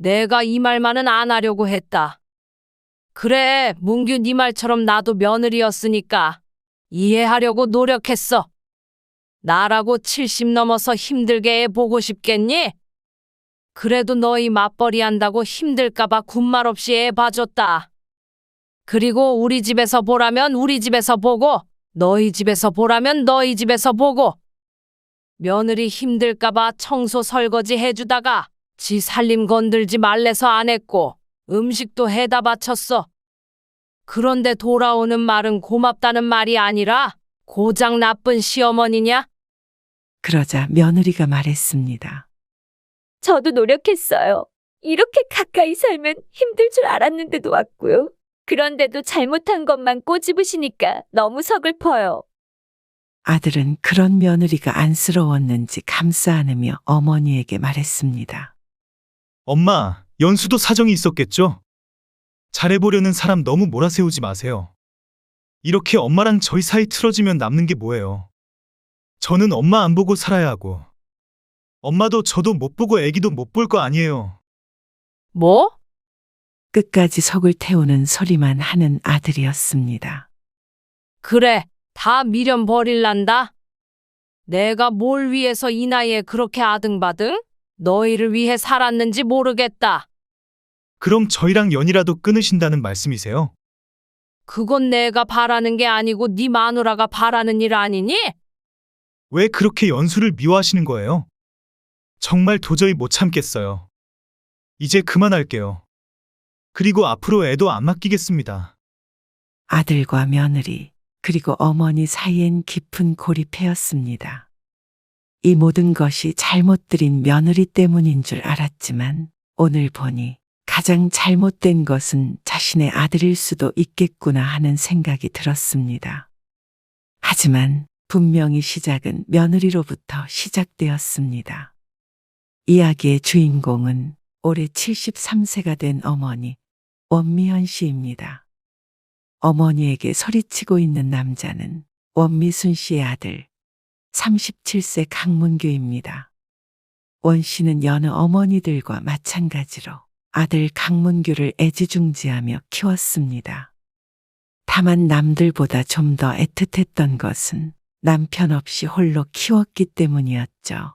내가 이 말만은 안 하려고 했다. 그래, 문규 네 말처럼 나도 며느리였으니까 이해하려고 노력했어. 나라고 70 넘어서 힘들게 애 보고 싶겠니? 그래도 너희 맞벌이 한다고 힘들까봐 군말 없이 애 봐줬다. 그리고 우리 집에서 보라면 우리 집에서 보고, 너희 집에서 보라면 너희 집에서 보고, 며느리 힘들까봐 청소 설거지 해주다가 지 살림 건들지 말래서 안 했고, 음식도 해다 바쳤어. 그런데 돌아오는 말은 고맙다는 말이 아니라 고장 나쁜 시어머니냐? 그러자 며느리가 말했습니다. 저도 노력했어요. 이렇게 가까이 살면 힘들 줄 알았는데도 왔고요. 그런데도 잘못한 것만 꼬집으시니까 너무 서글퍼요. 아들은 그런 며느리가 안쓰러웠는지 감싸 안으며 어머니에게 말했습니다. 엄마, 연수도 사정이 있었겠죠? 잘해보려는 사람 너무 몰아세우지 마세요. 이렇게 엄마랑 저희 사이 틀어지면 남는 게 뭐예요? 저는 엄마 안 보고 살아야 하고, 엄마도 저도 못 보고 애기도 못 볼 거 아니에요. 뭐? 끝까지 속을 태우는 소리만 하는 아들이었습니다. 그래, 다 미련 버릴란다. 내가 뭘 위해서 이 나이에 그렇게 아등바등? 너희를 위해 살았는지 모르겠다. 그럼 저희랑 연이라도 끊으신다는 말씀이세요? 그건 내가 바라는 게 아니고 네 마누라가 바라는 일 아니니? 왜 그렇게 연수를 미워하시는 거예요? 정말 도저히 못 참겠어요. 이제 그만할게요. 그리고 앞으로 애도 안 맡기겠습니다. 아들과 며느리 그리고 어머니 사이엔 깊은 고립회였습니다. 이 모든 것이 잘못 들인 며느리 때문인 줄 알았지만 오늘 보니 가장 잘못된 것은 자신의 아들일 수도 있겠구나 하는 생각이 들었습니다. 하지만 분명히 시작은 며느리로부터 시작되었습니다. 이야기의 주인공은 올해 73세가 된 어머니 원미현 씨입니다. 어머니에게 소리치고 있는 남자는 원미순 씨의 아들 37세 강문규입니다. 원 씨는 여느 어머니들과 마찬가지로 아들 강문규를 애지중지하며 키웠습니다. 다만 남들보다 좀 더 애틋했던 것은 남편 없이 홀로 키웠기 때문이었죠.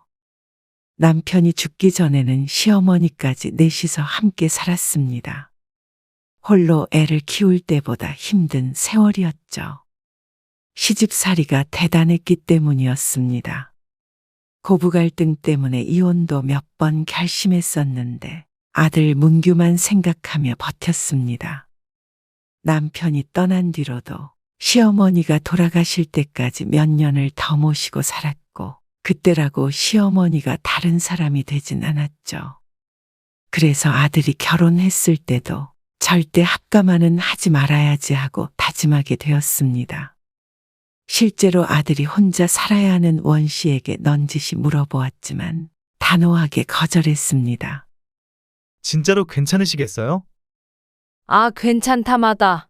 남편이 죽기 전에는 시어머니까지 넷이서 함께 살았습니다. 홀로 애를 키울 때보다 힘든 세월이었죠. 시집살이가 대단했기 때문이었습니다. 고부 갈등 때문에 이혼도 몇 번 결심했었는데 아들 문규만 생각하며 버텼습니다. 남편이 떠난 뒤로도 시어머니가 돌아가실 때까지 몇 년을 더 모시고 살았고 그때라고 시어머니가 다른 사람이 되진 않았죠. 그래서 아들이 결혼했을 때도 절대 합가만은 하지 말아야지 하고 다짐하게 되었습니다. 실제로 아들이 혼자 살아야 하는 원 씨에게 넌지시 물어보았지만 단호하게 거절했습니다. 진짜로 괜찮으시겠어요? 아, 괜찮다마다.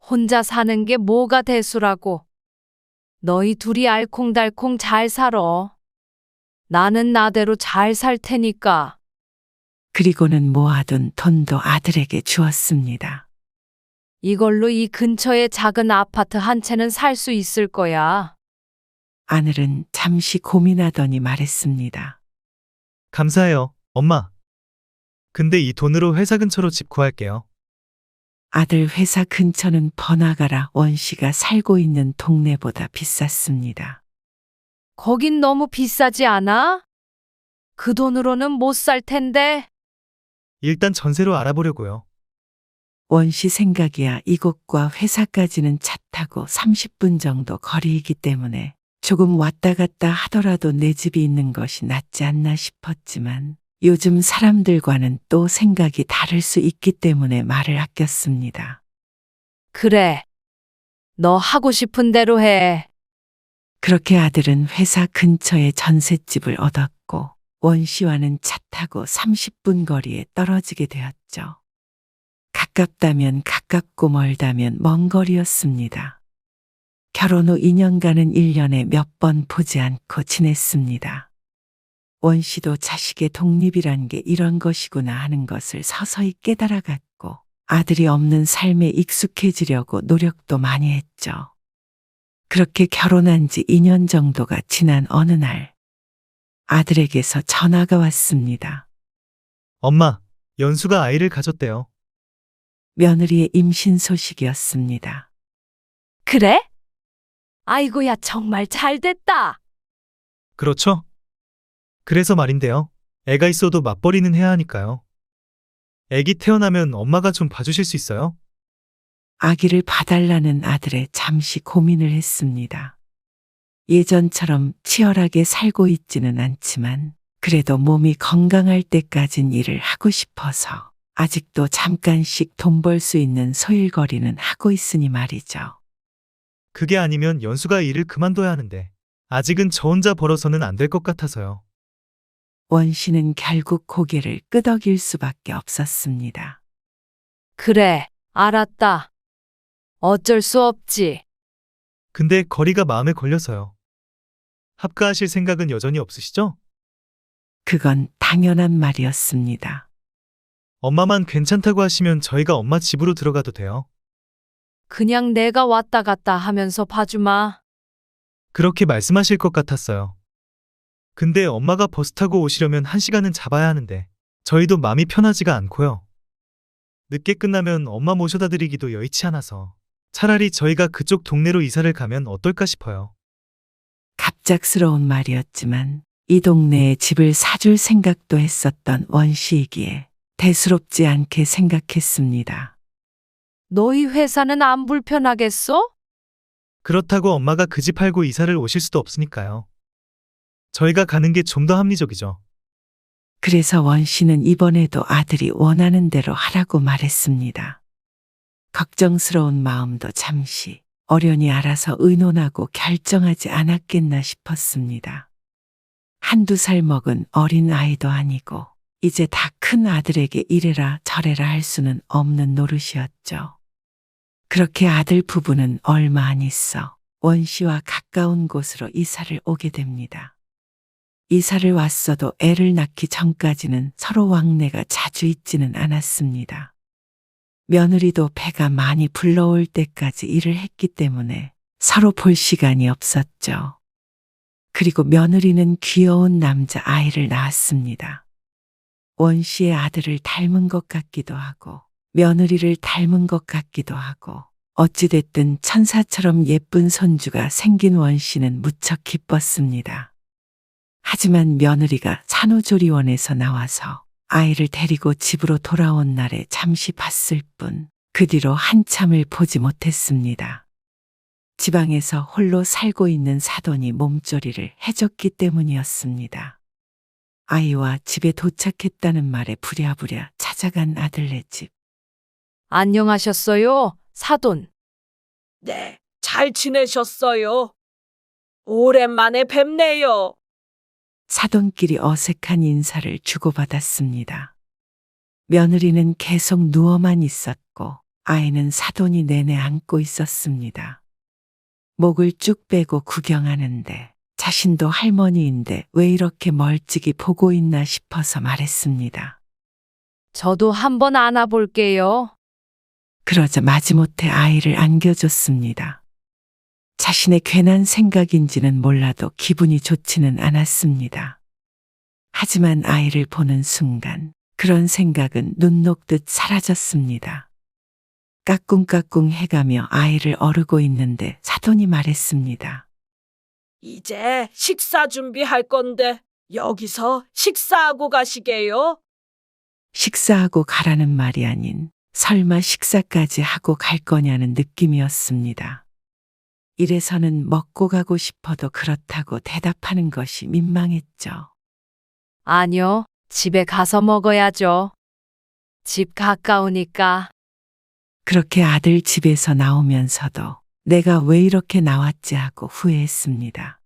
혼자 사는 게 뭐가 대수라고. 너희 둘이 알콩달콩 잘 살아. 나는 나대로 잘 살 테니까. 그리고는 모아둔 돈도 아들에게 주었습니다. 이걸로 이 근처에 작은 아파트 한 채는 살 수 있을 거야. 아들은 잠시 고민하더니 말했습니다. 감사해요, 엄마. 근데 이 돈으로 회사 근처로 집 구할게요. 아들 회사 근처는 번화가라 원 씨가 살고 있는 동네보다 비쌌습니다. 거긴 너무 비싸지 않아? 그 돈으로는 못 살 텐데. 일단 전세로 알아보려고요. 원 씨 생각이야 이곳과 회사까지는 차 타고 30분 정도 거리이기 때문에 조금 왔다 갔다 하더라도 내 집이 있는 것이 낫지 않나 싶었지만 요즘 사람들과는 또 생각이 다를 수 있기 때문에 말을 아꼈습니다. 그래. 너 하고 싶은 대로 해. 그렇게 아들은 회사 근처에 전셋집을 얻었고 원 씨와는 차 타고 30분 거리에 떨어지게 되었죠. 가깝다면 가깝고 멀다면 먼 거리였습니다. 결혼 후 2년간은 1년에 몇 번 보지 않고 지냈습니다. 원 씨도 자식의 독립이란 게 이런 것이구나 하는 것을 서서히 깨달아갔고 아들이 없는 삶에 익숙해지려고 노력도 많이 했죠. 그렇게 결혼한 지 2년 정도가 지난 어느 날 아들에게서 전화가 왔습니다. 엄마, 연수가 아이를 가졌대요. 며느리의 임신 소식이었습니다. 그래? 아이고야, 정말 잘 됐다. 그렇죠? 그래서 말인데요. 애가 있어도 맞벌이는 해야 하니까요. 애기 태어나면 엄마가 좀 봐주실 수 있어요? 아기를 봐달라는 아들에 잠시 고민을 했습니다. 예전처럼 치열하게 살고 있지는 않지만 그래도 몸이 건강할 때까진 일을 하고 싶어서 아직도 잠깐씩 돈 벌 수 있는 소일거리는 하고 있으니 말이죠. 그게 아니면 연수가 일을 그만둬야 하는데 아직은 저 혼자 벌어서는 안 될 것 같아서요. 원 씨는 결국 고개를 끄덕일 수밖에 없었습니다. 그래, 알았다. 어쩔 수 없지. 근데 거리가 마음에 걸려서요. 합가하실 생각은 여전히 없으시죠? 그건 당연한 말이었습니다. 엄마만 괜찮다고 하시면 저희가 엄마 집으로 들어가도 돼요. 그냥 내가 왔다 갔다 하면서 봐주마. 그렇게 말씀하실 것 같았어요. 근데 엄마가 버스 타고 오시려면 1시간은 잡아야 하는데 저희도 마음이 편하지가 않고요. 늦게 끝나면 엄마 모셔다 드리기도 여의치 않아서 차라리 저희가 그쪽 동네로 이사를 가면 어떨까 싶어요. 갑작스러운 말이었지만 이 동네에 집을 사줄 생각도 했었던 원 씨이기에 대수롭지 않게 생각했습니다. 너희 회사는 안 불편하겠어? 그렇다고 엄마가 그 집 팔고 이사를 오실 수도 없으니까요. 저희가 가는 게 좀 더 합리적이죠. 그래서 원 씨는 이번에도 아들이 원하는 대로 하라고 말했습니다. 걱정스러운 마음도 잠시 어련히 알아서 의논하고 결정하지 않았겠나 싶었습니다. 한두 살 먹은 어린 아이도 아니고 이제 다 큰 아들에게 이래라 저래라 할 수는 없는 노릇이었죠. 그렇게 아들 부부는 얼마 안 있어 원 씨와 가까운 곳으로 이사를 오게 됩니다. 이사를 왔어도 애를 낳기 전까지는 서로 왕래가 자주 있지는 않았습니다. 며느리도 배가 많이 불러올 때까지 일을 했기 때문에 서로 볼 시간이 없었죠. 그리고 며느리는 귀여운 남자 아이를 낳았습니다. 원 씨의 아들을 닮은 것 같기도 하고 며느리를 닮은 것 같기도 하고 어찌됐든 천사처럼 예쁜 손주가 생긴 원 씨는 무척 기뻤습니다. 하지만 며느리가 산후조리원에서 나와서 아이를 데리고 집으로 돌아온 날에 잠시 봤을 뿐 그 뒤로 한참을 보지 못했습니다. 지방에서 홀로 살고 있는 사돈이 몸조리를 해줬기 때문이었습니다. 아이와 집에 도착했다는 말에 부랴부랴 찾아간 아들네 집. 안녕하셨어요, 사돈. 네, 잘 지내셨어요? 오랜만에 뵙네요. 사돈끼리 어색한 인사를 주고받았습니다. 며느리는 계속 누워만 있었고 아이는 사돈이 내내 안고 있었습니다. 목을 쭉 빼고 구경하는데 자신도 할머니인데 왜 이렇게 멀찍이 보고 있나 싶어서 말했습니다. 저도 한번 안아볼게요. 그러자 마지못해 아이를 안겨줬습니다. 자신의 괜한 생각인지는 몰라도 기분이 좋지는 않았습니다. 하지만 아이를 보는 순간 그런 생각은 눈 녹듯 사라졌습니다. 까꿍까꿍 해가며 아이를 어르고 있는데 사돈이 말했습니다. 이제 식사 준비할 건데 여기서 식사하고 가시게요. 식사하고 가라는 말이 아닌 설마 식사까지 하고 갈 거냐는 느낌이었습니다. 이래서는 먹고 가고 싶어도 그렇다고 대답하는 것이 민망했죠. 아니요, 집에 가서 먹어야죠. 집 가까우니까. 그렇게 아들 집에서 나오면서도 내가 왜 이렇게 나왔지 하고 후회했습니다.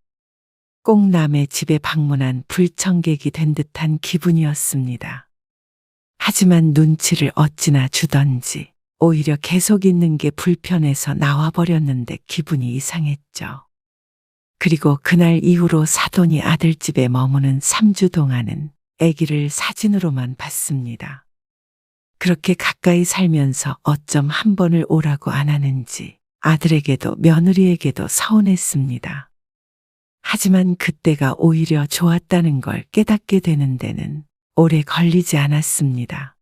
꼭 남의 집에 방문한 불청객이 된 듯한 기분이었습니다. 하지만 눈치를 어찌나 주던지 오히려 계속 있는 게 불편해서 나와버렸는데 기분이 이상했죠. 그리고 그날 이후로 사돈이 아들집에 머무는 3주 동안은 아기를 사진으로만 봤습니다. 그렇게 가까이 살면서 어쩜 한 번을 오라고 안 하는지 아들에게도 며느리에게도 서운했습니다. 하지만 그때가 오히려 좋았다는 걸 깨닫게 되는 데는 오래 걸리지 않았습니다.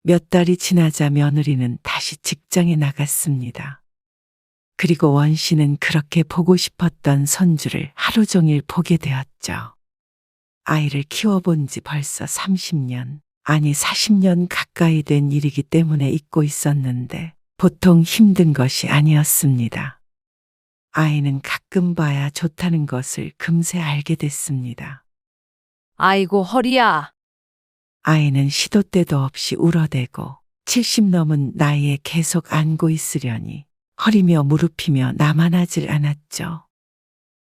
몇 달이 지나자 며느리는 다시 직장에 나갔습니다. 그리고 원 씨는 그렇게 보고 싶었던 손주를 하루 종일 보게 되었죠. 아이를 키워본 지 벌써 30년, 아니 40년 가까이 된 일이기 때문에 잊고 있었는데 보통 힘든 것이 아니었습니다. 아이는 가끔 봐야 좋다는 것을 금세 알게 됐습니다. 아이고, 허리야. 아이는 시도 때도 없이 울어대고 70 넘은 나이에 계속 안고 있으려니 허리며 무릎이며 나만하질 않았죠.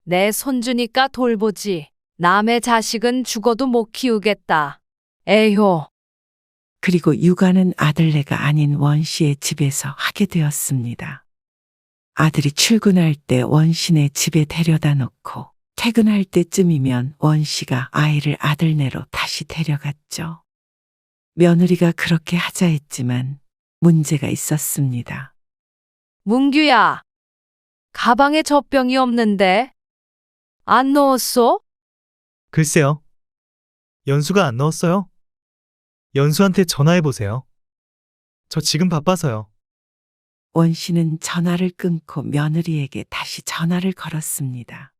내 손주니까 돌보지. 남의 자식은 죽어도 못 키우겠다. 에효. 그리고 육아는 아들네가 아닌 원 씨의 집에서 하게 되었습니다. 아들이 출근할 때 원 씨네 집에 데려다 놓고 퇴근할 때쯤이면 원 씨가 아이를 아들네로 다시 데려갔죠. 며느리가 그렇게 하자 했지만 문제가 있었습니다. 문규야. 가방에 젖병이 없는데? 안 넣었어? 글쎄요. 연수가 안 넣었어요. 연수한테 전화해보세요. 저 지금 바빠서요. 원 씨는 전화를 끊고 며느리에게 다시 전화를 걸었습니다.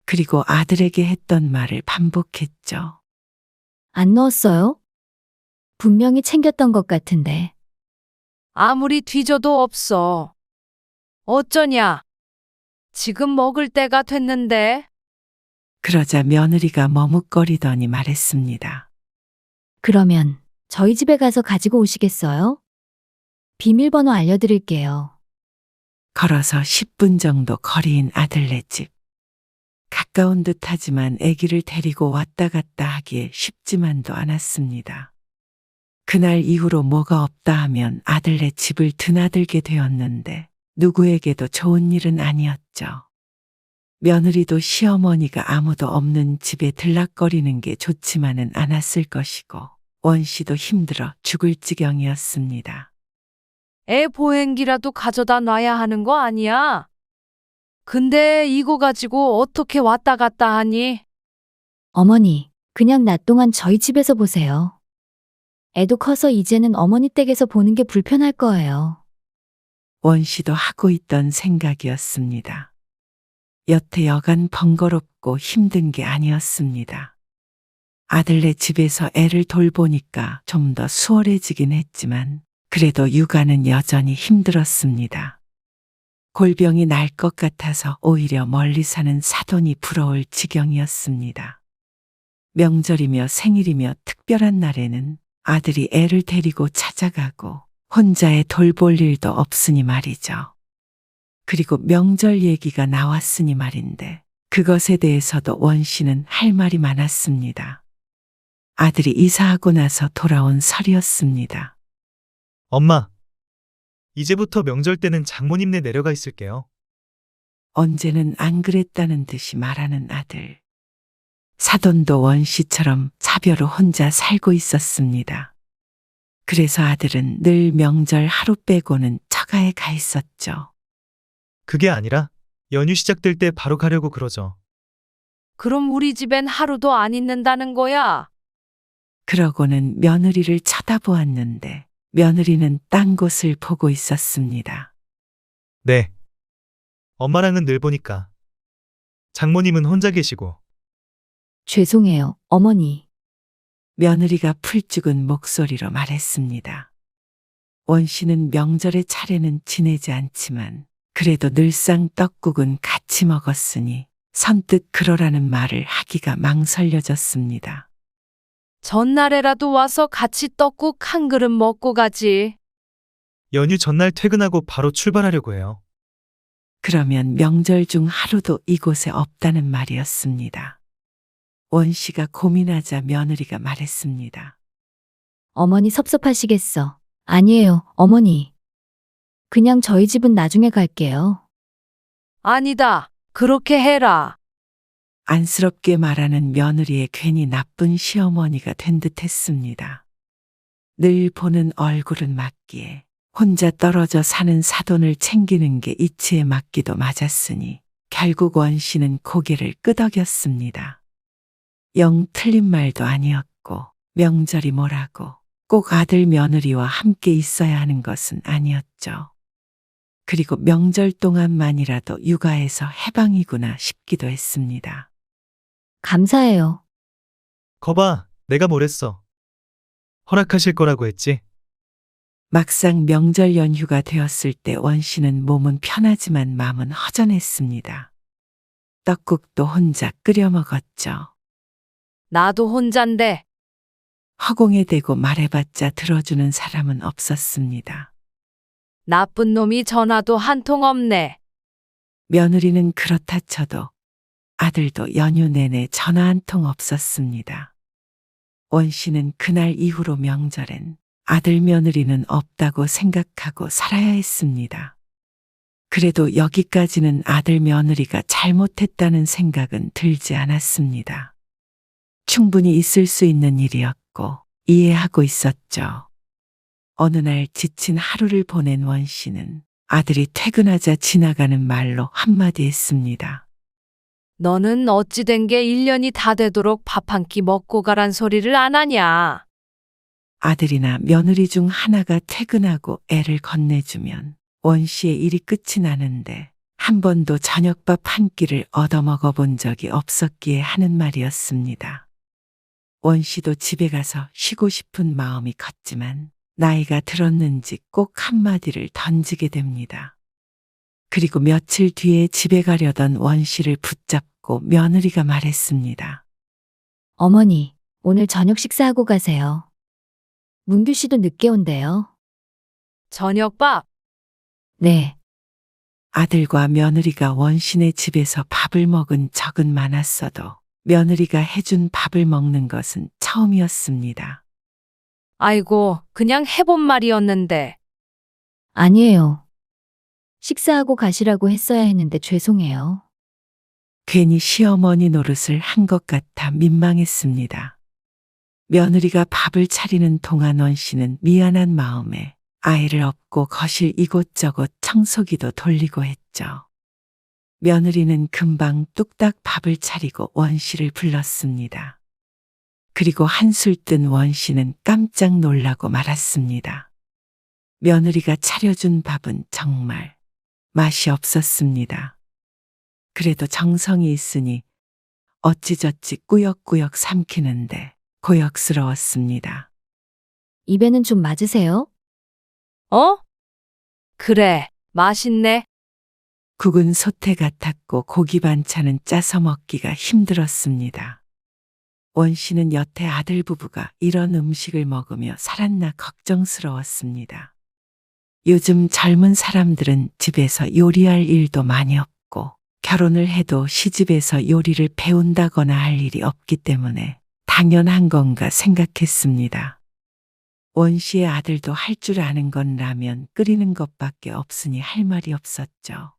그리고 아들에게 했던 말을 반복했죠. 안 넣었어요? 분명히 챙겼던 것 같은데. 아무리 뒤져도 없어. 어쩌냐? 지금 먹을 때가 됐는데. 그러자 며느리가 머뭇거리더니 말했습니다. 그러면 저희 집에 가서 가지고 오시겠어요? 비밀번호 알려드릴게요. 걸어서 10분 정도 거리인 아들네 집. 가까운 듯 하지만 아기를 데리고 왔다 갔다 하기에 쉽지만도 않았습니다. 그날 이후로 뭐가 없다 하면 아들네 집을 드나들게 되었는데 누구에게도 좋은 일은 아니었죠. 며느리도 시어머니가 아무도 없는 집에 들락거리는 게 좋지만은 않았을 것이고 원 씨도 힘들어 죽을 지경이었습니다. 애 보행기라도 가져다 놔야 하는 거 아니야? 근데 이거 가지고 어떻게 왔다 갔다 하니? 어머니, 그냥 낮 동안 저희 집에서 보세요. 애도 커서 이제는 어머니 댁에서 보는 게 불편할 거예요. 원 씨도 하고 있던 생각이었습니다. 여태 여간 번거롭고 힘든 게 아니었습니다. 아들네 집에서 애를 돌보니까 좀 더 수월해지긴 했지만 그래도 육아는 여전히 힘들었습니다. 골병이 날 것 같아서 오히려 멀리 사는 사돈이 부러울 지경이었습니다. 명절이며 생일이며 특별한 날에는 아들이 애를 데리고 찾아가고 혼자에 돌볼 일도 없으니 말이죠. 그리고 명절 얘기가 나왔으니 말인데 그것에 대해서도 원 씨는 할 말이 많았습니다. 아들이 이사하고 나서 돌아온 설이었습니다. 엄마, 이제부터 명절 때는 장모님네 내려가 있을게요. 언제는 안 그랬다는 듯이 말하는 아들. 사돈도 원 씨처럼 사별후 혼자 살고 있었습니다. 그래서 아들은 늘 명절 하루 빼고는 처가에 가 있었죠. 그게 아니라 연휴 시작될 때 바로 가려고 그러죠. 그럼 우리 집엔 하루도 안 있는다는 거야? 그러고는 며느리를 쳐다보았는데 며느리는 딴 곳을 보고 있었습니다. 네. 엄마랑은 늘 보니까. 장모님은 혼자 계시고. 죄송해요, 어머니. 며느리가 풀죽은 목소리로 말했습니다. 원 씨는 명절의 차례는 지내지 않지만 그래도 늘상 떡국은 같이 먹었으니 선뜻 그러라는 말을 하기가 망설여졌습니다. 전날에라도 와서 같이 떡국 한 그릇 먹고 가지. 연휴 전날 퇴근하고 바로 출발하려고 해요. 그러면 명절 중 하루도 이곳에 없다는 말이었습니다. 원 씨가 고민하자 며느리가 말했습니다. 어머니 섭섭하시겠어. 아니에요, 어머니. 그냥 저희 집은 나중에 갈게요. 아니다. 그렇게 해라. 안쓰럽게 말하는 며느리의 괜히 나쁜 시어머니가 된 듯했습니다. 늘 보는 얼굴은 맞기에 혼자 떨어져 사는 사돈을 챙기는 게 이치에 맞기도 맞았으니 결국 원 씨는 고개를 끄덕였습니다. 영 틀린 말도 아니었고 명절이 뭐라고 꼭 아들 며느리와 함께 있어야 하는 것은 아니었죠. 그리고 명절 동안만이라도 육아에서 해방이구나 싶기도 했습니다. 감사해요. 거봐, 내가 뭘 했어. 허락하실 거라고 했지? 막상 명절 연휴가 되었을 때 원 씨는 몸은 편하지만 마음은 허전했습니다. 떡국도 혼자 끓여 먹었죠. 나도 혼잔데. 허공에 대고 말해봤자 들어주는 사람은 없었습니다. 나쁜 놈이 전화도 한 통 없네. 며느리는 그렇다 쳐도 아들도 연휴 내내 전화 한 통 없었습니다. 원 씨는 그날 이후로 명절엔 아들 며느리는 없다고 생각하고 살아야 했습니다. 그래도 여기까지는 아들 며느리가 잘못했다는 생각은 들지 않았습니다. 충분히 있을 수 있는 일이었고 이해하고 있었죠. 어느 날 지친 하루를 보낸 원 씨는 아들이 퇴근하자 지나가는 말로 한마디 했습니다. 너는 어찌 된 게 1년이 다 되도록 밥 한 끼 먹고 가란 소리를 안 하냐. 아들이나 며느리 중 하나가 퇴근하고 애를 건네주면 원 씨의 일이 끝이 나는데 한 번도 저녁밥 한 끼를 얻어먹어 본 적이 없었기에 하는 말이었습니다. 원 씨도 집에 가서 쉬고 싶은 마음이 컸지만 나이가 들었는지 꼭 한마디를 던지게 됩니다. 그리고 며칠 뒤에 집에 가려던 원 씨를 붙잡고 며느리가 말했습니다. 어머니, 오늘 저녁 식사하고 가세요. 문규 씨도 늦게 온대요. 저녁밥. 네. 아들과 며느리가 원신의 집에서 밥을 먹은 적은 많았어도 며느리가 해준 밥을 먹는 것은 처음이었습니다. 아이고, 그냥 해본 말이었는데. 아니에요. 식사하고 가시라고 했어야 했는데 죄송해요. 괜히 시어머니 노릇을 한 것 같아 민망했습니다. 며느리가 밥을 차리는 동안 원 씨는 미안한 마음에 아이를 업고 거실 이곳저곳 청소기도 돌리고 했죠. 며느리는 금방 뚝딱 밥을 차리고 원 씨를 불렀습니다. 그리고 한술 뜬 원 씨는 깜짝 놀라고 말았습니다. 며느리가 차려준 밥은 정말 맛이 없었습니다. 그래도 정성이 있으니 어찌저찌 꾸역꾸역 삼키는데 고역스러웠습니다. 입에는 좀 맞으세요? 어? 그래, 맛있네. 국은 솥에 같았고 고기 반찬은 짜서 먹기가 힘들었습니다. 원 씨는 여태 아들 부부가 이런 음식을 먹으며 살았나 걱정스러웠습니다. 요즘 젊은 사람들은 집에서 요리할 일도 많이 없고 결혼을 해도 시집에서 요리를 배운다거나 할 일이 없기 때문에 당연한 건가 생각했습니다. 원 씨의 아들도 할 줄 아는 건 라면 끓이는 것밖에 없으니 할 말이 없었죠.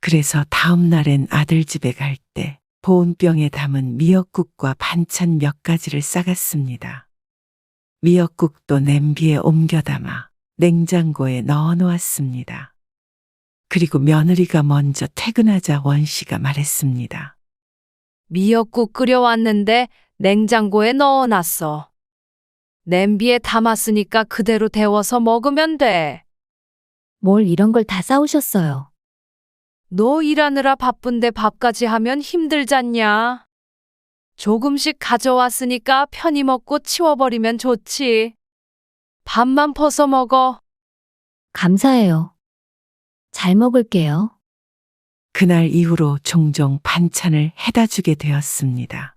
그래서 다음 날엔 아들 집에 갈 때 보온병에 담은 미역국과 반찬 몇 가지를 싸갔습니다. 미역국도 냄비에 옮겨 담아 냉장고에 넣어 놓았습니다. 그리고 며느리가 먼저 퇴근하자 원 씨가 말했습니다. 미역국 끓여왔는데 냉장고에 넣어놨어. 냄비에 담았으니까 그대로 데워서 먹으면 돼. 뭘 이런 걸 다 싸우셨어요. 너 일하느라 바쁜데 밥까지 하면 힘들잖냐. 조금씩 가져왔으니까 편히 먹고 치워버리면 좋지. 밥만 퍼서 먹어. 감사해요. 잘 먹을게요. 그날 이후로 종종 반찬을 해다 주게 되었습니다.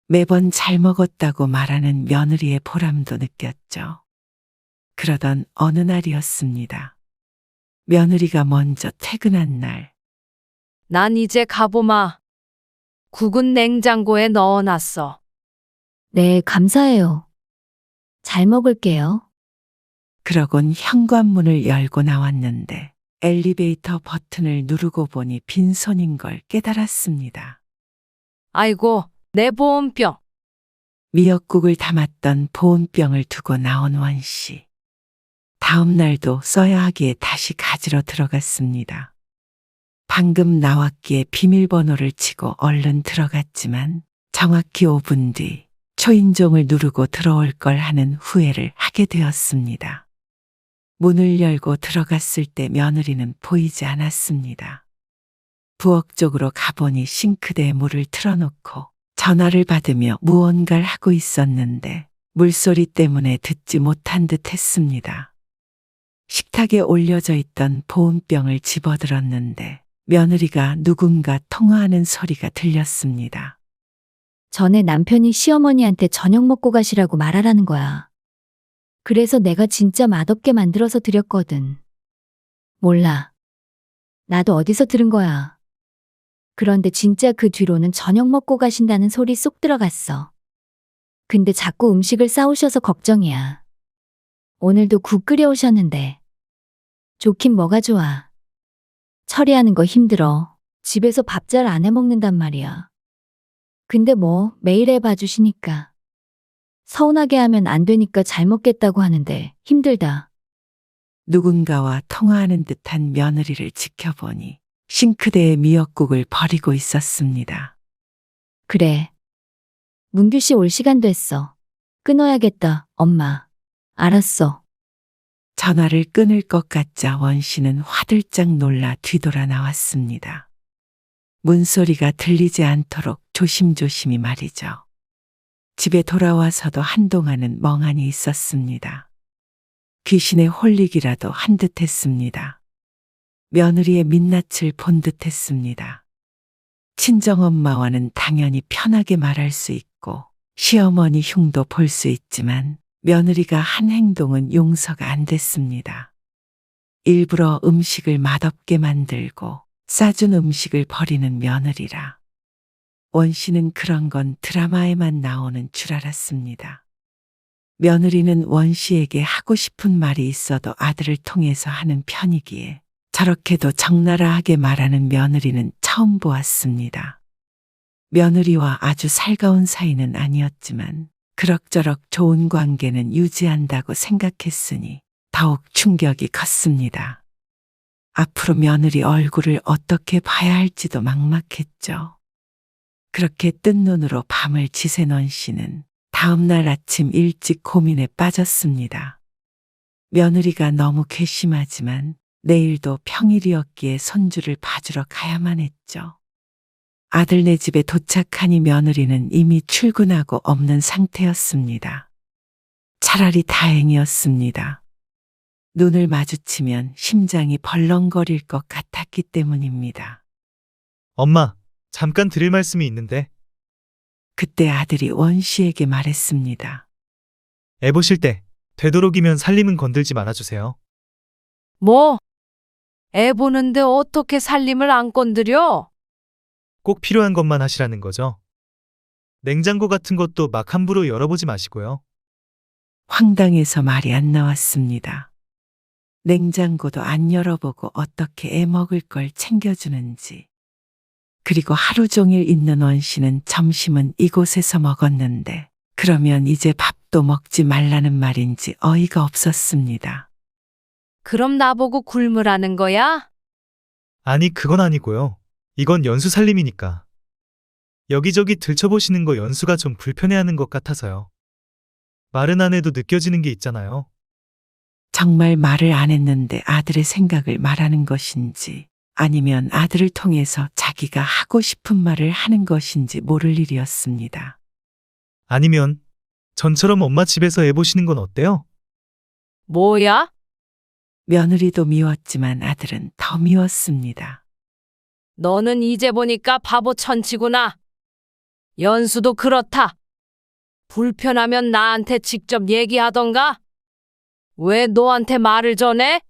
매번 잘 먹었다고 말하는 며느리의 보람도 느꼈죠. 그러던 어느 날이었습니다. 며느리가 먼저 퇴근한 날, 난 이제 가보마. 국은 냉장고에 넣어놨어. 네, 감사해요. 잘 먹을게요. 그러곤 현관문을 열고 나왔는데 엘리베이터 버튼을 누르고 보니 빈손인 걸 깨달았습니다. 아이고, 내 보온병. 미역국을 담았던 보온병을 두고 나온 원 씨. 다음 날도 써야 하기에 다시 가지러 들어갔습니다. 방금 나왔기에 비밀번호를 치고 얼른 들어갔지만 정확히 5분 뒤 초인종을 누르고 들어올 걸 하는 후회를 하게 되었습니다. 문을 열고 들어갔을 때 며느리는 보이지 않았습니다. 부엌 쪽으로 가보니 싱크대에 물을 틀어놓고 전화를 받으며 무언가를 하고 있었는데 물소리 때문에 듣지 못한 듯 했습니다. 식탁에 올려져 있던 보온병을 집어들었는데 며느리가 누군가 통화하는 소리가 들렸습니다. 전에 남편이 시어머니한테 저녁 먹고 가시라고 말하라는 거야. 그래서 내가 진짜 맛없게 만들어서 드렸거든. 몰라. 나도 어디서 들은 거야. 그런데 진짜 그 뒤로는 저녁 먹고 가신다는 소리 쏙 들어갔어. 근데 자꾸 음식을 싸우셔서 걱정이야. 오늘도 국 끓여오셨는데. 좋긴 뭐가 좋아. 처리하는 거 힘들어. 집에서 밥 잘 안 해먹는단 말이야. 근데 뭐 매일 해봐주시니까. 서운하게 하면 안 되니까 잘 먹겠다고 하는데 힘들다. 누군가와 통화하는 듯한 며느리를 지켜보니 싱크대에 미역국을 버리고 있었습니다. 그래. 문규 씨 올 시간 됐어. 끊어야겠다, 엄마. 알았어. 전화를 끊을 것 같자 원 씨는 화들짝 놀라 뒤돌아 나왔습니다. 문소리가 들리지 않도록 조심조심히 말이죠. 집에 돌아와서도 한동안은 멍하니 있었습니다. 귀신에 홀리기라도 한 듯 했습니다. 며느리의 민낯을 본 듯 했습니다. 친정엄마와는 당연히 편하게 말할 수 있고 시어머니 흉도 볼 수 있지만 며느리가 한 행동은 용서가 안 됐습니다. 일부러 음식을 맛없게 만들고 싸준 음식을 버리는 며느리라. 원 씨는 그런 건 드라마에만 나오는 줄 알았습니다. 며느리는 원 씨에게 하고 싶은 말이 있어도 아들을 통해서 하는 편이기에 저렇게도 적나라하게 말하는 며느리는 처음 보았습니다. 며느리와 아주 살가운 사이는 아니었지만 그럭저럭 좋은 관계는 유지한다고 생각했으니 더욱 충격이 컸습니다. 앞으로 며느리 얼굴을 어떻게 봐야 할지도 막막했죠. 그렇게 뜬 눈으로 밤을 지샌 원 씨는 다음 날 아침 일찍 고민에 빠졌습니다. 며느리가 너무 괘씸하지만 내일도 평일이었기에 손주를 봐주러 가야만 했죠. 아들네 집에 도착하니 며느리는 이미 출근하고 없는 상태였습니다. 차라리 다행이었습니다. 눈을 마주치면 심장이 벌렁거릴 것 같았기 때문입니다. 엄마, 잠깐 드릴 말씀이 있는데 그때 아들이 원 씨에게 말했습니다. 애 보실 때 되도록이면 살림은 건들지 말아주세요. 뭐? 애 보는데 어떻게 살림을 안 건드려? 꼭 필요한 것만 하시라는 거죠. 냉장고 같은 것도 막 함부로 열어보지 마시고요. 황당해서 말이 안 나왔습니다. 냉장고도 안 열어보고 어떻게 애 먹을 걸 챙겨주는지. 그리고 하루 종일 있는 원 씨는 점심은 이곳에서 먹었는데 그러면 이제 밥도 먹지 말라는 말인지 어이가 없었습니다. 그럼 나보고 굶으라는 거야? 아니, 그건 아니고요. 이건 연수 살림이니까. 여기저기 들춰보시는 거 연수가 좀 불편해하는 것 같아서요. 말은 안 해도 느껴지는 게 있잖아요. 정말 말을 안 했는데 아들의 생각을 말하는 것인지 아니면 아들을 통해서 자기가 하고 싶은 말을 하는 것인지 모를 일이었습니다. 아니면 전처럼 엄마 집에서 애 보시는 건 어때요? 뭐야? 며느리도 미웠지만 아들은 더 미웠습니다. 너는 이제 보니까 바보 천치구나. 연수도 그렇다. 불편하면 나한테 직접 얘기하던가? 왜 너한테 말을 전해?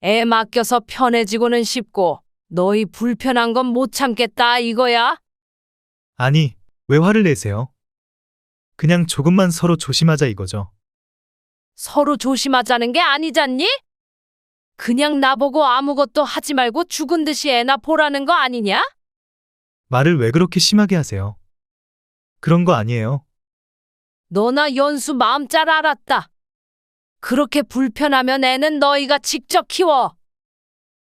애 맡겨서 편해지고는 싶고 너희 불편한 건 못 참겠다 이거야? 아니, 왜 화를 내세요? 그냥 조금만 서로 조심하자 이거죠. 서로 조심하자는 게 아니잖니? 그냥 나보고 아무것도 하지 말고 죽은 듯이 애나 보라는 거 아니냐? 말을 왜 그렇게 심하게 하세요? 그런 거 아니에요. 너나 연수 마음 잘 알았다. 그렇게 불편하면 애는 너희가 직접 키워.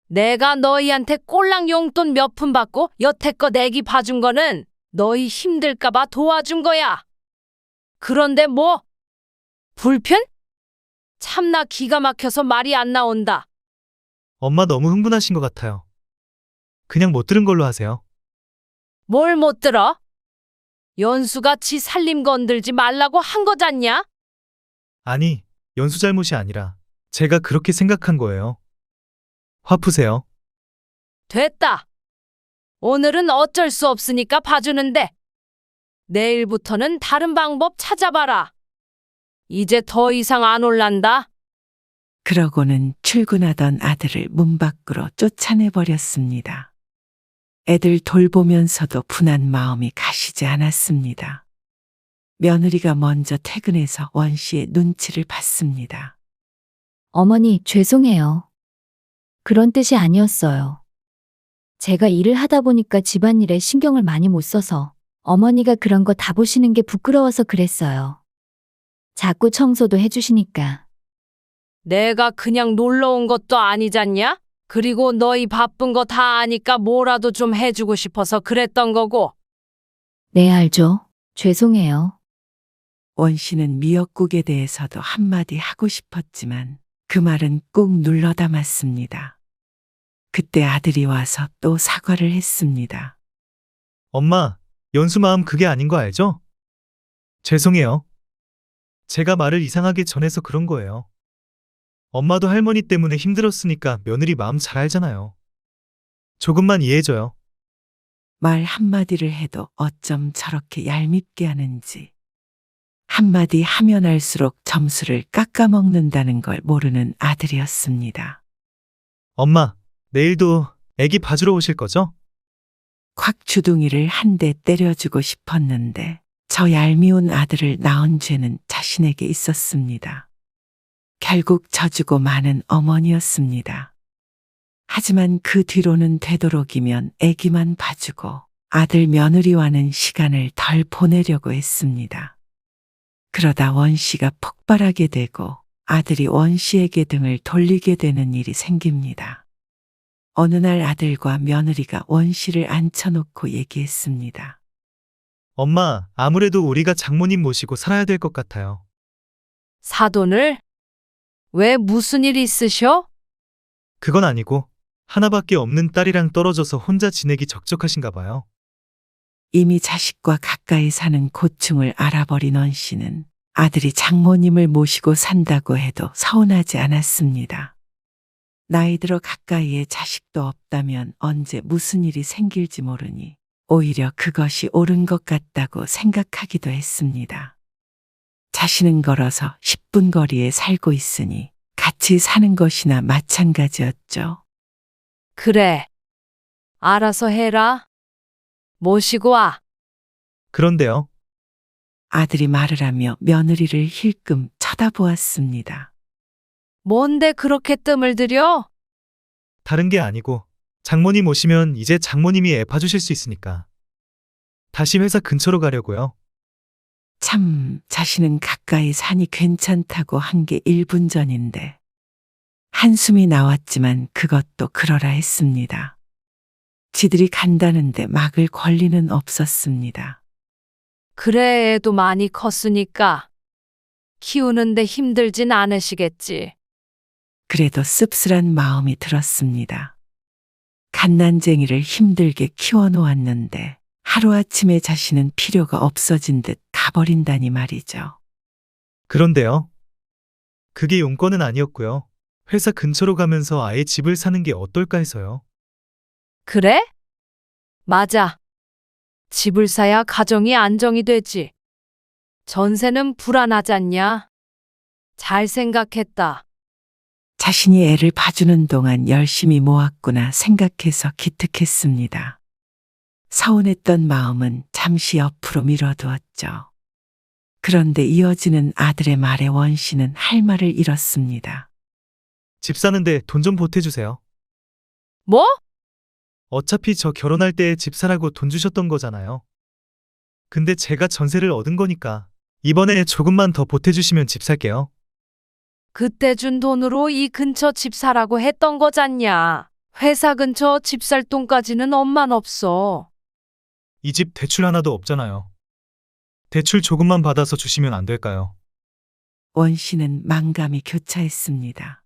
내가 너희한테 꼴랑 용돈 몇 푼 받고 여태껏 애기 봐준 거는 너희 힘들까봐 도와준 거야. 그런데 뭐? 불편? 참나 기가 막혀서 말이 안 나온다. 엄마 너무 흥분하신 것 같아요. 그냥 못 들은 걸로 하세요. 뭘 못 들어? 연수가 지 살림 건들지 말라고 한 거잖냐? 아니, 연수 잘못이 아니라 제가 그렇게 생각한 거예요. 화 푸세요. 됐다. 오늘은 어쩔 수 없으니까 봐주는데 내일부터는 다른 방법 찾아봐라. 이제 더 이상 안 올란다. 그러고는 출근하던 아들을 문 밖으로 쫓아내버렸습니다. 애들 돌보면서도 분한 마음이 가시지 않았습니다. 며느리가 먼저 퇴근해서 원 씨의 눈치를 봤습니다. 어머니, 죄송해요. 그런 뜻이 아니었어요. 제가 일을 하다 보니까 집안일에 신경을 많이 못 써서 어머니가 그런 거 다 보시는 게 부끄러워서 그랬어요. 자꾸 청소도 해주시니까. 내가 그냥 놀러 온 것도 아니잖냐? 그리고 너희 바쁜 거 다 아니까 뭐라도 좀 해주고 싶어서 그랬던 거고. 네, 알죠. 죄송해요. 원 씨는 미역국에 대해서도 한마디 하고 싶었지만 그 말은 꾹 눌러 담았습니다. 그때 아들이 와서 또 사과를 했습니다. 엄마, 연수 마음 그게 아닌 거 알죠? 죄송해요. 제가 말을 이상하게 전해서 그런 거예요. 엄마도 할머니 때문에 힘들었으니까 며느리 마음 잘 알잖아요. 조금만 이해해줘요. 말 한마디를 해도 어쩜 저렇게 얄밉게 하는지. 한마디 하면 할수록 점수를 깎아먹는다는 걸 모르는 아들이었습니다. 엄마, 내일도 애기 봐주러 오실 거죠? 콱 주둥이를 한 대 때려주고 싶었는데 저 얄미운 아들을 낳은 죄는 자신에게 있었습니다. 결국 져주고 마는 어머니였습니다. 하지만 그 뒤로는 되도록이면 애기만 봐주고 아들 며느리와는 시간을 덜 보내려고 했습니다. 그러다 원 씨가 폭발하게 되고 아들이 원 씨에게 등을 돌리게 되는 일이 생깁니다. 어느 날 아들과 며느리가 원 씨를 앉혀놓고 얘기했습니다. 엄마, 아무래도 우리가 장모님 모시고 살아야 될 것 같아요. 사돈을? 왜 무슨 일 있으셔? 그건 아니고 하나밖에 없는 딸이랑 떨어져서 혼자 지내기 적적하신가 봐요. 이미 자식과 가까이 사는 고충을 알아버린 원 씨는 아들이 장모님을 모시고 산다고 해도 서운하지 않았습니다. 나이 들어 가까이에 자식도 없다면 언제 무슨 일이 생길지 모르니 오히려 그것이 옳은 것 같다고 생각하기도 했습니다. 자신은 걸어서 10분 거리에 살고 있으니 같이 사는 것이나 마찬가지였죠. 그래. 알아서 해라. 모시고 와. 그런데요. 아들이 말을 하며 며느리를 힐끔 쳐다보았습니다. 뭔데 그렇게 뜸을 들여? 다른 게 아니고 장모님 오시면 이제 장모님이 애 봐주실 수 있으니까. 다시 회사 근처로 가려고요. 참, 자신은 가까이 사니 괜찮다고 한 게 1분 전인데 한숨이 나왔지만 그것도 그러라 했습니다. 지들이 간다는데 막을 권리는 없었습니다. 그래, 애도 많이 컸으니까. 키우는데 힘들진 않으시겠지. 그래도 씁쓸한 마음이 들었습니다. 갓난쟁이를 힘들게 키워놓았는데 하루아침에 자신은 필요가 없어진 듯 가버린다니 말이죠. 그런데요. 그게 용건은 아니었고요. 회사 근처로 가면서 아예 집을 사는 게 어떨까 해서요. 그래? 맞아. 집을 사야 가정이 안정이 되지. 전세는 불안하잖냐? 잘 생각했다. 자신이 애를 봐주는 동안 열심히 모았구나 생각해서 기특했습니다. 서운했던 마음은 잠시 옆으로 밀어두었죠. 그런데 이어지는 아들의 말에 원 씨는 할 말을 잃었습니다. 집 사는데 돈 좀 보태주세요. 뭐? 어차피 저 결혼할 때 집 사라고 돈 주셨던 거잖아요. 근데 제가 전세를 얻은 거니까 이번에 조금만 더 보태주시면 집 살게요. 그때 준 돈으로 이 근처 집 사라고 했던 거잖냐. 회사 근처 집 살 돈까지는 엄만 없어. 이 집 대출 하나도 없잖아요. 대출 조금만 받아서 주시면 안 될까요? 원 씨는 망감이 교차했습니다.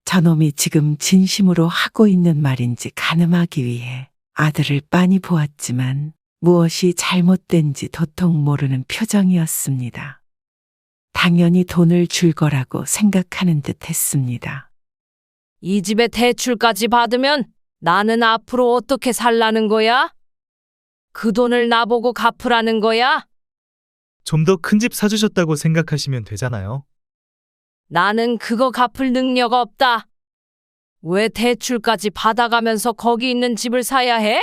저놈이 지금 진심으로 하고 있는 말인지 가늠하기 위해 아들을 빤히 보았지만 무엇이 잘못된지 도통 모르는 표정이었습니다. 당연히 돈을 줄 거라고 생각하는 듯 했습니다. 이 집에 대출까지 받으면 나는 앞으로 어떻게 살라는 거야? 그 돈을 나보고 갚으라는 거야? 좀 더 큰 집 사주셨다고 생각하시면 되잖아요. 나는 그거 갚을 능력 없다. 왜 대출까지 받아가면서 거기 있는 집을 사야 해?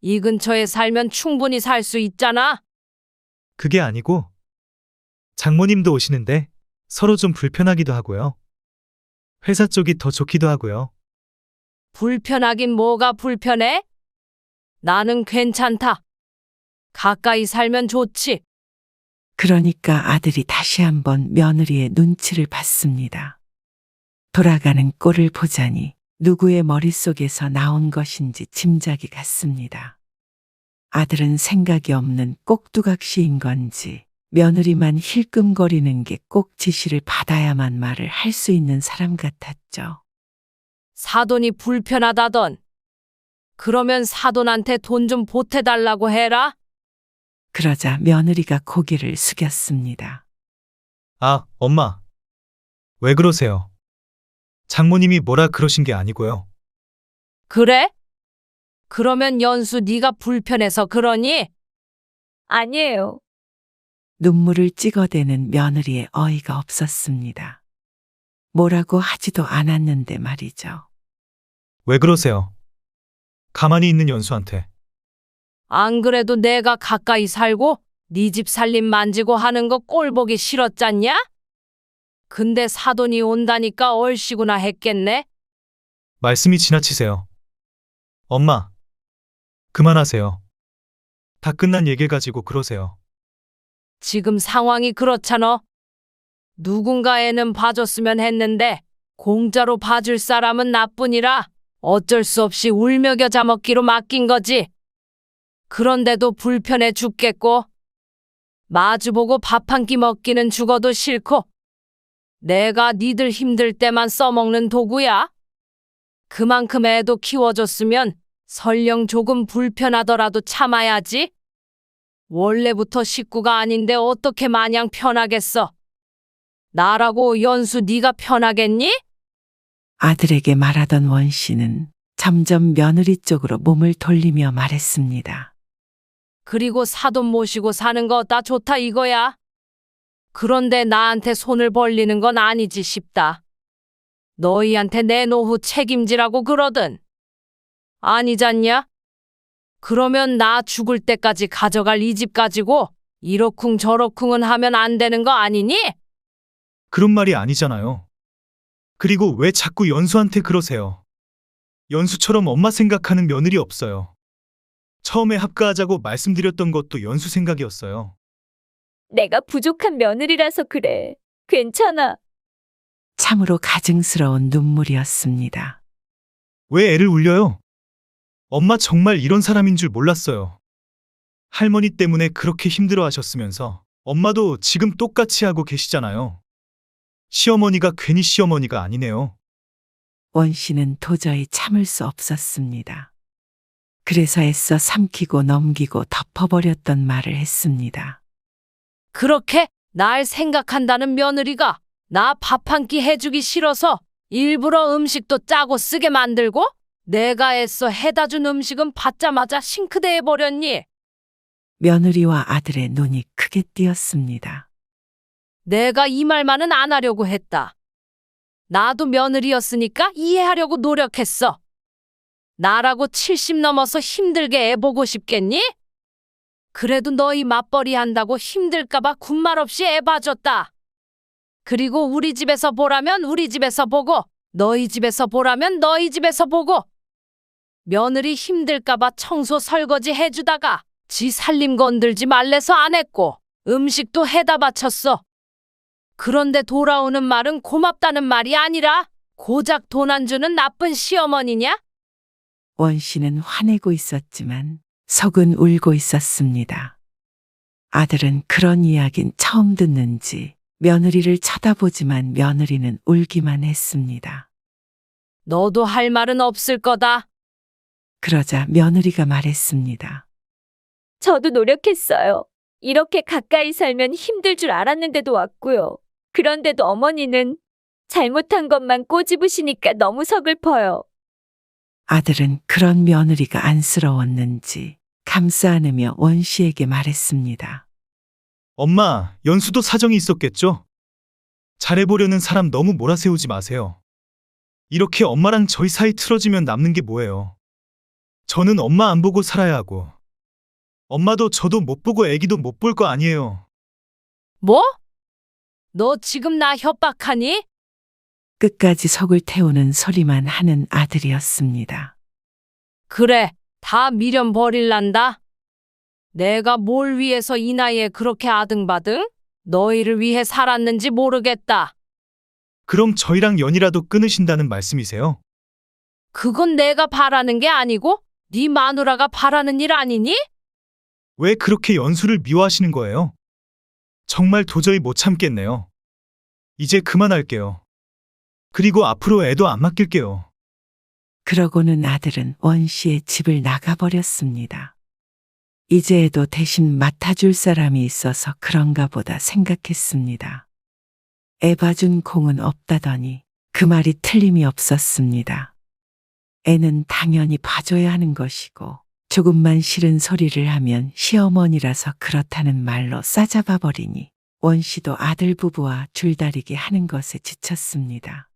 이 근처에 살면 충분히 살 수 있잖아. 그게 아니고 장모님도 오시는데 서로 좀 불편하기도 하고요. 회사 쪽이 더 좋기도 하고요. 불편하긴 뭐가 불편해? 나는 괜찮다. 가까이 살면 좋지. 그러니까 아들이 다시 한번 며느리의 눈치를 봤습니다. 돌아가는 꼴을 보자니 누구의 머릿속에서 나온 것인지 짐작이 갔습니다. 아들은 생각이 없는 꼭두각시인 건지 며느리만 힐끔거리는 게 꼭 지시를 받아야만 말을 할 수 있는 사람 같았죠. 사돈이 불편하다던. 그러면 사돈한테 돈 좀 보태달라고 해라. 그러자 며느리가 고개를 숙였습니다. 아, 엄마. 왜 그러세요? 장모님이 뭐라 그러신 게 아니고요. 그래? 그러면 연수 네가 불편해서 그러니? 아니에요. 눈물을 찍어대는 며느리의 어이가 없었습니다. 뭐라고 하지도 않았는데 말이죠. 왜 그러세요? 가만히 있는 연수한테. 안 그래도 내가 가까이 살고 네 집 살림 만지고 하는 거 꼴보기 싫었잖냐? 근데 사돈이 온다니까 얼씨구나 했겠네? 말씀이 지나치세요. 엄마, 그만하세요. 다 끝난 얘기 가지고 그러세요. 지금 상황이 그렇잖아. 누군가 애는 봐줬으면 했는데 공짜로 봐줄 사람은 나뿐이라 어쩔 수 없이 울며 겨자 먹기로 맡긴 거지. 그런데도 불편해 죽겠고 마주보고 밥 한 끼 먹기는 죽어도 싫고 내가 니들 힘들 때만 써먹는 도구야. 그만큼 애도 키워줬으면 설령 조금 불편하더라도 참아야지. 원래부터 식구가 아닌데 어떻게 마냥 편하겠어. 나라고 연수 네가 편하겠니? 아들에게 말하던 원 씨는 점점 며느리 쪽으로 몸을 돌리며 말했습니다. 그리고 사돈 모시고 사는 거 다 좋다 이거야. 그런데 나한테 손을 벌리는 건 아니지 싶다. 너희한테 내 노후 책임지라고 그러든. 아니잖냐? 그러면 나 죽을 때까지 가져갈 이 집 가지고 이러쿵 저러쿵은 하면 안 되는 거 아니니? 그런 말이 아니잖아요. 그리고 왜 자꾸 연수한테 그러세요? 연수처럼 엄마 생각하는 며느리 없어요. 처음에 합가하자고 말씀드렸던 것도 연수 생각이었어요. 내가 부족한 며느리라서 그래. 괜찮아. 참으로 가증스러운 눈물이었습니다. 왜 애를 울려요? 엄마 정말 이런 사람인 줄 몰랐어요. 할머니 때문에 그렇게 힘들어 하셨으면서 엄마도 지금 똑같이 하고 계시잖아요. 시어머니가 괜히 시어머니가 아니네요. 원 씨는 도저히 참을 수 없었습니다. 그래서 애써 삼키고 넘기고 덮어버렸던 말을 했습니다. 그렇게 날 생각한다는 며느리가 나 밥 한 끼 해주기 싫어서 일부러 음식도 짜고 쓰게 만들고 내가 애써 해다 준 음식은 받자마자 싱크대에 버렸니? 며느리와 아들의 눈이 크게 띄었습니다. 내가 이 말만은 안 하려고 했다. 나도 며느리였으니까 이해하려고 노력했어. 나라고 70 넘어서 힘들게 애 보고 싶겠니? 그래도 너희 맞벌이 한다고 힘들까봐 군말 없이 애 봐줬다. 그리고 우리 집에서 보라면 우리 집에서 보고, 너희 집에서 보라면 너희 집에서 보고. 며느리 힘들까봐 청소 설거지 해주다가 지 살림 건들지 말래서 안 했고, 음식도 해다 바쳤어. 그런데 돌아오는 말은 고맙다는 말이 아니라 고작 돈 안 주는 나쁜 시어머니냐? 원 씨는 화내고 있었지만 속은 울고 있었습니다. 아들은 그런 이야긴 처음 듣는지 며느리를 쳐다보지만 며느리는 울기만 했습니다. 너도 할 말은 없을 거다. 그러자 며느리가 말했습니다. 저도 노력했어요. 이렇게 가까이 살면 힘들 줄 알았는데도 왔고요. 그런데도 어머니는 잘못한 것만 꼬집으시니까 너무 서글퍼요. 아들은 그런 며느리가 안쓰러웠는지 감싸 안으며 원 씨에게 말했습니다. 엄마, 연수도 사정이 있었겠죠? 잘해보려는 사람 너무 몰아세우지 마세요. 이렇게 엄마랑 저희 사이 틀어지면 남는 게 뭐예요? 저는 엄마 안 보고 살아야 하고, 엄마도 저도 못 보고 애기도 못 볼 거 아니에요. 뭐? 너 지금 나 협박하니? 끝까지 속을 태우는 소리만 하는 아들이었습니다. 그래, 다 미련 버릴란다. 내가 뭘 위해서 이 나이에 그렇게 아등바등? 너희를 위해 살았는지 모르겠다. 그럼 저희랑 연이라도 끊으신다는 말씀이세요? 그건 내가 바라는 게 아니고 네 마누라가 바라는 일 아니니? 왜 그렇게 연수를 미워하시는 거예요? 정말 도저히 못 참겠네요. 이제 그만할게요. 그리고 앞으로 애도 안 맡길게요. 그러고는 아들은 원 씨의 집을 나가버렸습니다. 이제 애도 대신 맡아줄 사람이 있어서 그런가 보다 생각했습니다. 애 봐준 공은 없다더니 그 말이 틀림이 없었습니다. 애는 당연히 봐줘야 하는 것이고 조금만 싫은 소리를 하면 시어머니라서 그렇다는 말로 싸잡아 버리니 원 씨도 아들 부부와 줄다리기 하는 것에 지쳤습니다.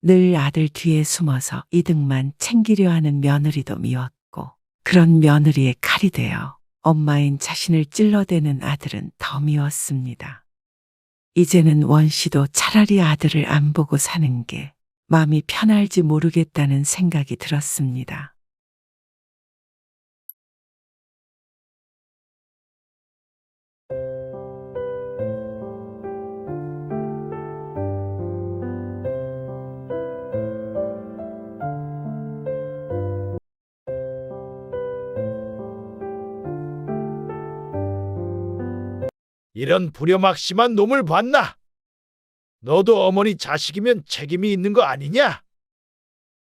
늘 아들 뒤에 숨어서 이득만 챙기려 하는 며느리도 미웠고 그런 며느리의 칼이 되어 엄마인 자신을 찔러대는 아들은 더 미웠습니다. 이제는 원 씨도 차라리 아들을 안 보고 사는 게 마음이 편할지 모르겠다는 생각이 들었습니다. 이런 불효막심한 놈을 봤나? 너도 어머니 자식이면 책임이 있는 거 아니냐?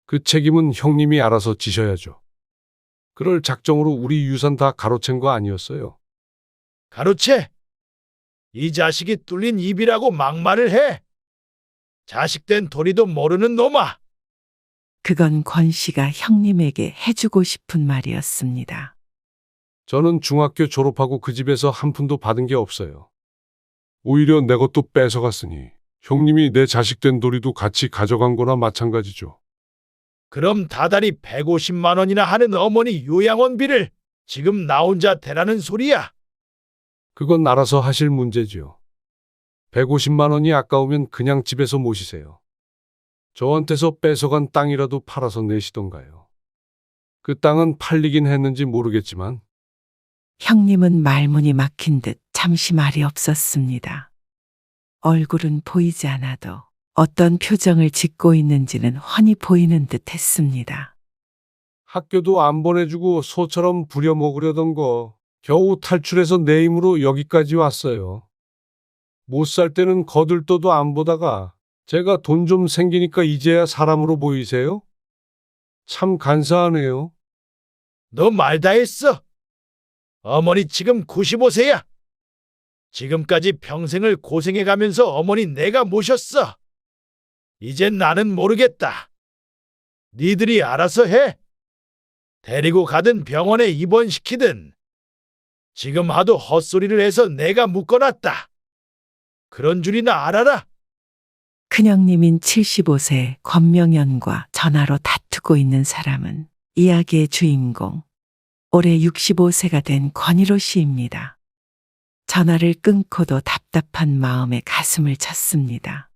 그 책임은 형님이 알아서 지셔야죠. 그럴 작정으로 우리 유산 다 가로챈 거 아니었어요. 가로채? 이 자식이 뚫린 입이라고 막말을 해? 자식된 도리도 모르는 놈아! 그건 권 씨가 형님에게 해주고 싶은 말이었습니다. 저는 중학교 졸업하고 그 집에서 한 푼도 받은 게 없어요. 오히려 내 것도 뺏어갔으니 형님이 내 자식된 도리도 같이 가져간 거나 마찬가지죠. 그럼 다달이 150만 원이나 하는 어머니 요양원비를 지금 나 혼자 대라는 소리야? 그건 알아서 하실 문제지요. 150만 원이 아까우면 그냥 집에서 모시세요. 저한테서 뺏어간 땅이라도 팔아서 내시던가요. 그 땅은 팔리긴 했는지 모르겠지만 형님은 말문이 막힌 듯 잠시 말이 없었습니다. 얼굴은 보이지 않아도 어떤 표정을 짓고 있는지는 훤히 보이는 듯 했습니다. 학교도 안 보내주고 소처럼 부려먹으려던 거 겨우 탈출해서 내 힘으로 여기까지 왔어요. 못 살 때는 거들떠도 안 보다가 제가 돈 좀 생기니까 이제야 사람으로 보이세요? 참 간사하네요. 너 말 다 했어. 어머니 지금 95세야. 지금까지 평생을 고생해가면서 어머니 내가 모셨어. 이젠 나는 모르겠다. 니들이 알아서 해. 데리고 가든 병원에 입원시키든. 지금 하도 헛소리를 해서 내가 묶어놨다. 그런 줄이나 알아라. 큰형님인 75세 권명연과 전화로 다투고 있는 사람은 이야기의 주인공, 올해 65세가 된 권희로 씨입니다. 전화를 끊고도 답답한 마음에 가슴을 쳤습니다.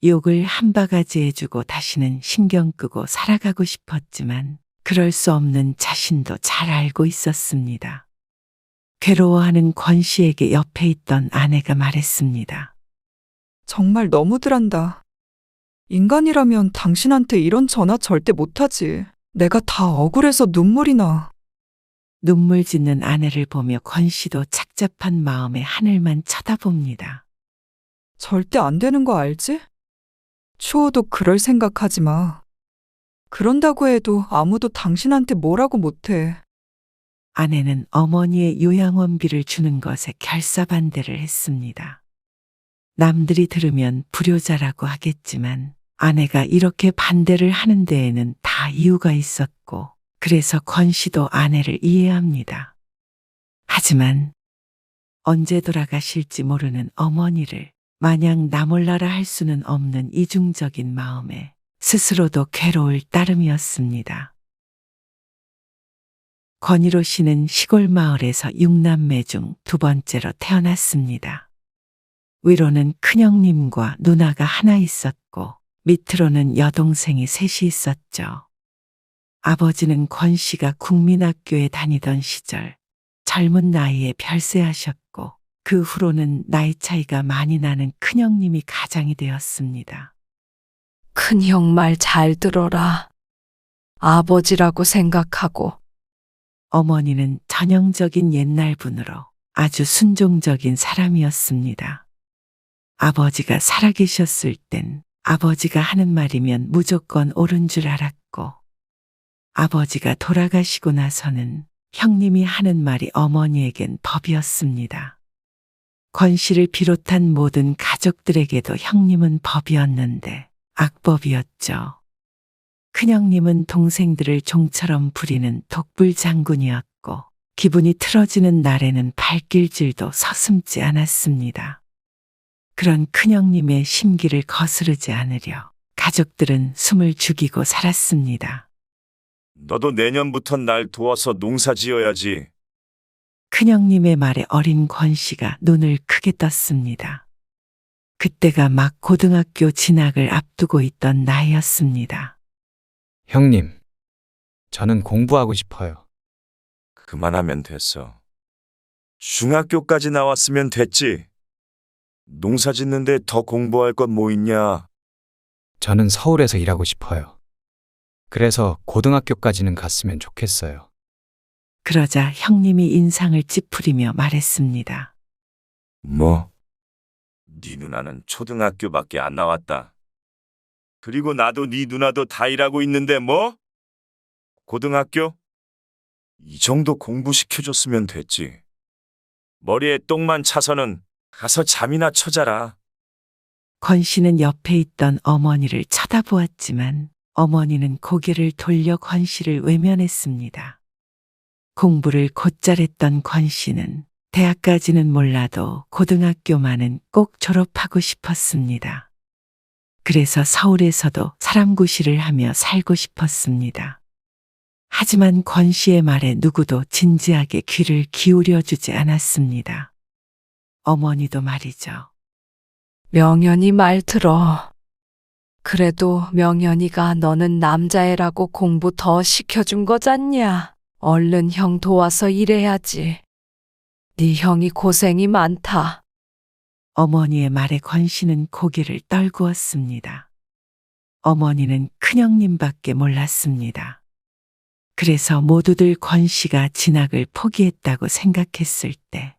욕을 한 바가지 해주고 다시는 신경 끄고 살아가고 싶었지만 그럴 수 없는 자신도 잘 알고 있었습니다. 괴로워하는 권 씨에게 옆에 있던 아내가 말했습니다. 정말 너무들 한다. 인간이라면 당신한테 이런 전화 절대 못하지. 내가 다 억울해서 눈물이 나. 눈물 짓는 아내를 보며 권 씨도 착잡한 마음에 하늘만 쳐다봅니다. 절대 안 되는 거 알지? 추호도 그럴 생각하지 마. 그런다고 해도 아무도 당신한테 뭐라고 못해. 아내는 어머니의 요양원비를 주는 것에 결사반대를 했습니다. 남들이 들으면 불효자라고 하겠지만 아내가 이렇게 반대를 하는 데에는 다 이유가 있었고 그래서 권 씨도 아내를 이해합니다. 하지만 언제 돌아가실지 모르는 어머니를 마냥 나 몰라라 할 수는 없는 이중적인 마음에 스스로도 괴로울 따름이었습니다. 권희로 씨는 시골 마을에서 6남매 중 두 번째로 태어났습니다. 위로는 큰형님과 누나가 하나 있었고 밑으로는 여동생이 셋이 있었죠. 아버지는 권 씨가 국민학교에 다니던 시절 젊은 나이에 별세하셨고 그 후로는 나이 차이가 많이 나는 큰형님이 가장이 되었습니다. 큰형 말 잘 들어라. 아버지라고 생각하고. 어머니는 전형적인 옛날분으로 아주 순종적인 사람이었습니다. 아버지가 살아계셨을 땐 아버지가 하는 말이면 무조건 옳은 줄 알았고 아버지가 돌아가시고 나서는 형님이 하는 말이 어머니에겐 법이었습니다. 권 씨를 비롯한 모든 가족들에게도 형님은 법이었는데 악법이었죠. 큰형님은 동생들을 종처럼 부리는 독불 장군이었고 기분이 틀어지는 날에는 발길질도 서슴지 않았습니다. 그런 큰형님의 심기를 거스르지 않으려 가족들은 숨을 죽이고 살았습니다. 너도 내년부터 날 도와서 농사 지어야지. 큰형님의 말에 어린 권 씨가 눈을 크게 떴습니다. 그때가 막 고등학교 진학을 앞두고 있던 나이였습니다. 형님, 저는 공부하고 싶어요. 그만하면 됐어. 중학교까지 나왔으면 됐지. 농사 짓는데 더 공부할 것 뭐 있냐? 저는 서울에서 일하고 싶어요. 그래서 고등학교까지는 갔으면 좋겠어요. 그러자 형님이 인상을 찌푸리며 말했습니다. 뭐? 네 누나는 초등학교밖에 안 나왔다. 그리고 나도 네 누나도 다 일하고 있는데 뭐? 고등학교? 이 정도 공부시켜줬으면 됐지. 머리에 똥만 차서는 가서 잠이나 쳐자라. 권 씨는 옆에 있던 어머니를 쳐다보았지만 어머니는 고개를 돌려 권 씨를 외면했습니다. 공부를 곧잘 했던 권 씨는 대학까지는 몰라도 고등학교만은 꼭 졸업하고 싶었습니다. 그래서 서울에서도 사람구실을 하며 살고 싶었습니다. 하지만 권 씨의 말에 누구도 진지하게 귀를 기울여 주지 않았습니다. 어머니도 말이죠. 명연이 말 들어. 그래도 명연이가 너는 남자애라고 공부 더 시켜준 거잖냐. 얼른 형 도와서 일해야지. 네 형이 고생이 많다. 어머니의 말에 권 씨는 고개를 떨구었습니다. 어머니는 큰형님밖에 몰랐습니다. 그래서 모두들 권 씨가 진학을 포기했다고 생각했을 때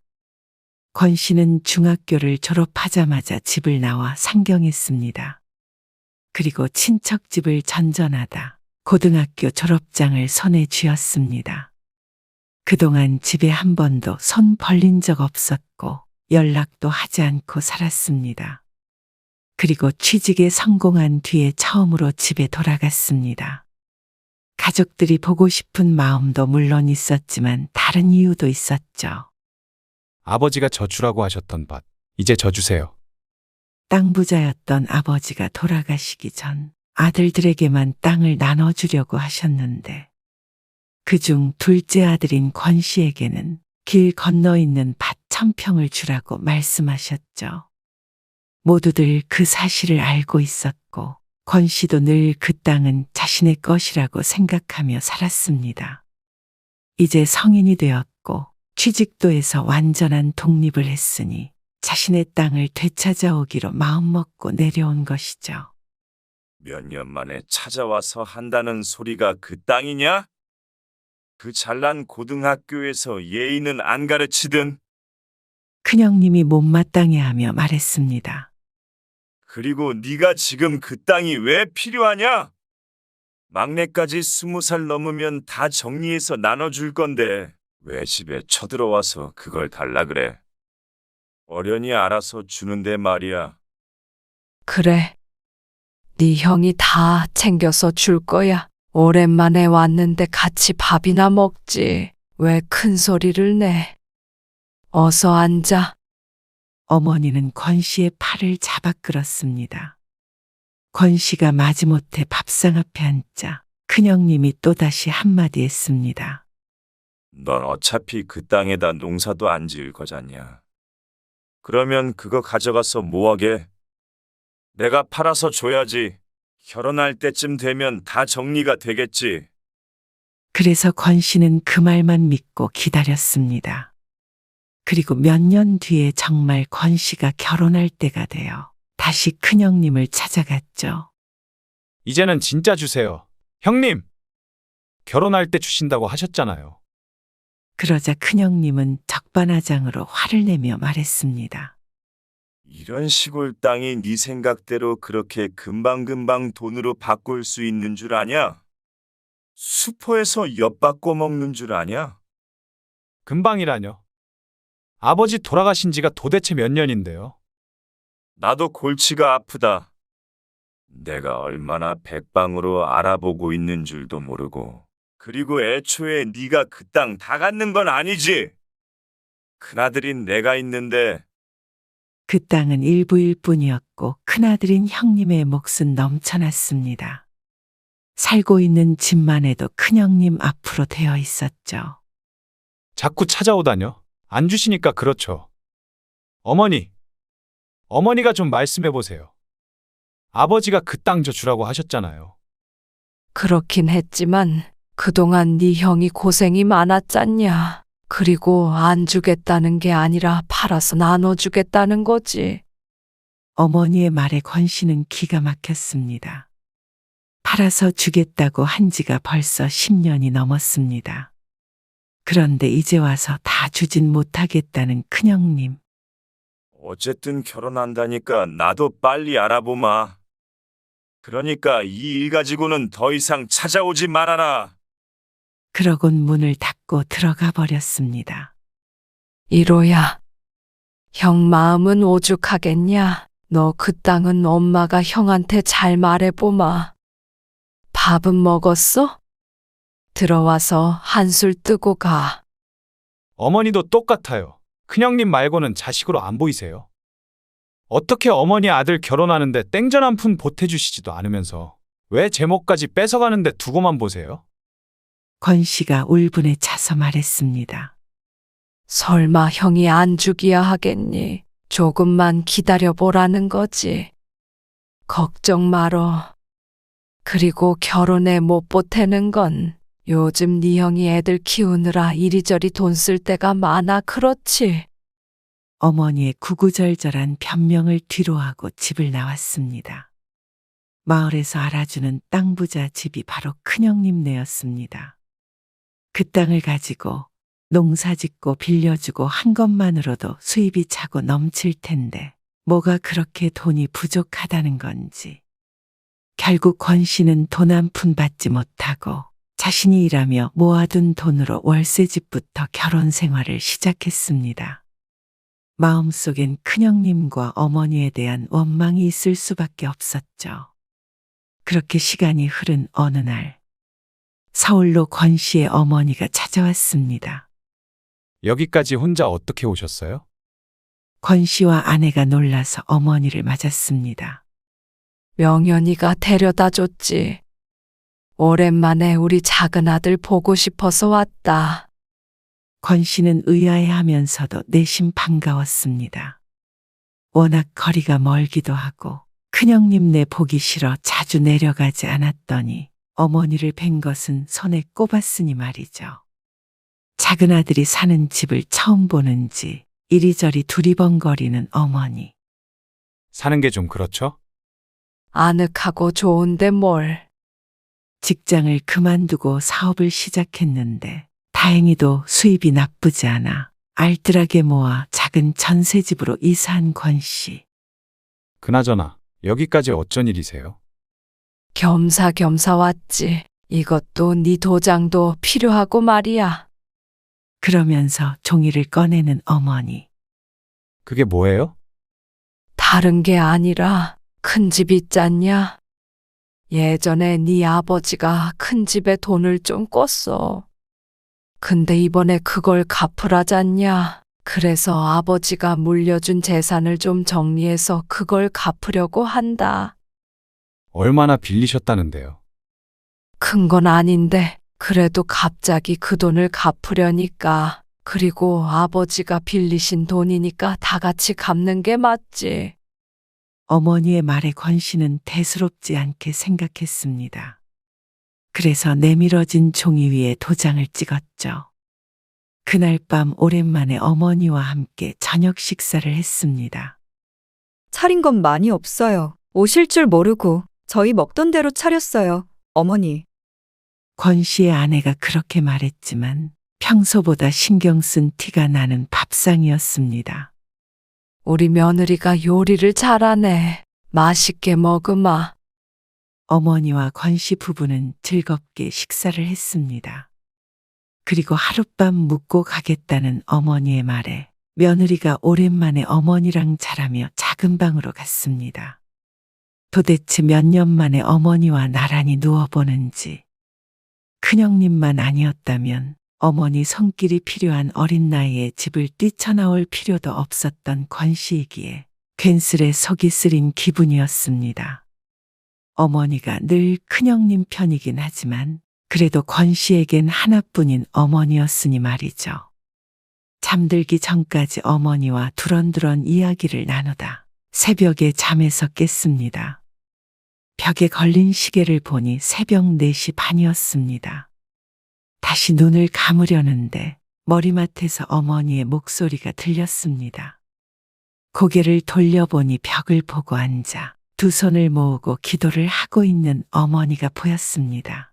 권 씨는 중학교를 졸업하자마자 집을 나와 상경했습니다. 그리고 친척 집을 전전하다 고등학교 졸업장을 손에 쥐었습니다. 그동안 집에 한 번도 손 벌린 적 없었고 연락도 하지 않고 살았습니다. 그리고 취직에 성공한 뒤에 처음으로 집에 돌아갔습니다. 가족들이 보고 싶은 마음도 물론 있었지만 다른 이유도 있었죠. 아버지가 저주라고 하셨던 밭, 이제 져주세요. 땅 부자였던 아버지가 돌아가시기 전 아들들에게만 땅을 나눠주려고 하셨는데 그중 둘째 아들인 권 씨에게는 길 건너 있는 밭 천평을 주라고 말씀하셨죠. 모두들 그 사실을 알고 있었고 권 씨도 늘 그 땅은 자신의 것이라고 생각하며 살았습니다. 이제 성인이 되었고 취직도 해서 완전한 독립을 했으니 자신의 땅을 되찾아오기로 마음먹고 내려온 것이죠. 몇 년 만에 찾아와서 한다는 소리가 그 땅이냐? 그 잘난 고등학교에서 예의는 안 가르치든 큰형님이 못마땅해하며 말했습니다. 그리고 네가 지금 그 땅이 왜 필요하냐? 막내까지 20살 넘으면 다 정리해서 나눠줄 건데 왜 집에 쳐들어와서 그걸 달라 그래? 어련히 알아서 주는데 말이야. 그래. 네 형이 다 챙겨서 줄 거야. 오랜만에 왔는데 같이 밥이나 먹지. 왜 큰 소리를 내? 어서 앉아. 어머니는 권 씨의 팔을 잡아 끌었습니다. 권 씨가 마지못해 밥상 앞에 앉자 큰형님이 또다시 한마디 했습니다. 넌 어차피 그 땅에다 농사도 안 지을 거잖냐. 그러면 그거 가져가서 뭐하게? 내가 팔아서 줘야지. 결혼할 때쯤 되면 다 정리가 되겠지. 그래서 권 씨는 그 말만 믿고 기다렸습니다. 그리고 몇 년 뒤에 정말 권 씨가 결혼할 때가 되어 다시 큰형님을 찾아갔죠. 이제는 진짜 주세요. 형님! 결혼할 때 주신다고 하셨잖아요. 그러자 큰형님은 적반하장으로 화를 내며 말했습니다. 이런 시골 땅이 네 생각대로 그렇게 금방금방 돈으로 바꿀 수 있는 줄 아냐? 수포에서 엿바꿔 먹는 줄 아냐? 금방이라뇨. 아버지 돌아가신 지가 도대체 몇 년인데요. 나도 골치가 아프다. 내가 얼마나 백방으로 알아보고 있는 줄도 모르고. 그리고 애초에 네가 그 땅 다 갖는 건 아니지. 큰아들인 내가 있는데. 그 땅은 일부일 뿐이었고 큰아들인 형님의 몫은 넘쳐났습니다. 살고 있는 집만 해도 큰형님 앞으로 되어 있었죠. 자꾸 찾아오다뇨. 안 주시니까 그렇죠. 어머니가 좀 말씀해 보세요. 아버지가 그 땅 저 주라고 하셨잖아요. 그렇긴 했지만 그동안 네 형이 고생이 많았잖냐. 그리고 안 주겠다는 게 아니라 팔아서 나눠주겠다는 거지. 어머니의 말에 권 씨는 기가 막혔습니다. 팔아서 주겠다고 한 지가 벌써 10년이 넘었습니다. 그런데 이제 와서 다 주진 못하겠다는 큰형님. 어쨌든 결혼한다니까 나도 빨리 알아보마. 그러니까 이 일 가지고는 더 이상 찾아오지 말아라. 그러곤 문을 닫고 들어가 버렸습니다. 이로야, 형 마음은 오죽하겠냐. 너 그 땅은 엄마가 형한테 잘 말해보마. 밥은 먹었어? 들어와서 한술 뜨고 가. 어머니도 똑같아요. 큰형님 말고는 자식으로 안 보이세요. 어떻게 어머니 아들 결혼하는데 땡전 한 푼 보태주시지도 않으면서 왜 제목까지 뺏어가는데 두고만 보세요? 권 씨가 울분에 차서 말했습니다. 설마 형이 안 주기야 하겠니? 조금만 기다려보라는 거지. 걱정 말어. 그리고 결혼에 못 보태는 건 요즘 네 형이 애들 키우느라 이리저리 돈 쓸 때가 많아 그렇지. 어머니의 구구절절한 변명을 뒤로하고 집을 나왔습니다. 마을에서 알아주는 땅 부자 집이 바로 큰형님네였습니다. 그 땅을 가지고 농사 짓고 빌려주고 한 것만으로도 수입이 차고 넘칠 텐데 뭐가 그렇게 돈이 부족하다는 건지. 결국 권 씨는 돈 한 푼 받지 못하고 자신이 일하며 모아둔 돈으로 월세집부터 결혼 생활을 시작했습니다. 마음속엔 큰형님과 어머니에 대한 원망이 있을 수밖에 없었죠. 그렇게 시간이 흐른 어느 날 서울로 권 씨의 어머니가 찾아왔습니다. 여기까지 혼자 어떻게 오셨어요? 권 씨와 아내가 놀라서 어머니를 맞았습니다. 명연이가 데려다 줬지. 오랜만에 우리 작은 아들 보고 싶어서 왔다. 권 씨는 의아해하면서도 내심 반가웠습니다. 워낙 거리가 멀기도 하고 큰형님네 보기 싫어 자주 내려가지 않았더니 어머니를 뵌 것은 손에 꼽았으니 말이죠. 작은 아들이 사는 집을 처음 보는지 이리저리 두리번거리는 어머니. 사는 게 좀 그렇죠? 아늑하고 좋은데 뭘. 직장을 그만두고 사업을 시작했는데 다행히도 수입이 나쁘지 않아 알뜰하게 모아 작은 전세집으로 이사한 권 씨. 그나저나 여기까지 어쩐 일이세요? 겸사겸사 왔지. 이것도 네 도장도 필요하고 말이야. 그러면서 종이를 꺼내는 어머니. 그게 뭐예요? 다른 게 아니라 큰 집 있잖냐? 예전에 네 아버지가 큰 집에 돈을 좀 꿨어. 근데 이번에 그걸 갚으라잖냐? 그래서 아버지가 물려준 재산을 좀 정리해서 그걸 갚으려고 한다. 얼마나 빌리셨다는데요? 큰 건 아닌데 그래도 갑자기 그 돈을 갚으려니까. 그리고 아버지가 빌리신 돈이니까 다 같이 갚는 게 맞지. 어머니의 말에 권 씨는 대수롭지 않게 생각했습니다. 그래서 내밀어진 종이 위에 도장을 찍었죠. 그날 밤 오랜만에 어머니와 함께 저녁 식사를 했습니다. 차린 건 많이 없어요. 오실 줄 모르고 저희 먹던 대로 차렸어요. 어머니. 권 씨의 아내가 그렇게 말했지만 평소보다 신경 쓴 티가 나는 밥상이었습니다. 우리 며느리가 요리를 잘하네. 맛있게 먹으마. 어머니와 권 씨 부부는 즐겁게 식사를 했습니다. 그리고 하룻밤 묵고 가겠다는 어머니의 말에 며느리가 오랜만에 어머니랑 자라며 작은 방으로 갔습니다. 도대체 몇 년 만에 어머니와 나란히 누워보는지. 큰형님만 아니었다면 어머니 손길이 필요한 어린 나이에 집을 뛰쳐나올 필요도 없었던 권 씨이기에 괜스레 속이 쓰린 기분이었습니다. 어머니가 늘 큰형님 편이긴 하지만 그래도 권 씨에겐 하나뿐인 어머니였으니 말이죠. 잠들기 전까지 어머니와 두런두런 이야기를 나누다 새벽에 잠에서 깼습니다. 벽에 걸린 시계를 보니 새벽 4시 반이었습니다. 다시 눈을 감으려는데 머리맡에서 어머니의 목소리가 들렸습니다. 고개를 돌려보니 벽을 보고 앉아 두 손을 모으고 기도를 하고 있는 어머니가 보였습니다.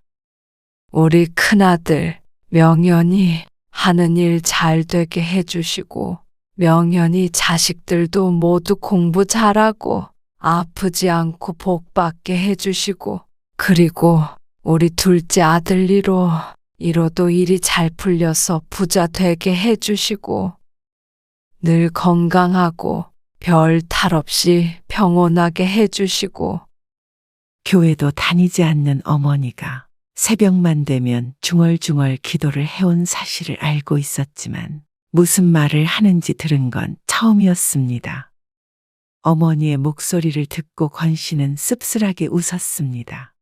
우리 큰아들 명연이 하는 일 잘 되게 해주시고 명연이 자식들도 모두 공부 잘하고 아프지 않고 복 받게 해주시고 그리고 우리 둘째 아들 이로도 일이 잘 풀려서 부자 되게 해주시고 늘 건강하고 별 탈 없이 평온하게 해주시고. 교회도 다니지 않는 어머니가 새벽만 되면 중얼중얼 기도를 해온 사실을 알고 있었지만 무슨 말을 하는지 들은 건 처음이었습니다. 어머니의 목소리를 듣고 권 씨는 씁쓸하게 웃었습니다.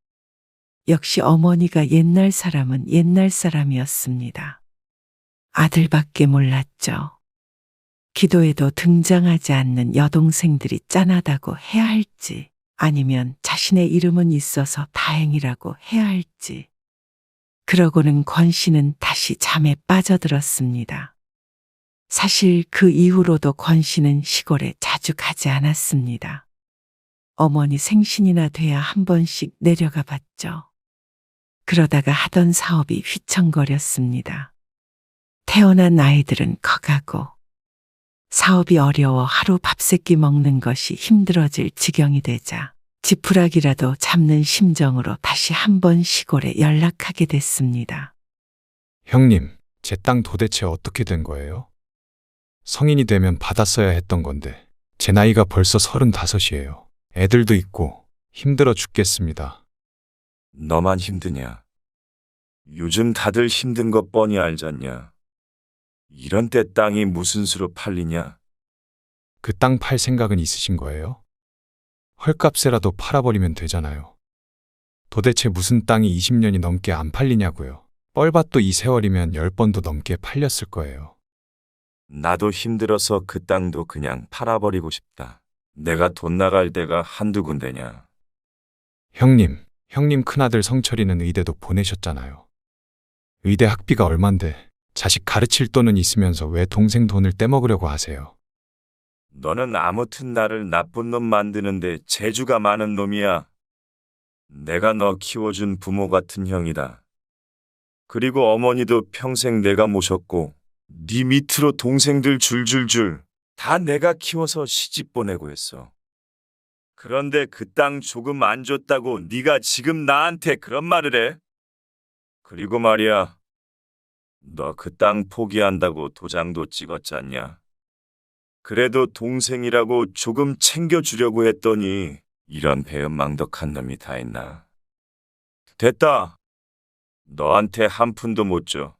역시 어머니가 옛날 사람은 옛날 사람이었습니다. 아들밖에 몰랐죠. 기도에도 등장하지 않는 여동생들이 짠하다고 해야 할지 아니면 자신의 이름은 있어서 다행이라고 해야 할지. 그러고는 권 씨는 다시 잠에 빠져들었습니다. 사실 그 이후로도 권 씨는 시골에 자주 가지 않았습니다. 어머니 생신이나 돼야 한 번씩 내려가 봤죠. 그러다가 하던 사업이 휘청거렸습니다. 태어난 아이들은 커가고 사업이 어려워 하루 밥 세 끼 먹는 것이 힘들어질 지경이 되자 지푸라기라도 잡는 심정으로 다시 한 번 시골에 연락하게 됐습니다. 형님, 제 땅 도대체 어떻게 된 거예요? 성인이 되면 받았어야 했던 건데 제 나이가 벌써 35이에요. 애들도 있고 힘들어 죽겠습니다. 너만 힘드냐? 요즘 다들 힘든 것 뻔히 알잖냐? 이런 때 땅이 무슨 수로 팔리냐? 그 땅 팔 생각은 있으신 거예요? 헐값에라도 팔아버리면 되잖아요. 도대체 무슨 땅이 20년이 넘게 안 팔리냐고요. 뻘밭도 이 세월이면 10번도 넘게 팔렸을 거예요. 나도 힘들어서 그 땅도 그냥 팔아버리고 싶다. 내가 돈 나갈 데가 한두 군데냐. 형님 큰아들 성철이는 의대도 보내셨잖아요. 의대 학비가 얼만데 자식 가르칠 돈은 있으면서 왜 동생 돈을 떼먹으려고 하세요? 너는 아무튼 나를 나쁜 놈 만드는데 재주가 많은 놈이야. 내가 너 키워준 부모 같은 형이다. 그리고 어머니도 평생 내가 모셨고 네 밑으로 동생들 줄줄줄 다 내가 키워서 시집 보내고 했어. 그런데 그 땅 조금 안 줬다고 네가 지금 나한테 그런 말을 해? 그리고 말이야, 너 그 땅 포기한다고 도장도 찍었잖냐? 그래도 동생이라고 조금 챙겨주려고 했더니 이런 배은망덕한 놈이 다 있나? 됐다. 너한테 한 푼도 못 줘.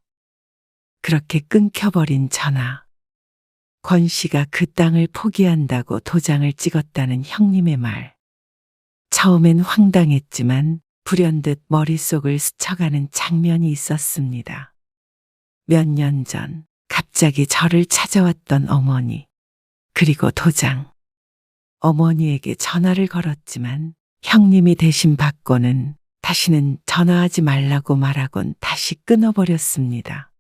그렇게 끊겨버린 전화. 권 씨가 그 땅을 포기한다고 도장을 찍었다는 형님의 말. 처음엔 황당했지만 불현듯 머릿속을 스쳐가는 장면이 있었습니다. 몇 년 전 갑자기 저를 찾아왔던 어머니. 그리고 도장. 어머니에게 전화를 걸었지만 형님이 대신 받고는 다시는 전화하지 말라고 말하곤 다시 끊어버렸습니다.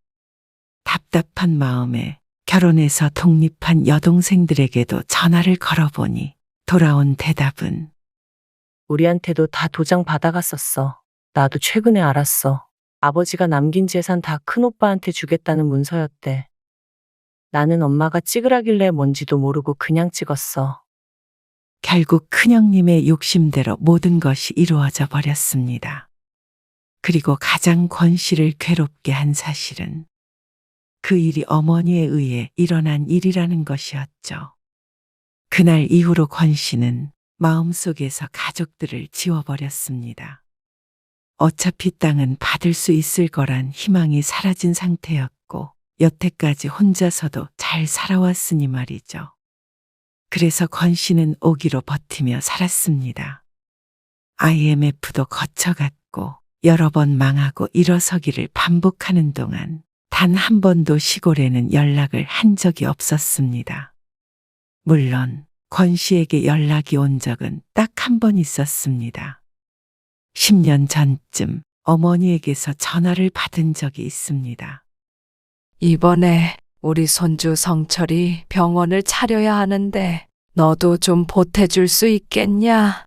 답답한 마음에 결혼해서 독립한 여동생들에게도 전화를 걸어보니 돌아온 대답은 우리한테도 다 도장 받아갔었어. 나도 최근에 알았어. 아버지가 남긴 재산 다 큰오빠한테 주겠다는 문서였대. 나는 엄마가 찍으라길래 뭔지도 모르고 그냥 찍었어. 결국 큰형님의 욕심대로 모든 것이 이루어져 버렸습니다. 그리고 가장 권 씨를 괴롭게 한 사실은 그 일이 어머니에 의해 일어난 일이라는 것이었죠. 그날 이후로 권 씨는 마음속에서 가족들을 지워버렸습니다. 어차피 땅은 받을 수 있을 거란 희망이 사라진 상태였고 여태까지 혼자서도 잘 살아왔으니 말이죠. 그래서 권 씨는 오기로 버티며 살았습니다. IMF도 거쳐갔고 여러 번 망하고 일어서기를 반복하는 동안 단 한 번도 시골에는 연락을 한 적이 없었습니다. 물론 권 씨에게 연락이 온 적은 딱 한 번 있었습니다. 10년 전쯤 어머니에게서 전화를 받은 적이 있습니다. 이번에 우리 손주 성철이 병원을 차려야 하는데 너도 좀 보태줄 수 있겠냐?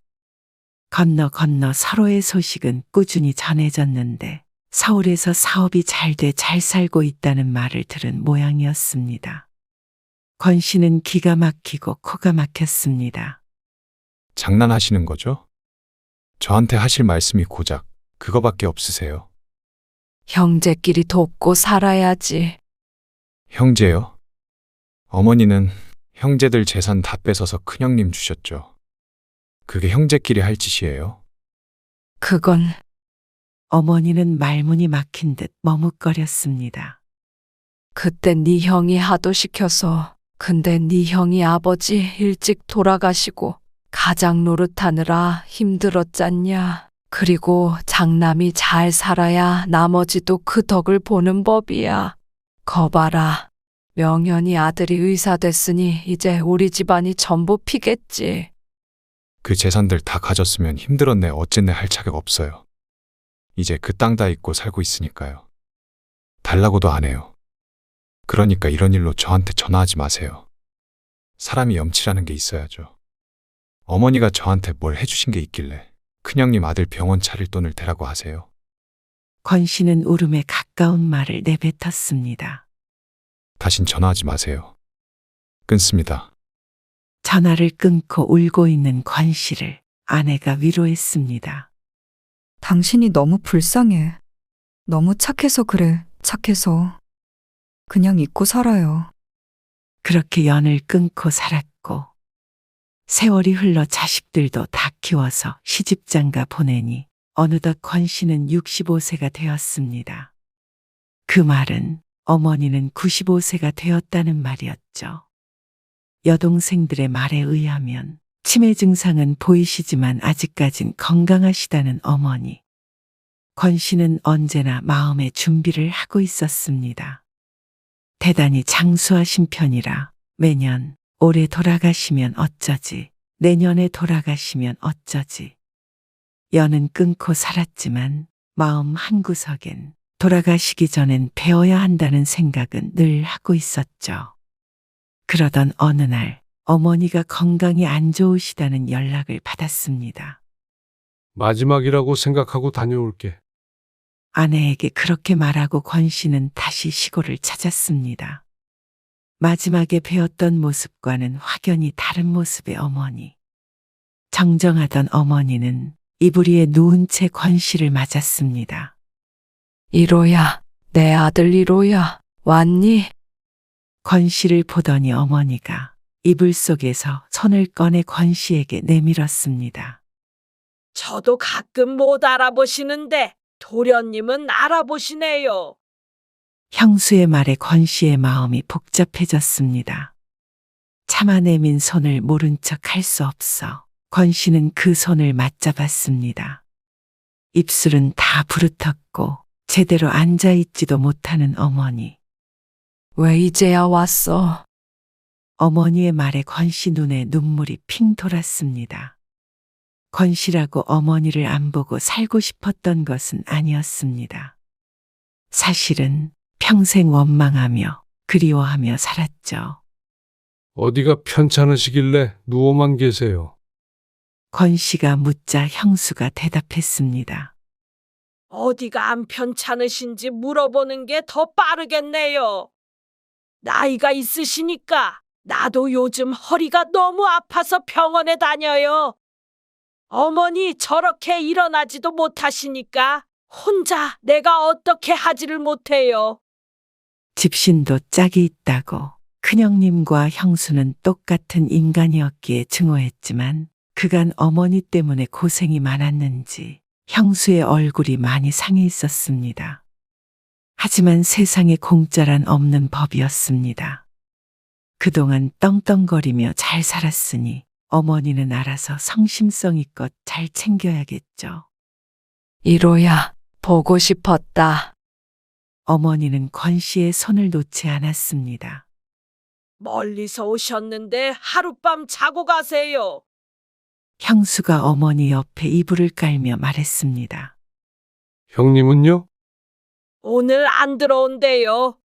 건너 서로의 소식은 꾸준히 전해졌는데 서울에서 사업이 잘 돼 잘 살고 있다는 말을 들은 모양이었습니다. 권 씨는 기가 막히고 코가 막혔습니다. 장난하시는 거죠? 저한테 하실 말씀이 고작 그거밖에 없으세요? 형제끼리 돕고 살아야지. 형제요? 어머니는 형제들 재산 다 뺏어서 큰형님 주셨죠. 그게 형제끼리 할 짓이에요? 그건 어머니는 말문이 막힌 듯 머뭇거렸습니다. 그때 네 형이 하도 시켜서. 근데 네 형이 아버지 일찍 돌아가시고 가장 노릇하느라 힘들었잖냐. 그리고 장남이 잘 살아야 나머지도 그 덕을 보는 법이야. 거봐라. 명현이 아들이 의사 됐으니 이제 우리 집안이 전부 피겠지. 그 재산들 다 가졌으면 힘들었네 어쨌네 할 자격 없어요. 이제 그 땅 다 있고 살고 있으니까요. 달라고도 안 해요. 그러니까 이런 일로 저한테 전화하지 마세요. 사람이 염치라는 게 있어야죠. 어머니가 저한테 뭘 해주신 게 있길래 큰형님 아들 병원 차릴 돈을 대라고 하세요. 권 씨는 울음에 가까운 말을 내뱉었습니다. 다신 전화하지 마세요. 끊습니다. 전화를 끊고 울고 있는 권 씨를 아내가 위로했습니다. 당신이 너무 불쌍해. 너무 착해서 그래, 착해서. 그냥 잊고 살아요. 그렇게 연을 끊고 살았고 세월이 흘러 자식들도 다 키워서 시집장가 보내니 어느덧 권 씨는 65세가 되었습니다. 그 말은 어머니는 95세가 되었다는 말이었죠. 여동생들의 말에 의하면 치매 증상은 보이시지만 아직까진 건강하시다는 어머니. 권 씨는 언제나 마음의 준비를 하고 있었습니다. 대단히 장수하신 편이라 매년 올해 돌아가시면 어쩌지, 내년에 돌아가시면 어쩌지. 연은 끊고 살았지만 마음 한구석엔 돌아가시기 전엔 배워야 한다는 생각은 늘 하고 있었죠. 그러던 어느 날 어머니가 건강이 안 좋으시다는 연락을 받았습니다. 마지막이라고 생각하고 다녀올게. 아내에게 그렇게 말하고 권 씨는 다시 시골을 찾았습니다. 마지막에 배웠던 모습과는 확연히 다른 모습의 어머니. 정정하던 어머니는 이불 위에 누운 채 권 씨를 맞았습니다. 이로야, 내 아들 이로야, 왔니? 권 씨를 보더니 어머니가 이불 속에서 손을 꺼내 권 씨에게 내밀었습니다. 저도 가끔 못 알아보시는데 도련님은 알아보시네요. 형수의 말에 권 씨의 마음이 복잡해졌습니다. 차마 내민 손을 모른 척 할 수 없어 권 씨는 그 손을 맞잡았습니다. 입술은 다 부르텄고 제대로 앉아있지도 못하는 어머니. 왜 이제야 왔어? 어머니의 말에 권 씨 눈에 눈물이 핑 돌았습니다. 권 씨라고 어머니를 안 보고 살고 싶었던 것은 아니었습니다. 사실은 평생 원망하며 그리워하며 살았죠. 어디가 편찮으시길래 누워만 계세요. 권 씨가 묻자 형수가 대답했습니다. 어디가 안 편찮으신지 물어보는 게 더 빠르겠네요. 나이가 있으시니까 나도 요즘 허리가 너무 아파서 병원에 다녀요. 어머니 저렇게 일어나지도 못하시니까 혼자 내가 어떻게 하지를 못해요. 집신도 짝이 있다고 큰형님과 형수는 똑같은 인간이었기에 증오했지만 그간 어머니 때문에 고생이 많았는지 형수의 얼굴이 많이 상해 있었습니다. 하지만 세상에 공짜란 없는 법이었습니다. 그동안 떵떵거리며 잘 살았으니 어머니는 알아서 성심성의껏 잘 챙겨야겠죠. 이로야, 보고 싶었다. 어머니는 권 씨의 손을 놓지 않았습니다. 멀리서 오셨는데 하룻밤 자고 가세요. 형수가 어머니 옆에 이불을 깔며 말했습니다. 형님은요? 오늘 안 들어온대요.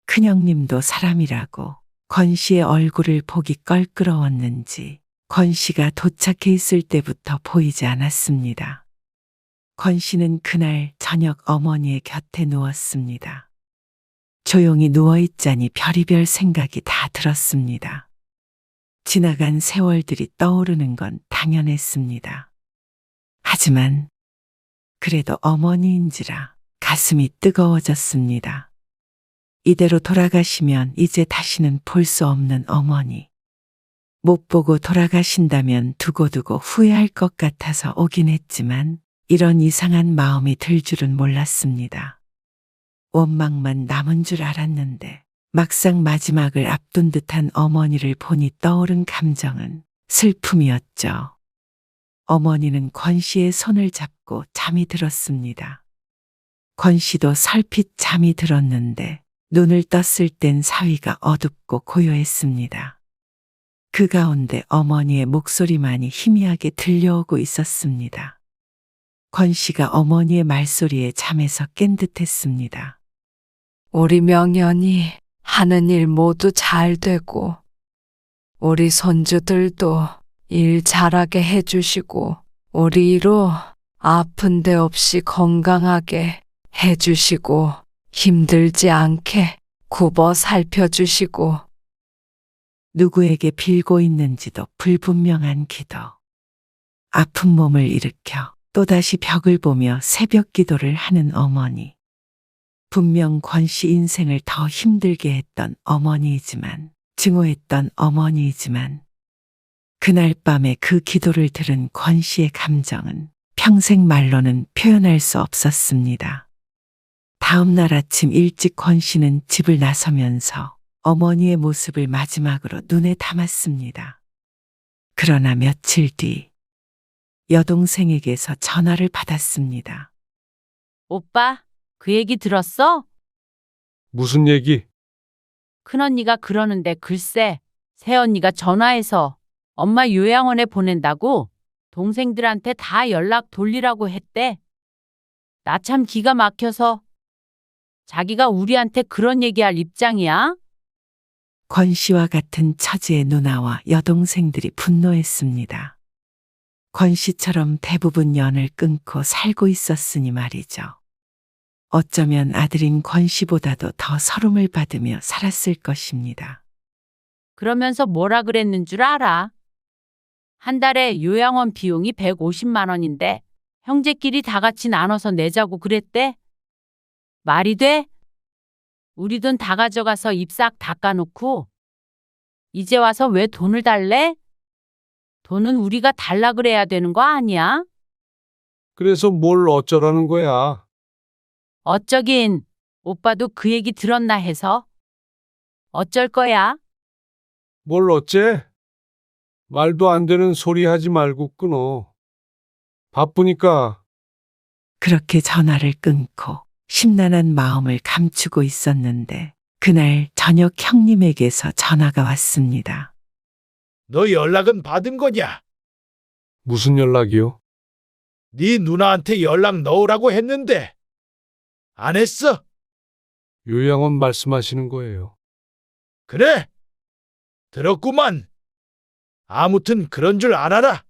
큰형님도 사람이라고 권 씨의 얼굴을 보기 껄끄러웠는지 권 씨가 도착해 있을 때부터 보이지 않았습니다. 권 씨는 그날 저녁 어머니의 곁에 누웠습니다. 조용히 누워있자니 별의별 생각이 다 들었습니다. 지나간 세월들이 떠오르는 건 당연했습니다. 하지만 그래도 어머니인지라 가슴이 뜨거워졌습니다. 이대로 돌아가시면 이제 다시는 볼 수 없는 어머니. 못 보고 돌아가신다면 두고두고 후회할 것 같아서 오긴 했지만 이런 이상한 마음이 들 줄은 몰랐습니다. 원망만 남은 줄 알았는데 막상 마지막을 앞둔 듯한 어머니를 보니 떠오른 감정은 슬픔이었죠. 어머니는 권 씨의 손을 잡고 잠이 들었습니다. 권 씨도 설핏 잠이 들었는데 눈을 떴을 땐 사위가 어둡고 고요했습니다. 그 가운데 어머니의 목소리만이 희미하게 들려오고 있었습니다. 권 씨가 어머니의 말소리에 잠에서 깬 듯했습니다. 우리 명연이 하는 일 모두 잘 되고, 우리 손주들도 일 잘하게 해주시고, 우리 이로 아픈 데 없이 건강하게 해주시고, 힘들지 않게 굽어 살펴주시고. 누구에게 빌고 있는지도 불분명한 기도. 아픈 몸을 일으켜 또다시 벽을 보며 새벽 기도를 하는 어머니. 분명 권 씨 인생을 더 힘들게 했던 어머니이지만, 증오했던 어머니이지만, 그날 밤에 그 기도를 들은 권 씨의 감정은 평생 말로는 표현할 수 없었습니다. 다음 날 아침 일찍 권 씨는 집을 나서면서 어머니의 모습을 마지막으로 눈에 담았습니다. 그러나 며칠 뒤 여동생에게서 전화를 받았습니다. 오빠, 그 얘기 들었어? 무슨 얘기? 큰언니가 그러는데 글쎄, 새언니가 전화해서 엄마 요양원에 보낸다고 동생들한테 다 연락 돌리라고 했대. 나 참 기가 막혀서 자기가 우리한테 그런 얘기할 입장이야? 권 씨와 같은 처지의 누나와 여동생들이 분노했습니다. 권 씨처럼 대부분 연을 끊고 살고 있었으니 말이죠. 어쩌면 아들인 권 씨보다도 더 서름을 받으며 살았을 것입니다. 그러면서 뭐라 그랬는 줄 알아? 한 달에 요양원 비용이 150만 원인데 형제끼리 다 같이 나눠서 내자고 그랬대? 말이 돼? 우리 돈 다 가져가서 입 싹 닦아놓고 이제 와서 왜 돈을 달래? 돈은 우리가 달라 그래야 되는 거 아니야? 그래서 뭘 어쩌라는 거야? 어쩌긴 오빠도 그 얘기 들었나 해서 어쩔 거야? 뭘 어째? 말도 안 되는 소리 하지 말고 끊어. 바쁘니까. 그렇게 전화를 끊고 심란한 마음을 감추고 있었는데 그날 저녁 형님에게서 전화가 왔습니다. 너 연락은 받은 거냐? 무슨 연락이요? 네 누나한테 연락 넣으라고 했는데 안 했어? 요양원 말씀하시는 거예요. 그래? 들었구만. 아무튼 그런 줄 알아라.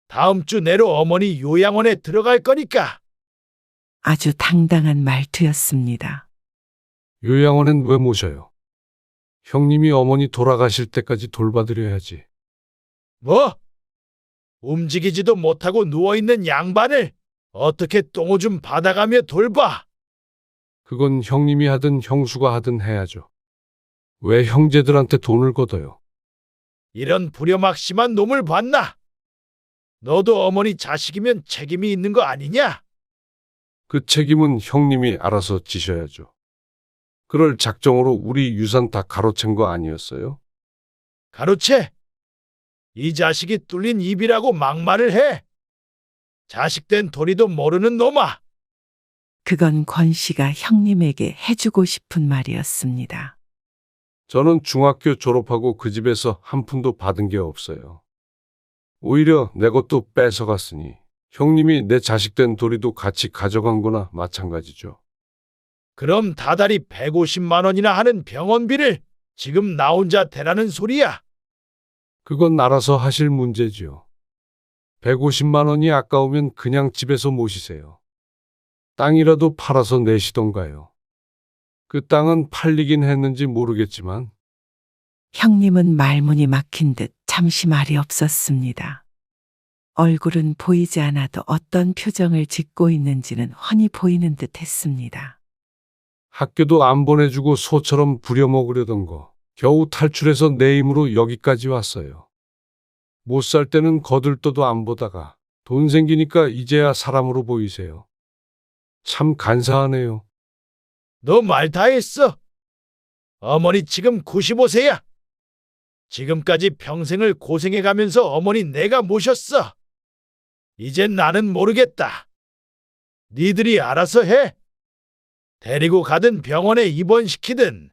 다음 주 내로 어머니 요양원에 들어갈 거니까. 아주 당당한 말투였습니다. 요양원엔 왜 모셔요? 형님이 어머니 돌아가실 때까지 돌봐드려야지. 뭐? 움직이지도 못하고 누워있는 양반을 어떻게 똥오줌 받아가며 돌봐? 그건 형님이 하든 형수가 하든 해야죠. 왜 형제들한테 돈을 걷어요? 이런 불효막심한 놈을 봤나? 너도 어머니 자식이면 책임이 있는 거 아니냐? 그 책임은 형님이 알아서 지셔야죠. 그럴 작정으로 우리 유산 다 가로챈 거 아니었어요? 가로채? 이 자식이 뚫린 입이라고 막말을 해? 자식된 도리도 모르는 놈아! 그건 권 씨가 형님에게 해주고 싶은 말이었습니다. 저는 중학교 졸업하고 그 집에서 한 푼도 받은 게 없어요. 오히려 내 것도 뺏어갔으니 형님이 내 자식된 도리도 같이 가져간 거나 마찬가지죠. 그럼 다달이 150만 원이나 하는 병원비를 지금 나 혼자 대라는 소리야? 그건 알아서 하실 문제지요. 150만 원이 아까우면 그냥 집에서 모시세요. 땅이라도 팔아서 내시던가요. 그 땅은 팔리긴 했는지 모르겠지만 형님은 말문이 막힌 듯 잠시 말이 없었습니다. 얼굴은 보이지 않아도 어떤 표정을 짓고 있는지는 훤히 보이는 듯 했습니다. 학교도 안 보내주고 소처럼 부려먹으려던 거 겨우 탈출해서 내 힘으로 여기까지 왔어요. 못 살 때는 거들떠도 안 보다가 돈 생기니까 이제야 사람으로 보이세요. 참 간사하네요. 너 말 다 했어. 어머니 지금 95세야. 지금까지 평생을 고생해가면서 어머니 내가 모셨어. 이젠 나는 모르겠다. 니들이 알아서 해. 데리고 가든 병원에 입원시키든.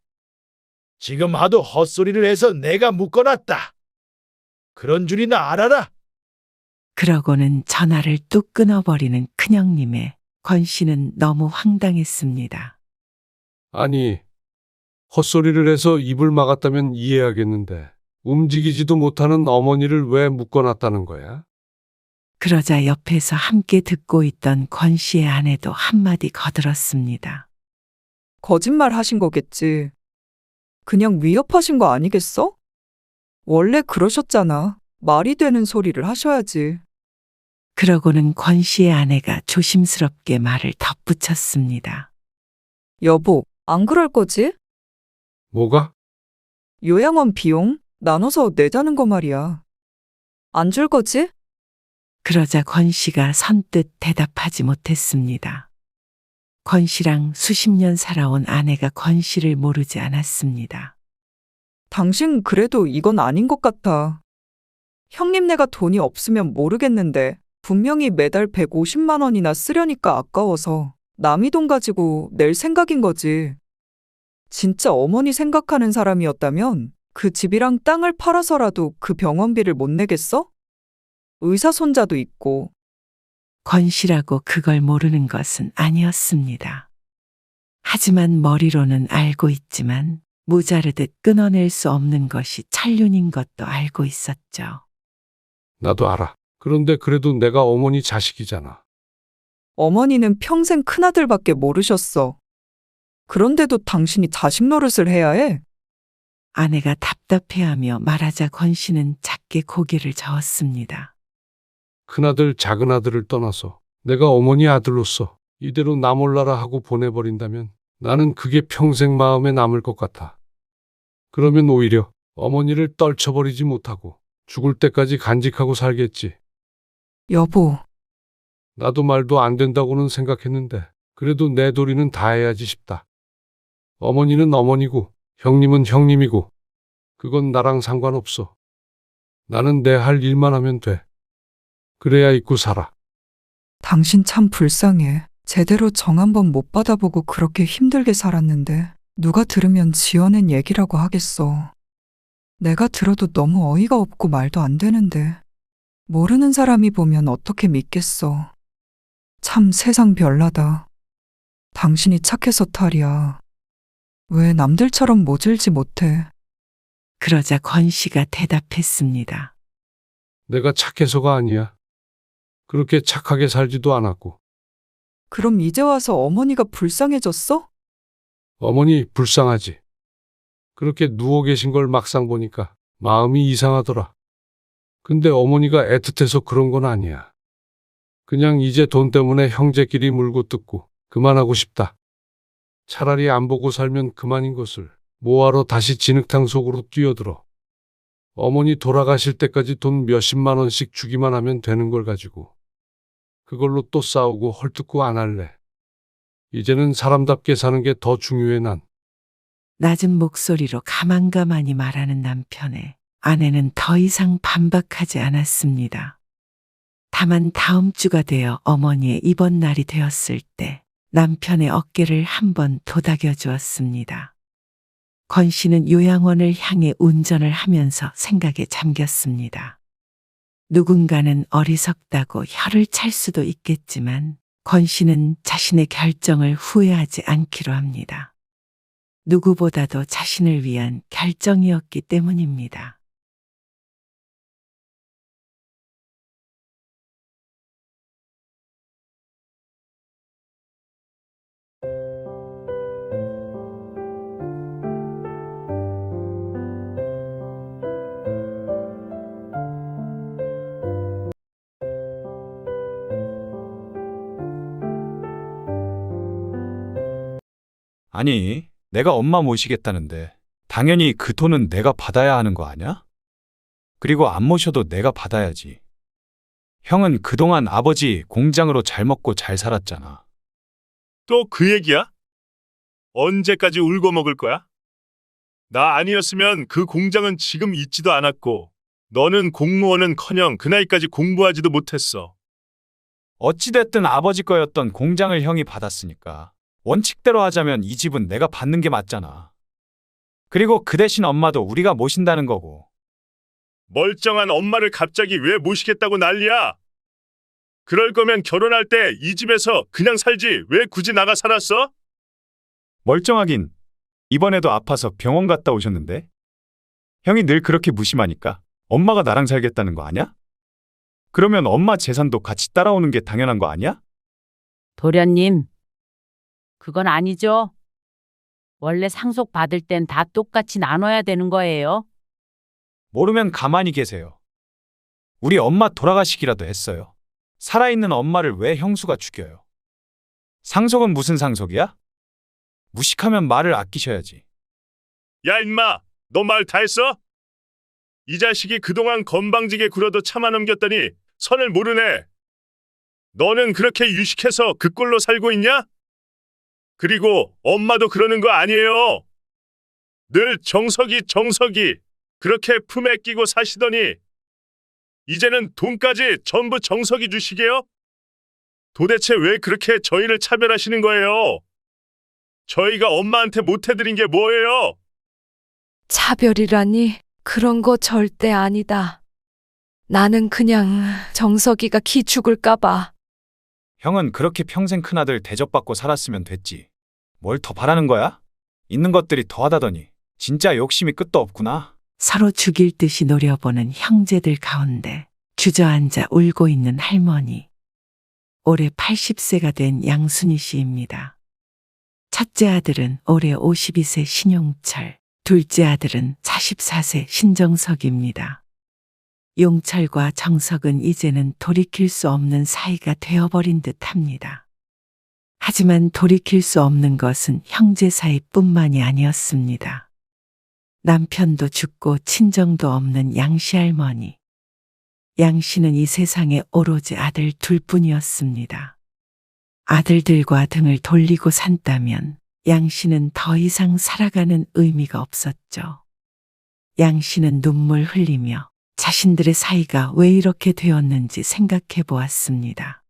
지금 하도 헛소리를 해서 내가 묶어놨다. 그런 줄이나 알아라. 그러고는 전화를 뚝 끊어버리는 큰형님의 권 씨는 너무 황당했습니다. 아니, 헛소리를 해서 입을 막았다면 이해하겠는데 움직이지도 못하는 어머니를 왜 묶어놨다는 거야? 그러자 옆에서 함께 듣고 있던 권 씨의 아내도 한마디 거들었습니다. 거짓말 하신 거겠지. 그냥 위협하신 거 아니겠어? 원래 그러셨잖아. 말이 되는 소리를 하셔야지. 그러고는 권 씨의 아내가 조심스럽게 말을 덧붙였습니다. 여보, 안 그럴 거지? 뭐가? 요양원 비용 나눠서 내자는 거 말이야. 안 줄 거지? 그러자 권 씨가 선뜻 대답하지 못했습니다. 권 씨랑 수십 년 살아온 아내가 권 씨를 모르지 않았습니다. 당신 그래도 이건 아닌 것 같아. 형님네가 돈이 없으면 모르겠는데 분명히 매달 150만 원이나 쓰려니까 아까워서 남이 돈 가지고 낼 생각인 거지. 진짜 어머니 생각하는 사람이었다면 그 집이랑 땅을 팔아서라도 그 병원비를 못 내겠어? 의사 손자도 있고. 권 씨라고 그걸 모르는 것은 아니었습니다. 하지만 머리로는 알고 있지만 모자르듯 끊어낼 수 없는 것이 천륜인 것도 알고 있었죠. 나도 알아. 그런데 그래도 내가 어머니 자식이잖아. 어머니는 평생 큰아들밖에 모르셨어. 그런데도 당신이 자식 노릇을 해야 해? 아내가 답답해하며 말하자 권 씨는 작게 고개를 저었습니다. 큰아들, 작은아들을 떠나서 내가 어머니 아들로서 이대로 나 몰라라 하고 보내버린다면 나는 그게 평생 마음에 남을 것 같아. 그러면 오히려 어머니를 떨쳐버리지 못하고 죽을 때까지 간직하고 살겠지. 여보, 나도 말도 안 된다고는 생각했는데 그래도 내 도리는 다 해야지 싶다. 어머니는 어머니고 형님은 형님이고 그건 나랑 상관없어. 나는 내 할 일만 하면 돼. 그래야 잊고 살아. 당신 참 불쌍해. 제대로 정 한 번 못 받아보고 그렇게 힘들게 살았는데 누가 들으면 지어낸 얘기라고 하겠어. 내가 들어도 너무 어이가 없고 말도 안 되는데 모르는 사람이 보면 어떻게 믿겠어. 참 세상 별나다. 당신이 착해서 탈이야. 왜 남들처럼 모질지 못해? 그러자 권 씨가 대답했습니다. 내가 착해서가 아니야. 그렇게 착하게 살지도 않았고. 그럼 이제 와서 어머니가 불쌍해졌어? 어머니 불쌍하지. 그렇게 누워 계신 걸 막상 보니까 마음이 이상하더라. 근데 어머니가 애틋해서 그런 건 아니야. 그냥 이제 돈 때문에 형제끼리 물고 뜯고 그만하고 싶다. 차라리 안 보고 살면 그만인 것을 뭐하러 다시 진흙탕 속으로 뛰어들어. 어머니 돌아가실 때까지 돈 몇십만 원씩 주기만 하면 되는 걸 가지고 그걸로 또 싸우고 헐뜯고 안 할래. 이제는 사람답게 사는 게 더 중요해 난. 낮은 목소리로 가만가만히 말하는 남편에 아내는 더 이상 반박하지 않았습니다. 다만 다음 주가 되어 어머니의 입원 날이 되었을 때 남편의 어깨를 한번 도닥여 주었습니다. 권 씨는 요양원을 향해 운전을 하면서 생각에 잠겼습니다. 누군가는 어리석다고 혀를 찰 수도 있겠지만 권 씨는 자신의 결정을 후회하지 않기로 합니다. 누구보다도 자신을 위한 결정이었기 때문입니다. 아니, 내가 엄마 모시겠다는데 당연히 그 돈은 내가 받아야 하는 거 아냐? 그리고 안 모셔도 내가 받아야지. 형은 그동안 아버지 공장으로 잘 먹고 잘 살았잖아. 또 그 얘기야? 언제까지 울고 먹을 거야? 나 아니었으면 그 공장은 지금 있지도 않았고 너는 공무원은커녕 그 나이까지 공부하지도 못했어. 어찌됐든 아버지 거였던 공장을 형이 받았으니까 원칙대로 하자면 이 집은 내가 받는 게 맞잖아. 그리고 그 대신 엄마도 우리가 모신다는 거고. 멀쩡한 엄마를 갑자기 왜 모시겠다고 난리야? 그럴 거면 결혼할 때 이 집에서 그냥 살지 왜 굳이 나가 살았어? 멀쩡하긴. 이번에도 아파서 병원 갔다 오셨는데? 형이 늘 그렇게 무심하니까 엄마가 나랑 살겠다는 거 아냐? 그러면 엄마 재산도 같이 따라오는 게 당연한 거 아니야? 도련님, 그건 아니죠. 원래 상속 받을 땐 다 똑같이 나눠야 되는 거예요. 모르면 가만히 계세요. 우리 엄마 돌아가시기라도 했어요. 살아있는 엄마를 왜 형수가 죽여요? 상속은 무슨 상속이야? 무식하면 말을 아끼셔야지. 야 임마, 너 말 다 했어? 이 자식이 그동안 건방지게 굴어도 참아 넘겼더니 선을 모르네. 너는 그렇게 유식해서 그 꼴로 살고 있냐? 그리고 엄마도 그러는 거 아니에요. 늘 정석이 그렇게 품에 끼고 사시더니 이제는 돈까지 전부 정석이 주시게요? 도대체 왜 그렇게 저희를 차별하시는 거예요? 저희가 엄마한테 못해드린 게 뭐예요? 차별이라니 그런 거 절대 아니다. 나는 그냥 정석이가 기 죽을까봐. 형은 그렇게 평생 큰아들 대접받고 살았으면 됐지. 뭘 더 바라는 거야? 있는 것들이 더하다더니 진짜 욕심이 끝도 없구나. 서로 죽일 듯이 노려보는 형제들 가운데 주저앉아 울고 있는 할머니. 올해 80세가 된 양순희 씨입니다. 첫째 아들은 올해 52세 신용철, 둘째 아들은 44세 신정석입니다. 용철과 정석은 이제는 돌이킬 수 없는 사이가 되어버린 듯합니다. 하지만 돌이킬 수 없는 것은 형제 사이뿐만이 아니었습니다. 남편도 죽고 친정도 없는 양씨 할머니. 양씨는 이 세상에 오로지 아들 둘뿐이었습니다. 아들들과 등을 돌리고 산다면 양씨는 더 이상 살아가는 의미가 없었죠. 양씨는 눈물 흘리며 자신들의 사이가 왜 이렇게 되었는지 생각해 보았습니다.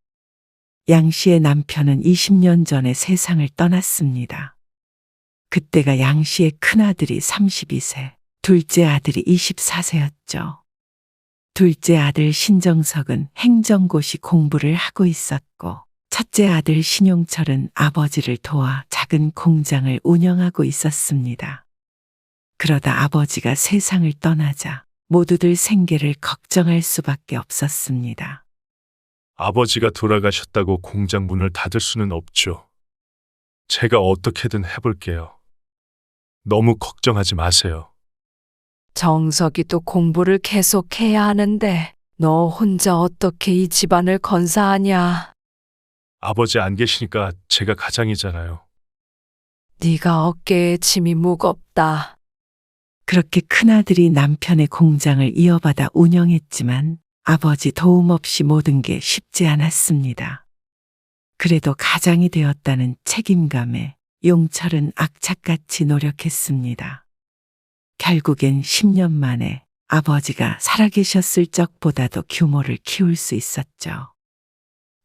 양씨의 남편은 20년 전에 세상을 떠났습니다. 그때가 양씨의 큰아들이 32세, 둘째 아들이 24세였죠. 둘째 아들 신정석은 행정고시 공부를 하고 있었고, 첫째 아들 신용철은 아버지를 도와 작은 공장을 운영하고 있었습니다. 그러다 아버지가 세상을 떠나자 모두들 생계를 걱정할 수밖에 없었습니다. 아버지가 돌아가셨다고 공장 문을 닫을 수는 없죠. 제가 어떻게든 해볼게요. 너무 걱정하지 마세요. 정석이도 공부를 계속해야 하는데 너 혼자 어떻게 이 집안을 건사하냐? 아버지 안 계시니까 제가 가장이잖아요. 네가 어깨에 짐이 무겁다. 그렇게 큰아들이 남편의 공장을 이어받아 운영했지만 아버지 도움 없이 모든 게 쉽지 않았습니다. 그래도 가장이 되었다는 책임감에 용철은 악착같이 노력했습니다. 결국엔 10년 만에 아버지가 살아계셨을 적보다도 규모를 키울 수 있었죠.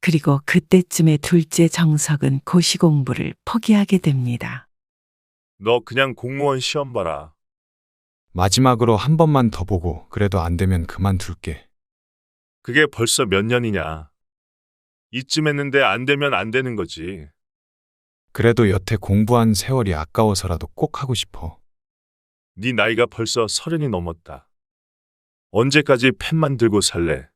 그리고 그때쯤에 둘째 정석은 고시 공부를 포기하게 됩니다. 너 그냥 공무원 시험 봐라. 마지막으로 한 번만 더 보고 그래도 안 되면 그만둘게. 그게 벌써 몇 년이냐. 이쯤 했는데 안 되면 안 되는 거지. 그래도 여태 공부한 세월이 아까워서라도 꼭 하고 싶어. 네 나이가 벌써 30이 넘었다. 언제까지 펜만 들고 살래?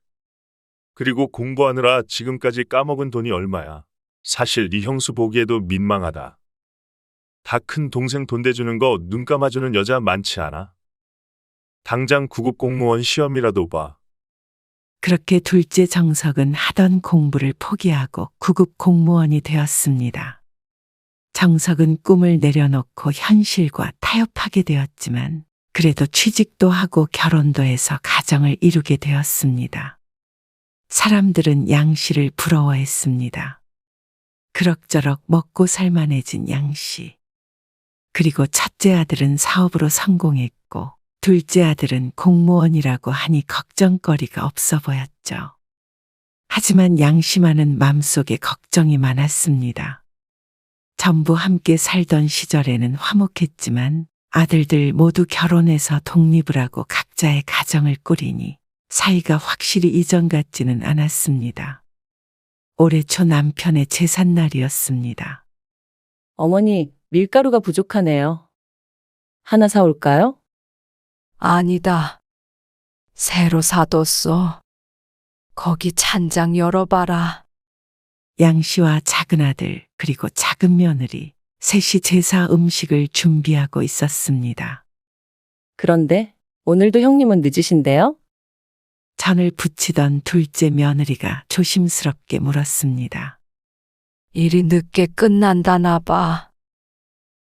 그리고 공부하느라 지금까지 까먹은 돈이 얼마야. 사실 네 형수 보기에도 민망하다. 다 큰 동생 돈 대주는 거 눈 감아주는 여자 많지 않아? 당장 9급 공무원 시험이라도 봐. 그렇게 둘째 정석은 하던 공부를 포기하고 9급 공무원이 되었습니다. 정석은 꿈을 내려놓고 현실과 타협하게 되었지만 그래도 취직도 하고 결혼도 해서 가정을 이루게 되었습니다. 사람들은 양 씨를 부러워했습니다. 그럭저럭 먹고 살만해진 양 씨. 그리고 첫째 아들은 사업으로 성공했고 둘째 아들은 공무원이라고 하니 걱정거리가 없어 보였죠. 하지만 양씨만은 맘속에 걱정이 많았습니다. 전부 함께 살던 시절에는 화목했지만 아들들 모두 결혼해서 독립을 하고 각자의 가정을 꾸리니 사이가 확실히 이전 같지는 않았습니다. 올해 초 남편의 제삿날이었습니다. 어머니, 밀가루가 부족하네요. 하나 사올까요? 아니다. 새로 사뒀어. 거기 찬장 열어봐라. 양 씨와 작은 아들 그리고 작은 며느리 셋이 제사 음식을 준비하고 있었습니다. 그런데 오늘도 형님은 늦으신데요? 전을 붙이던 둘째 며느리가 조심스럽게 물었습니다. 일이 늦게 끝난다나 봐.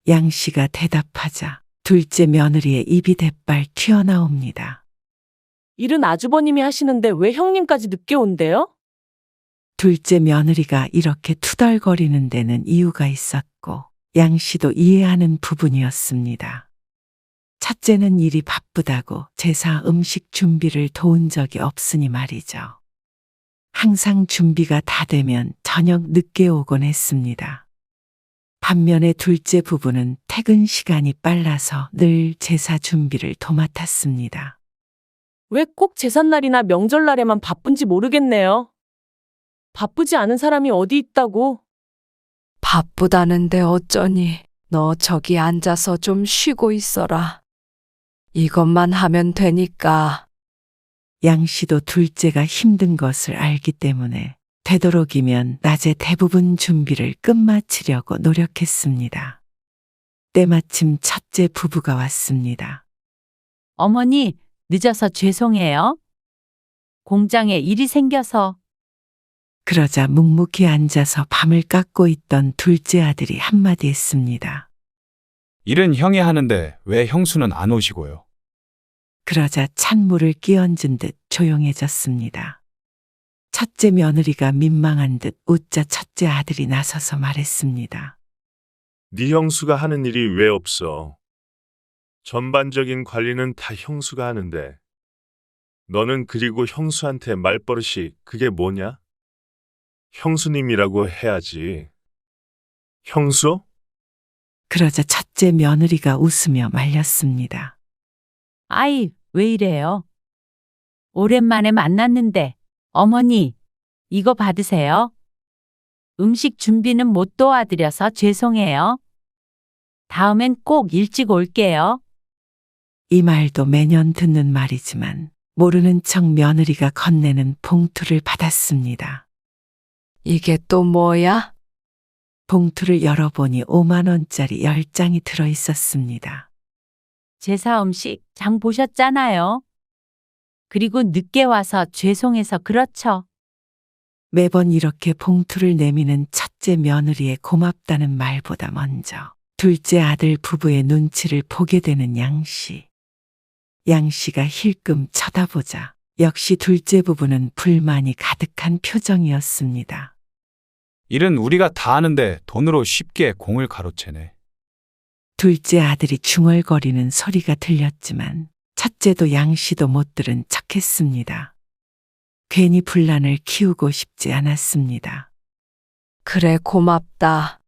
양 씨가 대답하자 둘째 며느리의 입이 대빨 튀어나옵니다. 일은 아주버님이 하시는데 왜 형님까지 늦게 온대요? 둘째 며느리가 이렇게 투덜거리는 데는 이유가 있었고 양 씨도 이해하는 부분이었습니다. 첫째는 일이 바쁘다고 제사 음식 준비를 도운 적이 없으니 말이죠. 항상 준비가 다 되면 저녁 늦게 오곤 했습니다. 반면에 둘째 부부는 퇴근 시간이 빨라서 늘 제사 준비를 도맡았습니다. 왜 꼭 제삿날이나 명절날에만 바쁜지 모르겠네요. 바쁘지 않은 사람이 어디 있다고? 바쁘다는데 어쩌니? 너 저기 앉아서 좀 쉬고 있어라. 이것만 하면 되니까. 양 씨도 둘째가 힘든 것을 알기 때문에 되도록이면 낮에 대부분 준비를 끝마치려고 노력했습니다. 때마침 첫째 부부가 왔습니다. 어머니, 늦어서 죄송해요. 공장에 일이 생겨서. 그러자 묵묵히 앉아서 밤을 깎고 있던 둘째 아들이 한마디 했습니다. 일은 형이 하는데 왜 형수는 안 오시고요? 그러자 찬물을 끼얹은 듯 조용해졌습니다. 첫째 며느리가 민망한 듯 웃자 첫째 아들이 나서서 말했습니다. 네 형수가 하는 일이 왜 없어? 전반적인 관리는 다 형수가 하는데. 너는 그리고 형수한테 말버릇이 그게 뭐냐? 형수님이라고 해야지. 형수? 그러자 첫째 며느리가 웃으며 말렸습니다. 아이, 왜 이래요? 오랜만에 만났는데, 어머니, 이거 받으세요. 음식 준비는 못 도와드려서 죄송해요. 다음엔 꼭 일찍 올게요. 이 말도 매년 듣는 말이지만 모르는 척 며느리가 건네는 봉투를 받았습니다. 이게 또 뭐야? 봉투를 열어보니 5만 원짜리 10장이 들어 있었습니다. 제사 음식 장 보셨잖아요. 그리고 늦게 와서 죄송해서 그렇죠. 매번 이렇게 봉투를 내미는 첫째 며느리의 고맙다는 말보다 먼저 둘째 아들 부부의 눈치를 보게 되는 양 씨. 양 씨가 힐끔 쳐다보자 역시 둘째 부부는 불만이 가득한 표정이었습니다. 일은 우리가 다 하는데 돈으로 쉽게 공을 가로채네. 둘째 아들이 중얼거리는 소리가 들렸지만 첫째도 양 씨도 못 들은 척했습니다. 괜히 분란을 키우고 싶지 않았습니다. 그래, 고맙다.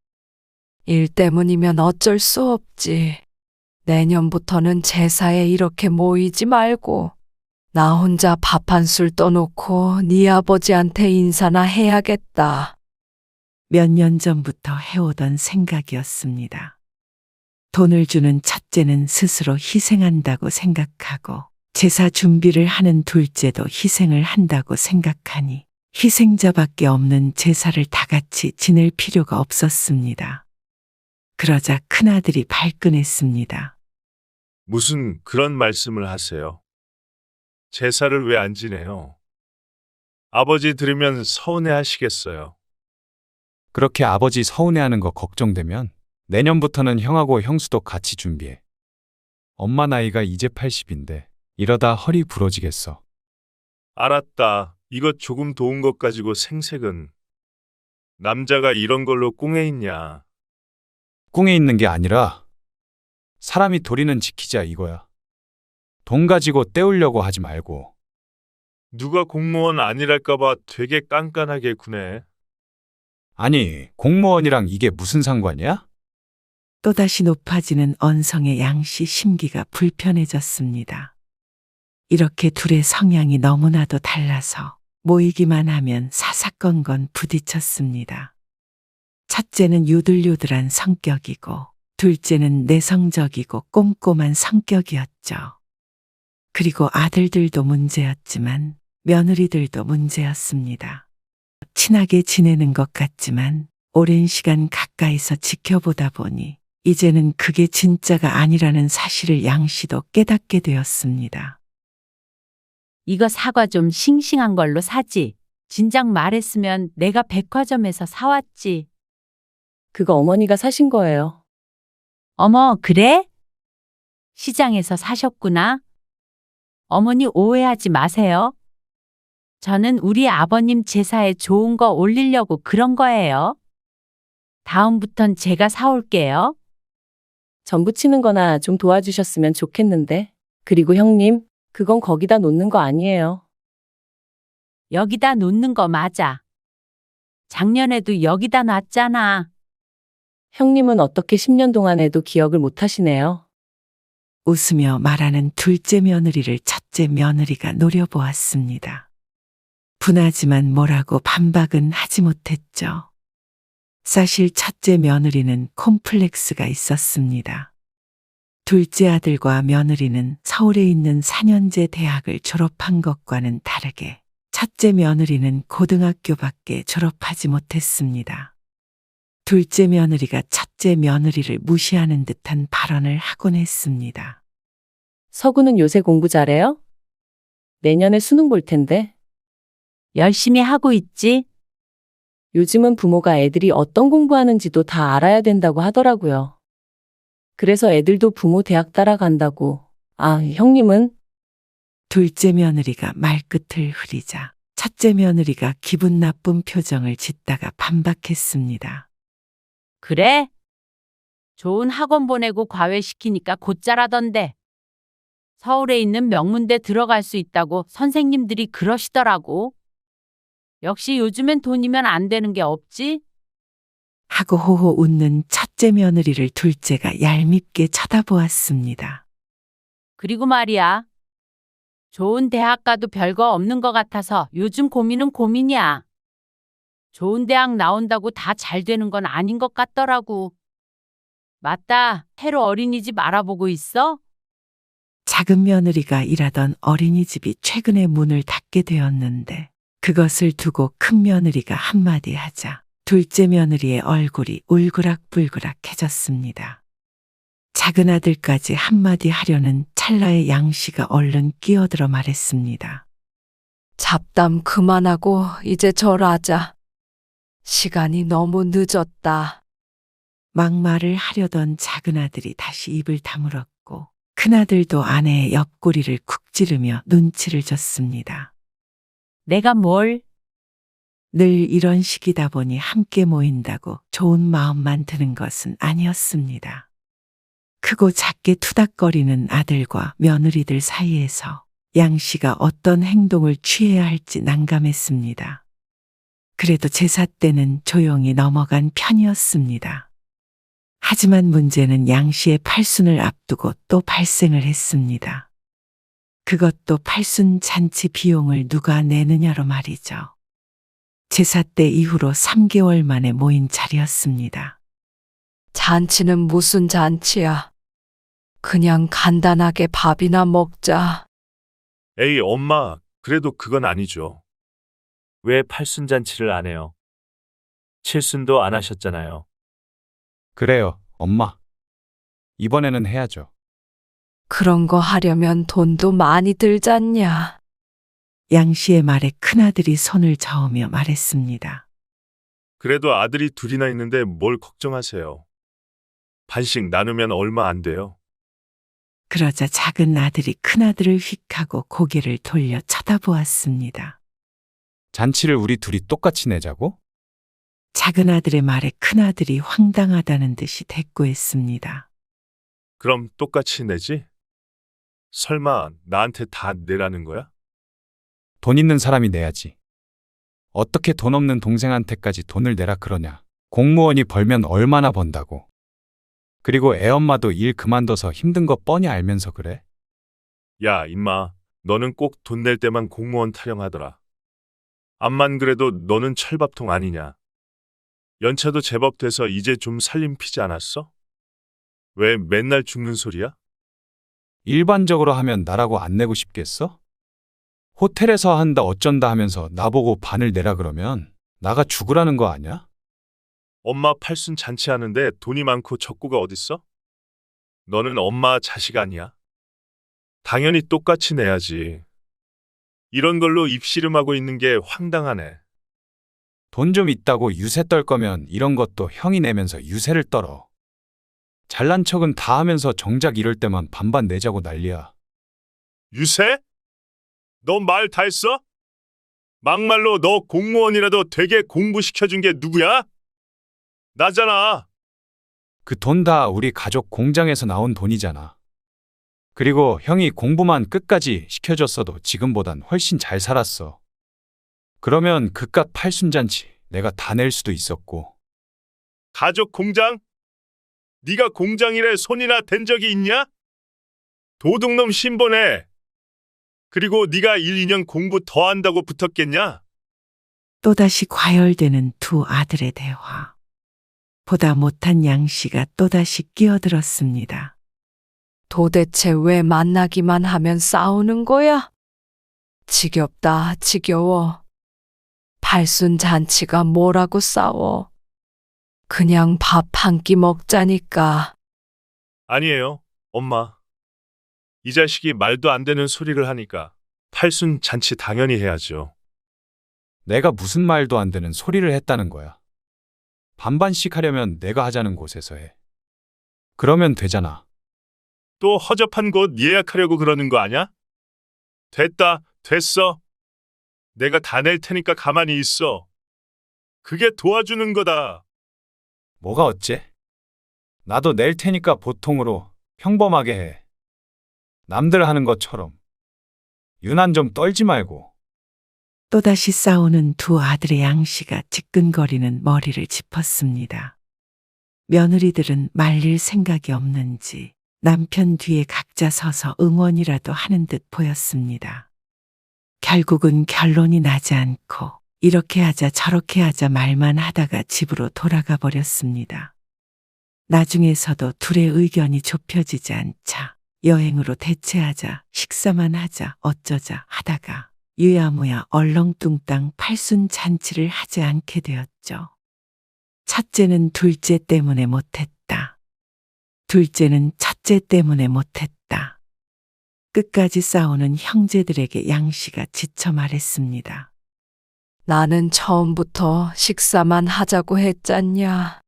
일 때문이면 어쩔 수 없지. 내년부터는 제사에 이렇게 모이지 말고 나 혼자 밥 한 술 떠놓고 네 아버지한테 인사나 해야겠다. 몇 년 전부터 해오던 생각이었습니다. 돈을 주는 첫째는 스스로 희생한다고 생각하고 제사 준비를 하는 둘째도 희생을 한다고 생각하니 희생자밖에 없는 제사를 다 같이 지낼 필요가 없었습니다. 그러자 큰아들이 발끈했습니다. 무슨 그런 말씀을 하세요? 제사를 왜 안 지내요? 아버지 들으면 서운해 하시겠어요. 그렇게 아버지 서운해하는 거 걱정되면 내년부터는 형하고 형수도 같이 준비해. 엄마 나이가 이제 80인데 이러다 허리 부러지겠어. 알았다. 이것 조금 도운 것 가지고 생색은. 남자가 이런 걸로 꿍해 있냐. 꿍에 있는 게 아니라 사람이 도리는 지키자 이거야. 돈 가지고 때우려고 하지 말고. 누가 공무원 아니랄까봐 되게 깐깐하게 구네. 아니, 공무원이랑 이게 무슨 상관이야? 또다시 높아지는 언성의 양씨 심기가 불편해졌습니다. 이렇게 둘의 성향이 너무나도 달라서 모이기만 하면 사사건건 부딪혔습니다. 첫째는 유들유들한 성격이고 둘째는 내성적이고 꼼꼼한 성격이었죠. 그리고 아들들도 문제였지만 며느리들도 문제였습니다. 친하게 지내는 것 같지만 오랜 시간 가까이서 지켜보다 보니 이제는 그게 진짜가 아니라는 사실을 양 씨도 깨닫게 되었습니다. 이거 사과 좀 싱싱한 걸로 사지. 진작 말했으면 내가 백화점에서 사왔지. 그거 어머니가 사신 거예요. 어머, 그래? 시장에서 사셨구나. 어머니 오해하지 마세요. 저는 우리 아버님 제사에 좋은 거 올리려고 그런 거예요. 다음부턴 제가 사올게요. 전 부치는 거나 좀 도와주셨으면 좋겠는데. 그리고 형님, 그건 거기다 놓는 거 아니에요. 여기다 놓는 거 맞아. 작년에도 여기다 놨잖아. 형님은 어떻게 10년 동안에도 기억을 못 하시네요. 웃으며 말하는 둘째 며느리를 첫째 며느리가 노려보았습니다. 분하지만 뭐라고 반박은 하지 못했죠. 사실 첫째 며느리는 콤플렉스가 있었습니다. 둘째 아들과 며느리는 서울에 있는 4년제 대학을 졸업한 것과는 다르게 첫째 며느리는 고등학교밖에 졸업하지 못했습니다. 둘째 며느리가 첫째 며느리를 무시하는 듯한 발언을 하곤 했습니다. 서구는 요새 공부 잘해요? 내년에 수능 볼 텐데. 열심히 하고 있지? 요즘은 부모가 애들이 어떤 공부하는지도 다 알아야 된다고 하더라고요. 그래서 애들도 부모 대학 따라간다고. 아, 형님은? 둘째 며느리가 말끝을 흐리자 첫째 며느리가 기분 나쁜 표정을 짓다가 반박했습니다. 그래? 좋은 학원 보내고 과외시키니까 곧잘하던데. 서울에 있는 명문대 들어갈 수 있다고 선생님들이 그러시더라고. 역시 요즘엔 돈이면 안 되는 게 없지? 하고 호호 웃는 첫째 며느리를 둘째가 얄밉게 쳐다보았습니다. 그리고 말이야. 좋은 대학 가도 별거 없는 것 같아서 요즘 고민은 고민이야. 좋은 대학 나온다고 다 잘 되는 건 아닌 것 같더라고. 맞다. 해로 어린이집 알아보고 있어? 작은 며느리가 일하던 어린이집이 최근에 문을 닫게 되었는데 그것을 두고 큰 며느리가 한마디 하자 둘째 며느리의 얼굴이 울그락불그락해졌습니다. 작은 아들까지 한마디 하려는 찰나에 양 씨가 얼른 끼어들어 말했습니다. 잡담 그만하고 이제 절하자. 시간이 너무 늦었다. 막말을 하려던 작은 아들이 다시 입을 다물었고 큰아들도 아내의 옆구리를 쿡 찌르며 눈치를 줬습니다. 내가 뭘? 늘 이런 식이다 보니 함께 모인다고 좋은 마음만 드는 것은 아니었습니다. 크고 작게 투닥거리는 아들과 며느리들 사이에서 양 씨가 어떤 행동을 취해야 할지 난감했습니다. 그래도 제사 때는 조용히 넘어간 편이었습니다. 하지만 문제는 양 씨의 팔순을 앞두고 또 발생을 했습니다. 그것도 팔순 잔치 비용을 누가 내느냐로 말이죠. 제사 때 이후로 3개월 만에 모인 자리였습니다. 잔치는 무슨 잔치야? 그냥 간단하게 밥이나 먹자. 에이, 엄마, 그래도 그건 아니죠. 왜 팔순잔치를 안 해요? 칠순도 안 하셨잖아요. 그래요, 엄마. 이번에는 해야죠. 그런 거 하려면 돈도 많이 들잖냐. 양 씨의 말에 큰아들이 손을 저으며 말했습니다. 그래도 아들이 둘이나 있는데 뭘 걱정하세요. 반씩 나누면 얼마 안 돼요. 그러자 작은 아들이 큰아들을 휙하고 고개를 돌려 쳐다보았습니다. 잔치를 우리 둘이 똑같이 내자고? 작은 아들의 말에 큰아들이 황당하다는 듯이 대꾸했습니다. 그럼 똑같이 내지? 설마 나한테 다 내라는 거야? 돈 있는 사람이 내야지. 어떻게 돈 없는 동생한테까지 돈을 내라 그러냐. 공무원이 벌면 얼마나 번다고. 그리고 애엄마도 일 그만둬서 힘든 거 뻔히 알면서 그래? 야, 임마, 너는 꼭 돈 낼 때만 공무원 타령하더라. 암만 그래도 너는 철밥통 아니냐. 연차도 제법 돼서 이제 좀 살림 피지 않았어? 왜 맨날 죽는 소리야? 일반적으로 하면 나라고 안 내고 싶겠어? 호텔에서 한다 어쩐다 하면서 나보고 반을 내라 그러면 나가 죽으라는 거 아니야? 엄마 팔순 잔치하는데 돈이 많고 적고가 어딨어? 너는 엄마 자식 아니야? 당연히 똑같이 내야지. 이런 걸로 입씨름하고 있는 게 황당하네. 돈 좀 있다고 유세 떨 거면 이런 것도 형이 내면서 유세를 떨어. 잘난 척은 다 하면서 정작 이럴 때만 반반 내자고 난리야. 유세? 너 말 다 했어? 막말로 너 공무원이라도 되게 공부시켜준 게 누구야? 나잖아. 그 돈 다 우리 가족 공장에서 나온 돈이잖아. 그리고 형이 공부만 끝까지 시켜줬어도 지금보단 훨씬 잘 살았어. 그러면 그깟 팔순잔치 내가 다 낼 수도 있었고. 가족 공장? 네가 공장일에 손이나 댄 적이 있냐? 도둑놈 신보네. 그리고 네가 1, 2년 공부 더 한다고 붙었겠냐? 또다시 과열되는 두 아들의 대화. 보다 못한 양 씨가 또다시 끼어들었습니다. 도대체 왜 만나기만 하면 싸우는 거야? 지겹다, 지겨워. 팔순 잔치가 뭐라고 싸워. 그냥 밥 한 끼 먹자니까. 아니에요, 엄마. 이 자식이 말도 안 되는 소리를 하니까 팔순 잔치 당연히 해야죠. 내가 무슨 말도 안 되는 소리를 했다는 거야. 반반씩 하려면 내가 하자는 곳에서 해. 그러면 되잖아. 또 허접한 곳 예약하려고 그러는 거 아냐? 됐다, 됐어. 내가 다 낼 테니까 가만히 있어. 그게 도와주는 거다. 뭐가 어째? 나도 낼 테니까 보통으로 평범하게 해. 남들 하는 것처럼. 유난 좀 떨지 말고. 또다시 싸우는 두 아들의 양 씨가 지끈거리는 머리를 짚었습니다. 며느리들은 말릴 생각이 없는지 남편 뒤에 각자 서서 응원이라도 하는 듯 보였습니다. 결국은 결론이 나지 않고 이렇게 하자 저렇게 하자 말만 하다가 집으로 돌아가 버렸습니다. 나중에서도 둘의 의견이 좁혀지지 않자 여행으로 대체하자, 식사만 하자, 어쩌자 하다가 유야무야 얼렁뚱땅 팔순 잔치를 하지 않게 되었죠. 첫째는 둘째 때문에 못했다. 둘째는 첫째 때문에 못했다. 끝까지 싸우는 형제들에게 양 씨가 지쳐 말했습니다. 나는 처음부터 식사만 하자고 했잖냐.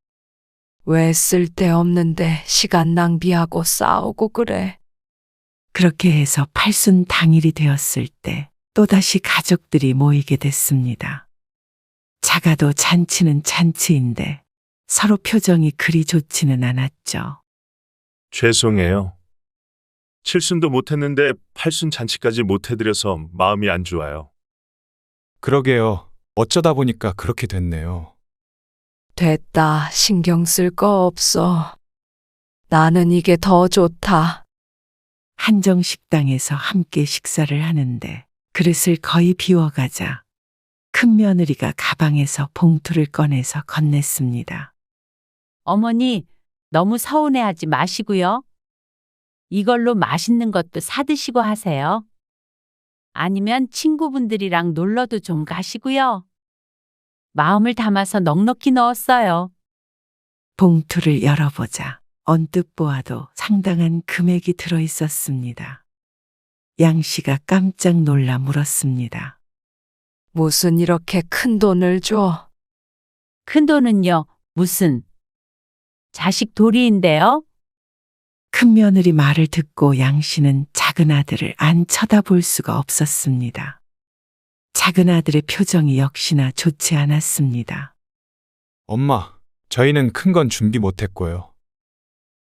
왜 쓸데없는데 시간 낭비하고 싸우고 그래. 그렇게 해서 팔순 당일이 되었을 때 또다시 가족들이 모이게 됐습니다. 작아도 잔치는 잔치인데 서로 표정이 그리 좋지는 않았죠. 죄송해요. 칠순도 못했는데 팔순 잔치까지 못해드려서 마음이 안 좋아요. 그러게요. 어쩌다 보니까 그렇게 됐네요. 됐다. 신경 쓸 거 없어. 나는 이게 더 좋다. 한정식당에서 함께 식사를 하는데 그릇을 거의 비워가자 큰 며느리가 가방에서 봉투를 꺼내서 건넸습니다. 어머니, 너무 서운해하지 마시고요. 이걸로 맛있는 것도 사드시고 하세요. 아니면 친구분들이랑 놀러도 좀 가시고요. 마음을 담아서 넉넉히 넣었어요. 봉투를 열어보자 언뜻 보아도 상당한 금액이 들어 있었습니다. 양 씨가 깜짝 놀라 물었습니다. 무슨 이렇게 큰 돈을 줘? 큰 돈은요, 무슨? 자식 도리인데요? 큰 며느리 말을 듣고 양 씨는 작은 아들을 안 쳐다볼 수가 없었습니다. 작은 아들의 표정이 역시나 좋지 않았습니다. 엄마, 저희는 큰 건 준비 못했고요.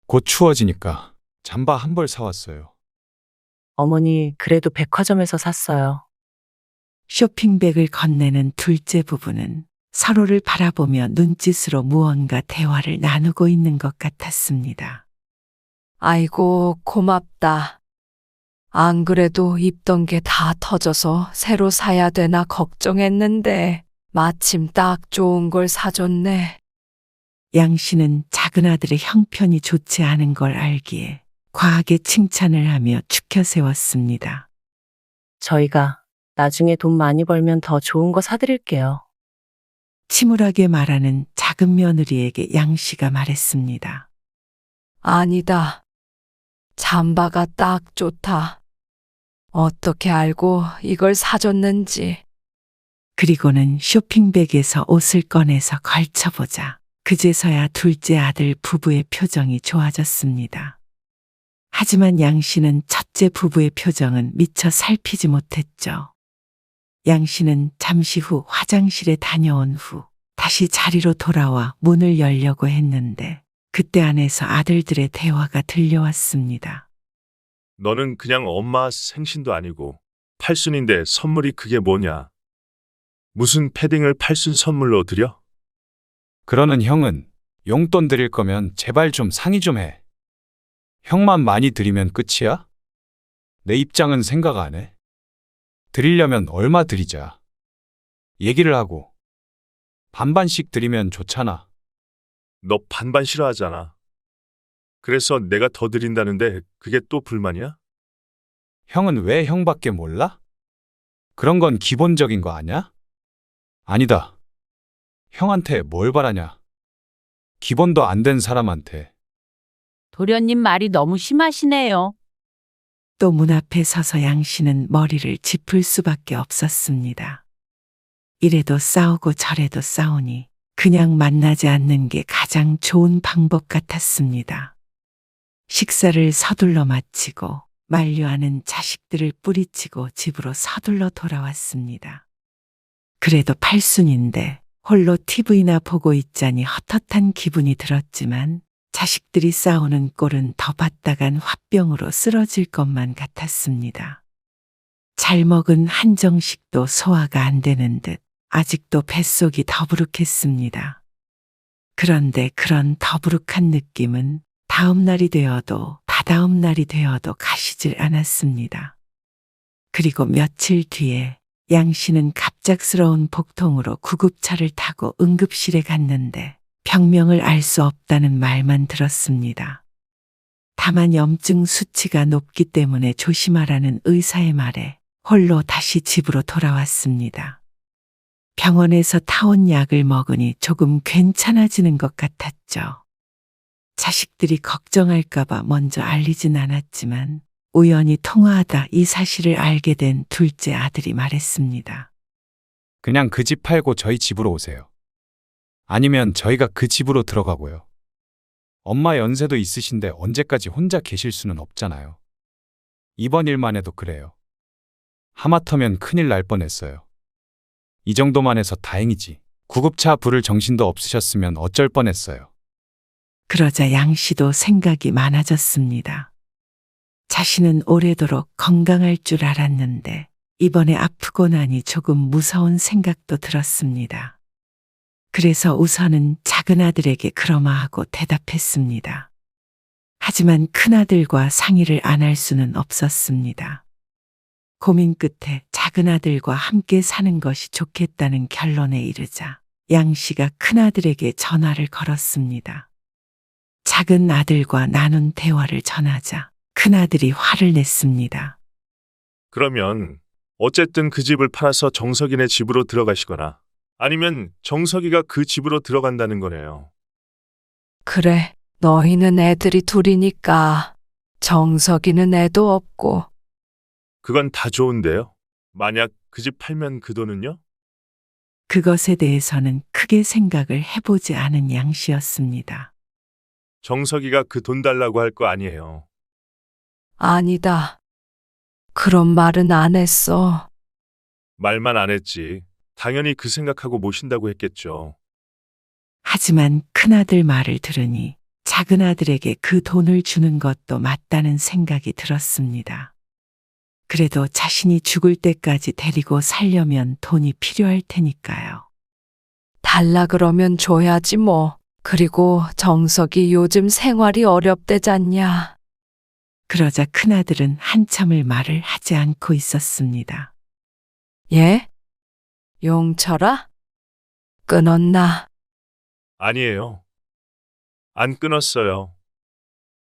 곧 추워지니까 잠바 한 벌 사왔어요. 어머니, 그래도 백화점에서 샀어요. 쇼핑백을 건네는 둘째 부부는 서로를 바라보며 눈짓으로 무언가 대화를 나누고 있는 것 같았습니다. 아이고, 고맙다. 안 그래도 입던 게 다 터져서 새로 사야 되나 걱정했는데 마침 딱 좋은 걸 사줬네. 양 씨는 작은 아들의 형편이 좋지 않은 걸 알기에 과하게 칭찬을 하며 축혀 세웠습니다. 저희가 나중에 돈 많이 벌면 더 좋은 거 사드릴게요. 침울하게 말하는 작은 며느리에게 양 씨가 말했습니다. 아니다. 잠바가 딱 좋다. 어떻게 알고 이걸 사줬는지. 그리고는 쇼핑백에서 옷을 꺼내서 걸쳐보자 그제서야 둘째 아들 부부의 표정이 좋아졌습니다. 하지만 양 씨는 첫째 부부의 표정은 미처 살피지 못했죠. 양 씨는 잠시 후 화장실에 다녀온 후 다시 자리로 돌아와 문을 열려고 했는데 그때 안에서 아들들의 대화가 들려왔습니다. 너는 그냥 엄마 생신도 아니고 팔순인데 선물이 그게 뭐냐? 무슨 패딩을 팔순 선물로 드려? 그러는 형은 용돈 드릴 거면 제발 좀 상의 좀 해. 형만 많이 드리면 끝이야? 내 입장은 생각 안 해. 드리려면 얼마 드리자. 얘기를 하고 반반씩 드리면 좋잖아. 너 반반 싫어하잖아. 그래서 내가 더 드린다는데 그게 또 불만이야? 형은 왜 형밖에 몰라? 그런 건 기본적인 거 아냐? 아니다. 형한테 뭘 바라냐? 기본도 안 된 사람한테. 도련님 말이 너무 심하시네요. 또 문 앞에 서서 양 씨는 머리를 짚을 수밖에 없었습니다. 이래도 싸우고 저래도 싸우니 그냥 만나지 않는 게 가장 좋은 방법 같았습니다. 식사를 서둘러 마치고 만류하는 자식들을 뿌리치고 집으로 서둘러 돌아왔습니다. 그래도 팔순인데 홀로 TV나 보고 있자니 헛헛한 기분이 들었지만 자식들이 싸우는 꼴은 더 받다간 화병으로 쓰러질 것만 같았습니다. 잘 먹은 한정식도 소화가 안 되는 듯 아직도 뱃속이 더부룩했습니다. 그런데 그런 더부룩한 느낌은 다음 날이 되어도 다다음 날이 되어도 가시질 않았습니다. 그리고 며칠 뒤에 양 씨는 갑작스러운 복통으로 구급차를 타고 응급실에 갔는데 병명을 알 수 없다는 말만 들었습니다. 다만 염증 수치가 높기 때문에 조심하라는 의사의 말에 홀로 다시 집으로 돌아왔습니다. 병원에서 타온 약을 먹으니 조금 괜찮아지는 것 같았죠. 자식들이 걱정할까봐 먼저 알리진 않았지만 우연히 통화하다 이 사실을 알게 된 둘째 아들이 말했습니다. 그냥 그 집 팔고 저희 집으로 오세요. 아니면 저희가 그 집으로 들어가고요. 엄마 연세도 있으신데 언제까지 혼자 계실 수는 없잖아요. 이번 일만 해도 그래요. 하마터면 큰일 날 뻔했어요. 이 정도만 해서 다행이지. 구급차 부를 정신도 없으셨으면 어쩔 뻔했어요. 그러자 양 씨도 생각이 많아졌습니다. 자신은 오래도록 건강할 줄 알았는데 이번에 아프고 나니 조금 무서운 생각도 들었습니다. 그래서 우선은 작은 아들에게 그러마하고 대답했습니다. 하지만 큰아들과 상의를 안 할 수는 없었습니다. 고민 끝에 작은 아들과 함께 사는 것이 좋겠다는 결론에 이르자 양 씨가 큰아들에게 전화를 걸었습니다. 작은 아들과 나눈 대화를 전하자 큰아들이 화를 냈습니다. 그러면 어쨌든 그 집을 팔아서 정석이네 집으로 들어가시거나 아니면 정석이가 그 집으로 들어간다는 거네요. 그래, 너희는 애들이 둘이니까 정석이는 애도 없고. 그건 다 좋은데요. 만약 그 집 팔면 그 돈은요? 그것에 대해서는 크게 생각을 해보지 않은 양 씨였습니다. 정석이가 그 돈 달라고 할 거 아니에요. 아니다. 그런 말은 안 했어. 말만 안 했지. 당연히 그 생각하고 모신다고 했겠죠. 하지만 큰아들 말을 들으니 작은 아들에게 그 돈을 주는 것도 맞다는 생각이 들었습니다. 그래도 자신이 죽을 때까지 데리고 살려면 돈이 필요할 테니까요. 달라 그러면 줘야지 뭐. 그리고 정석이 요즘 생활이 어렵대잖냐. 그러자 큰아들은 한참을 말을 하지 않고 있었습니다. 예? 용철아? 끊었나? 아니에요. 안 끊었어요.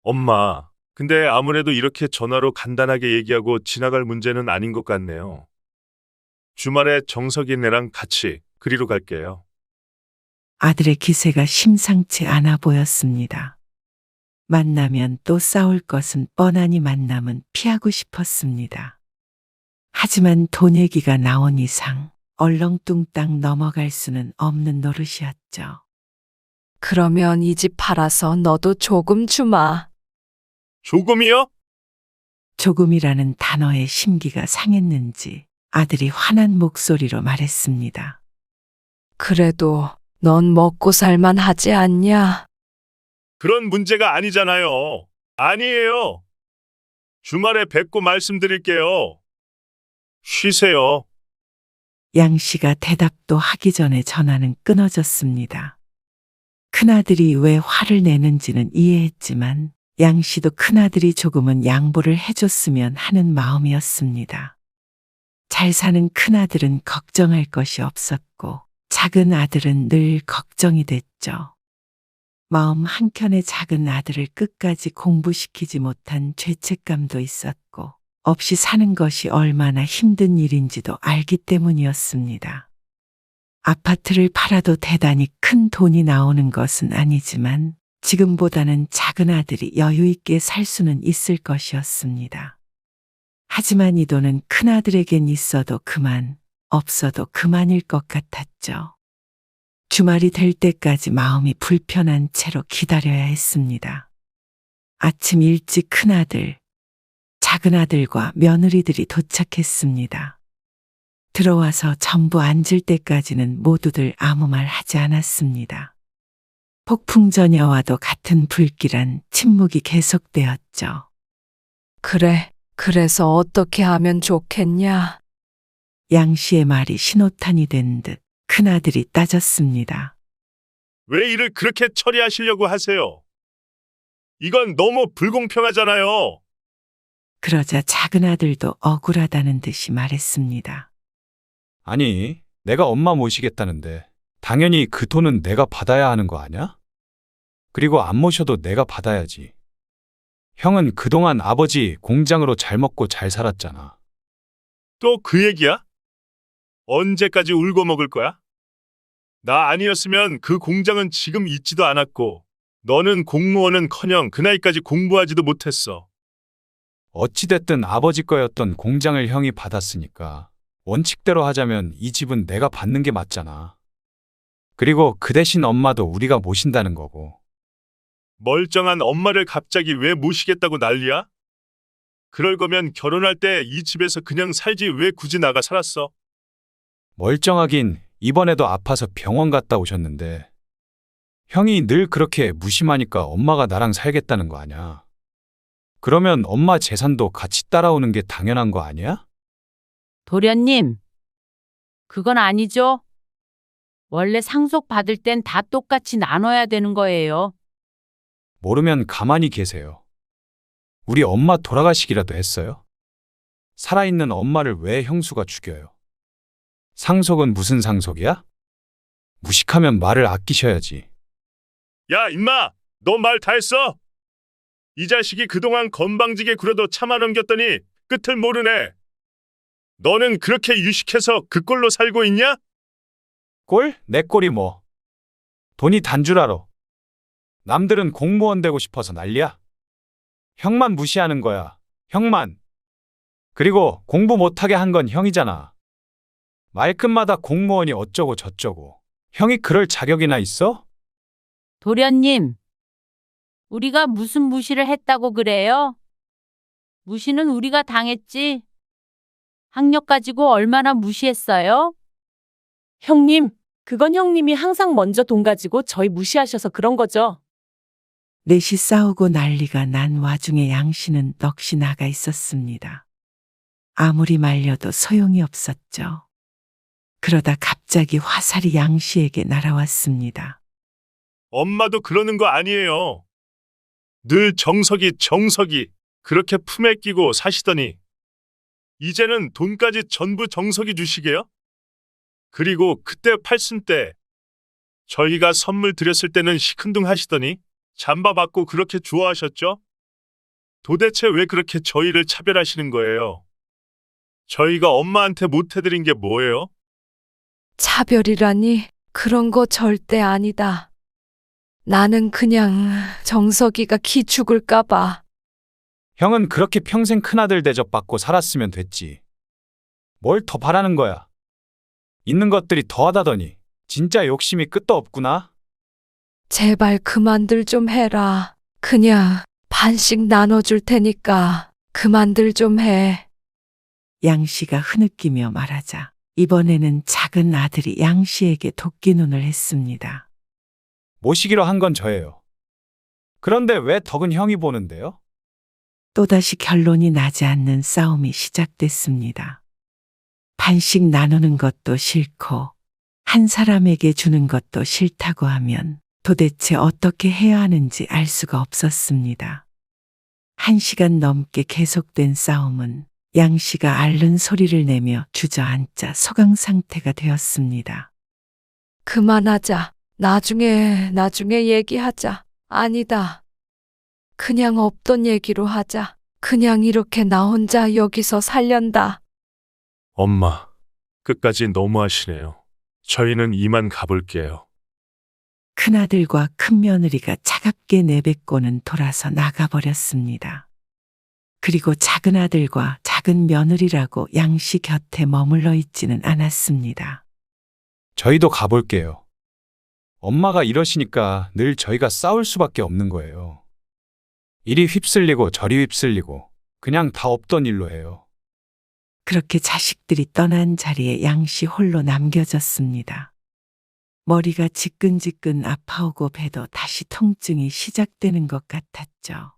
엄마, 근데 아무래도 이렇게 전화로 간단하게 얘기하고 지나갈 문제는 아닌 것 같네요. 주말에 정석이네랑 같이 그리로 갈게요. 아들의 기세가 심상치 않아 보였습니다. 만나면 또 싸울 것은 뻔하니 만남은 피하고 싶었습니다. 하지만 돈 얘기가 나온 이상 얼렁뚱땅 넘어갈 수는 없는 노릇이었죠. 그러면 이 집 팔아서 너도 조금 주마. 조금이요? 조금이라는 단어에 심기가 상했는지 아들이 화난 목소리로 말했습니다. 그래도 넌 먹고 살만 하지 않냐? 그런 문제가 아니잖아요. 아니에요. 주말에 뵙고 말씀드릴게요. 쉬세요. 양 씨가 대답도 하기 전에 전화는 끊어졌습니다. 큰아들이 왜 화를 내는지는 이해했지만 양 씨도 큰아들이 조금은 양보를 해줬으면 하는 마음이었습니다. 잘 사는 큰아들은 걱정할 것이 없었고 작은 아들은 늘 걱정이 됐죠. 마음 한켠에 작은 아들을 끝까지 공부시키지 못한 죄책감도 있었고 없이 사는 것이 얼마나 힘든 일인지도 알기 때문이었습니다. 아파트를 팔아도 대단히 큰 돈이 나오는 것은 아니지만 지금보다는 작은 아들이 여유 있게 살 수는 있을 것이었습니다. 하지만 이 돈은 큰아들에겐 있어도 그만, 없어도 그만일 것 같았죠. 주말이 될 때까지 마음이 불편한 채로 기다려야 했습니다. 아침 일찍 큰아들, 작은아들과 며느리들이 도착했습니다. 들어와서 전부 앉을 때까지는 모두들 아무 말 하지 않았습니다. 폭풍전야와도 같은 불길한 침묵이 계속되었죠. 그래서 어떻게 하면 좋겠냐? 양 씨의 말이 신호탄이 된 듯 큰아들이 따졌습니다. 왜 일을 그렇게 처리하시려고 하세요? 이건 너무 불공평하잖아요. 그러자 작은아들도 억울하다는 듯이 말했습니다. 아니, 내가 엄마 모시겠다는데 당연히 그 돈은 내가 받아야 하는 거 아냐? 그리고 안 모셔도 내가 받아야지. 형은 그동안 아버지 공장으로 잘 먹고 잘 살았잖아. 또 그 얘기야? 언제까지 울고 먹을 거야? 나 아니었으면 그 공장은 지금 있지도 않았고 너는 공무원은커녕 그 나이까지 공부하지도 못했어. 어찌됐든 아버지 거였던 공장을 형이 받았으니까 원칙대로 하자면 이 집은 내가 받는 게 맞잖아. 그리고 그 대신 엄마도 우리가 모신다는 거고. 멀쩡한 엄마를 갑자기 왜 모시겠다고 난리야? 그럴 거면 결혼할 때 이 집에서 그냥 살지 왜 굳이 나가 살았어? 멀쩡하긴 이번에도 아파서 병원 갔다 오셨는데 형이 늘 그렇게 무심하니까 엄마가 나랑 살겠다는 거 아냐? 그러면 엄마 재산도 같이 따라오는 게 당연한 거 아니야? 도련님, 그건 아니죠. 원래 상속 받을 땐 다 똑같이 나눠야 되는 거예요. 모르면 가만히 계세요. 우리 엄마 돌아가시기라도 했어요? 살아있는 엄마를 왜 형수가 죽여요? 상속은 무슨 상속이야? 무식하면 말을 아끼셔야지. 야, 임마! 너 말 다 했어? 이 자식이 그동안 건방지게 굴어도 참아 넘겼더니 끝을 모르네. 너는 그렇게 유식해서 그 꼴로 살고 있냐? 꼴? 내 꼴이 뭐? 돈이 단 줄 알아. 남들은 공무원 되고 싶어서 난리야. 형만 무시하는 거야. 형만. 그리고 공부 못하게 한 건 형이잖아. 말끝마다 공무원이 어쩌고 저쩌고. 형이 그럴 자격이나 있어? 도련님, 우리가 무슨 무시를 했다고 그래요? 무시는 우리가 당했지. 학력 가지고 얼마나 무시했어요? 형님, 그건 형님이 항상 먼저 돈 가지고 저희 무시하셔서 그런 거죠. 넷이 싸우고 난리가 난 와중에 양 씨는 넋이 나가 있었습니다. 아무리 말려도 소용이 없었죠. 그러다 갑자기 화살이 양 씨에게 날아왔습니다. 엄마도 그러는 거 아니에요. 늘 정석이 그렇게 품에 끼고 사시더니 이제는 돈까지 전부 정석이 주시게요? 그리고 그때 팔순 때 저희가 선물 드렸을 때는 시큰둥 하시더니 잠바 받고 그렇게 좋아하셨죠? 도대체 왜 그렇게 저희를 차별하시는 거예요? 저희가 엄마한테 못 해드린 게 뭐예요? 차별이라니 그런 거 절대 아니다. 나는 그냥 정석이가 기 죽을까 봐. 형은 그렇게 평생 큰아들 대접받고 살았으면 됐지. 뭘 더 바라는 거야? 있는 것들이 더하다더니 진짜 욕심이 끝도 없구나. 제발 그만들 좀 해라. 그냥 반씩 나눠줄 테니까 그만들 좀 해. 양 씨가 흐느끼며 말하자 이번에는 작은 아들이 양 씨에게 도끼눈을 했습니다. 모시기로 한 건 저예요. 그런데 왜 덕은 형이 보는데요? 또다시 결론이 나지 않는 싸움이 시작됐습니다. 반씩 나누는 것도 싫고 한 사람에게 주는 것도 싫다고 하면 도대체 어떻게 해야 하는지 알 수가 없었습니다. 1시간 넘게 계속된 싸움은 양 씨가 앓는 소리를 내며 주저앉아 소강 상태가 되었습니다. 그만하자. 나중에 얘기하자. 아니다. 그냥 없던 얘기로 하자. 그냥 이렇게 나 혼자 여기서 살련다. 엄마, 끝까지 너무하시네요. 저희는 이만 가볼게요. 큰아들과 큰며느리가 차갑게 내뱉고는 돌아서 나가버렸습니다. 그리고 작은아들과 작은 며느리라고 양 씨 곁에 머물러 있지는 않았습니다. 저희도 가볼게요. 엄마가 이러시니까 늘 저희가 싸울 수밖에 없는 거예요. 이리 휩쓸리고 저리 휩쓸리고 그냥 다 없던 일로 해요. 그렇게 자식들이 떠난 자리에 양 씨 홀로 남겨졌습니다. 머리가 지끈지끈 아파오고 배도 다시 통증이 시작되는 것 같았죠.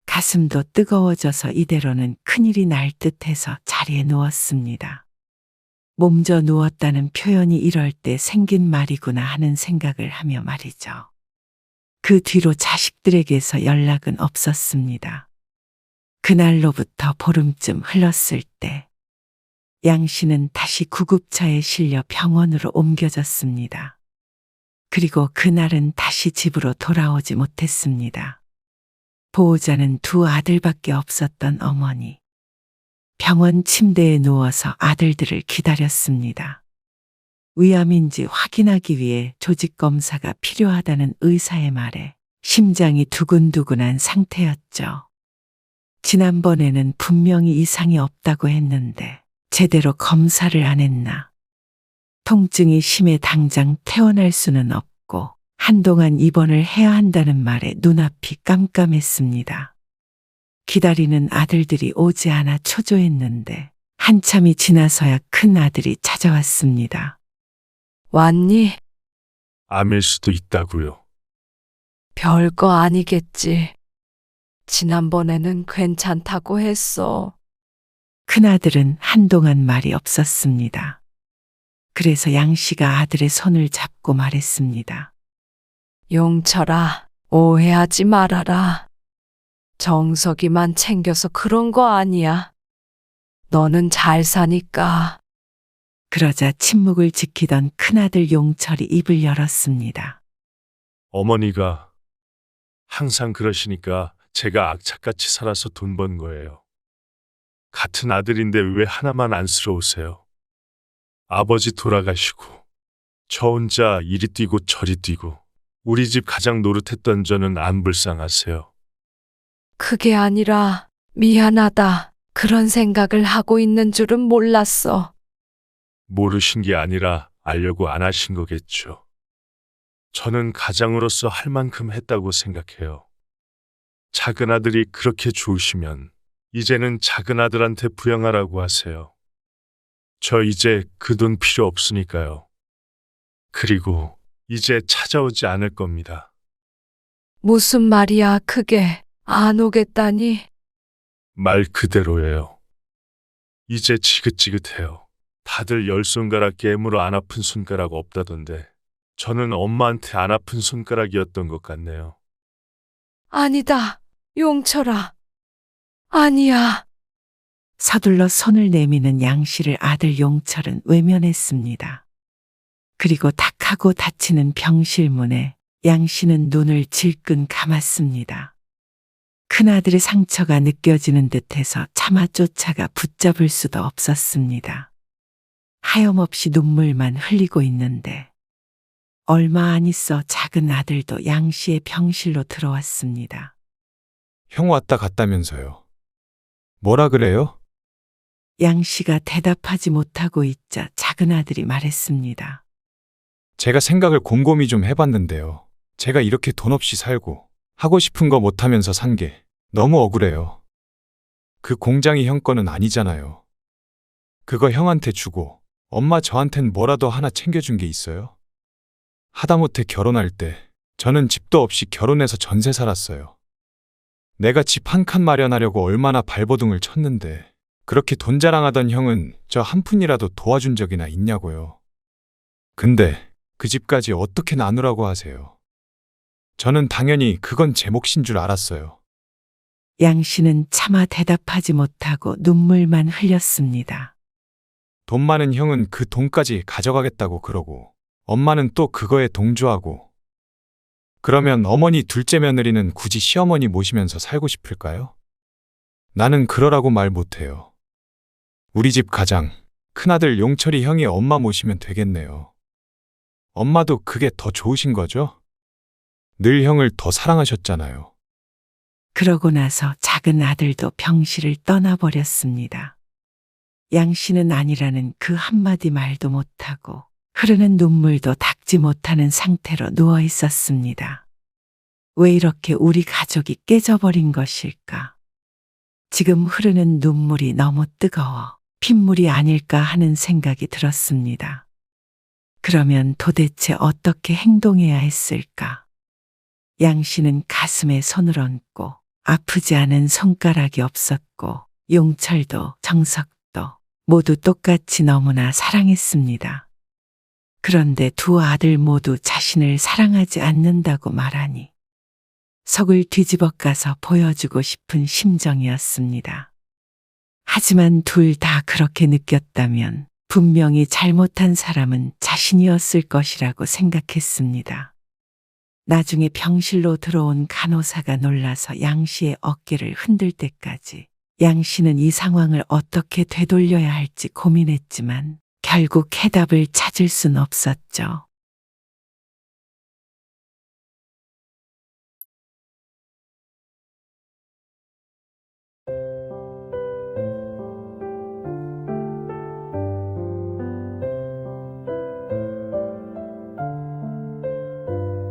가슴도 뜨거워져서 이대로는 큰일이 날 듯해서 자리에 누웠습니다. 몸져 누웠다는 표현이 이럴 때 생긴 말이구나 하는 생각을 하며 말이죠. 그 뒤로 자식들에게서 연락은 없었습니다. 그날로부터 보름쯤 흘렀을 때 양 씨는 다시 구급차에 실려 병원으로 옮겨졌습니다. 그리고 그날은 다시 집으로 돌아오지 못했습니다. 보호자는 두 아들밖에 없었던 어머니. 병원 침대에 누워서 아들들을 기다렸습니다. 위암인지 확인하기 위해 조직 검사가 필요하다는 의사의 말에 심장이 두근두근한 상태였죠. 지난번에는 분명히 이상이 없다고 했는데 제대로 검사를 안 했나. 통증이 심해 당장 퇴원할 수는 없고 한동안 입원을 해야 한다는 말에 눈앞이 깜깜했습니다. 기다리는 아들들이 오지 않아 초조했는데 한참이 지나서야 큰 아들이 찾아왔습니다. 왔니? 암일 수도 있다고요. 별거 아니겠지. 지난번에는 괜찮다고 했어. 큰아들은 한동안 말이 없었습니다. 그래서 양 씨가 아들의 손을 잡고 말했습니다. 용철아, 오해하지 말아라. 정석이만 챙겨서 그런 거 아니야. 너는 잘 사니까. 그러자 침묵을 지키던 큰아들 용철이 입을 열었습니다. 어머니가 항상 그러시니까 제가 악착같이 살아서 돈 번 거예요. 같은 아들인데 왜 하나만 안쓰러우세요? 아버지 돌아가시고 저 혼자 이리 뛰고 저리 뛰고 우리 집 가장 노릇했던 저는 안 불쌍하세요. 그게 아니라 미안하다. 그런 생각을 하고 있는 줄은 몰랐어. 모르신 게 아니라 알려고 안 하신 거겠죠. 저는 가장으로서 할 만큼 했다고 생각해요. 작은 아들이 그렇게 좋으시면 이제는 작은 아들한테 부양하라고 하세요. 저 이제 그 돈 필요 없으니까요. 그리고 이제 찾아오지 않을 겁니다. 무슨 말이야, 그게. 안 오겠다니. 말 그대로예요. 이제 지긋지긋해요. 다들 10손가락 깨물어 안 아픈 손가락 없다던데 저는 엄마한테 안 아픈 손가락이었던 것 같네요. 아니다, 용철아. 아니야. 서둘러 손을 내미는 양 씨를 아들 용철은 외면했습니다. 그리고 탁하고 닫히는 병실문에 양 씨는 눈을 질끈 감았습니다. 큰아들의 상처가 느껴지는 듯해서 차마 쫓아가 붙잡을 수도 없었습니다. 하염없이 눈물만 흘리고 있는데 얼마 안 있어 작은 아들도 양 씨의 병실로 들어왔습니다. 형 왔다 갔다면서요. 뭐라 그래요? 양 씨가 대답하지 못하고 있자 작은 아들이 말했습니다. 제가 생각을 곰곰이 좀 해봤는데요. 제가 이렇게 돈 없이 살고 하고 싶은 거 못하면서 산 게 너무 억울해요. 그 공장이 형 거는 아니잖아요. 그거 형한테 주고 엄마 저한텐 뭐라도 하나 챙겨준 게 있어요? 하다못해 결혼할 때 저는 집도 없이 결혼해서 전세 살았어요. 내가 집 한 칸 마련하려고 얼마나 발버둥을 쳤는데 그렇게 돈 자랑하던 형은 저 한 푼이라도 도와준 적이나 있냐고요. 근데 그 집까지 어떻게 나누라고 하세요? 저는 당연히 그건 제 몫인 줄 알았어요. 양 씨는 차마 대답하지 못하고 눈물만 흘렸습니다. 돈 많은 형은 그 돈까지 가져가겠다고 그러고 엄마는 또 그거에 동조하고 그러면 어머니 둘째 며느리는 굳이 시어머니 모시면서 살고 싶을까요? 나는 그러라고 말 못해요. 우리 집 가장 큰아들 용철이 형이 엄마 모시면 되겠네요. 엄마도 그게 더 좋으신 거죠? 늘 형을 더 사랑하셨잖아요. 그러고 나서 작은 아들도 병실을 떠나버렸습니다. 양 씨는 아니라는 그 한마디 말도 못하고 흐르는 눈물도 닦지 못하는 상태로 누워 있었습니다. 왜 이렇게 우리 가족이 깨져버린 것일까? 지금 흐르는 눈물이 너무 뜨거워 핏물이 아닐까 하는 생각이 들었습니다. 그러면 도대체 어떻게 행동해야 했을까? 양 씨는 가슴에 손을 얹고 아프지 않은 손가락이 없었고 용철도 정석도 모두 똑같이 너무나 사랑했습니다. 그런데 두 아들 모두 자신을 사랑하지 않는다고 말하니 속을 뒤집어 까서 보여주고 싶은 심정이었습니다. 하지만 둘 다 그렇게 느꼈다면 분명히 잘못한 사람은 자신이었을 것이라고 생각했습니다. 나중에 병실로 들어온 간호사가 놀라서 양 씨의 어깨를 흔들 때까지 양 씨는 이 상황을 어떻게 되돌려야 할지 고민했지만 결국 해답을 찾을 순 없었죠.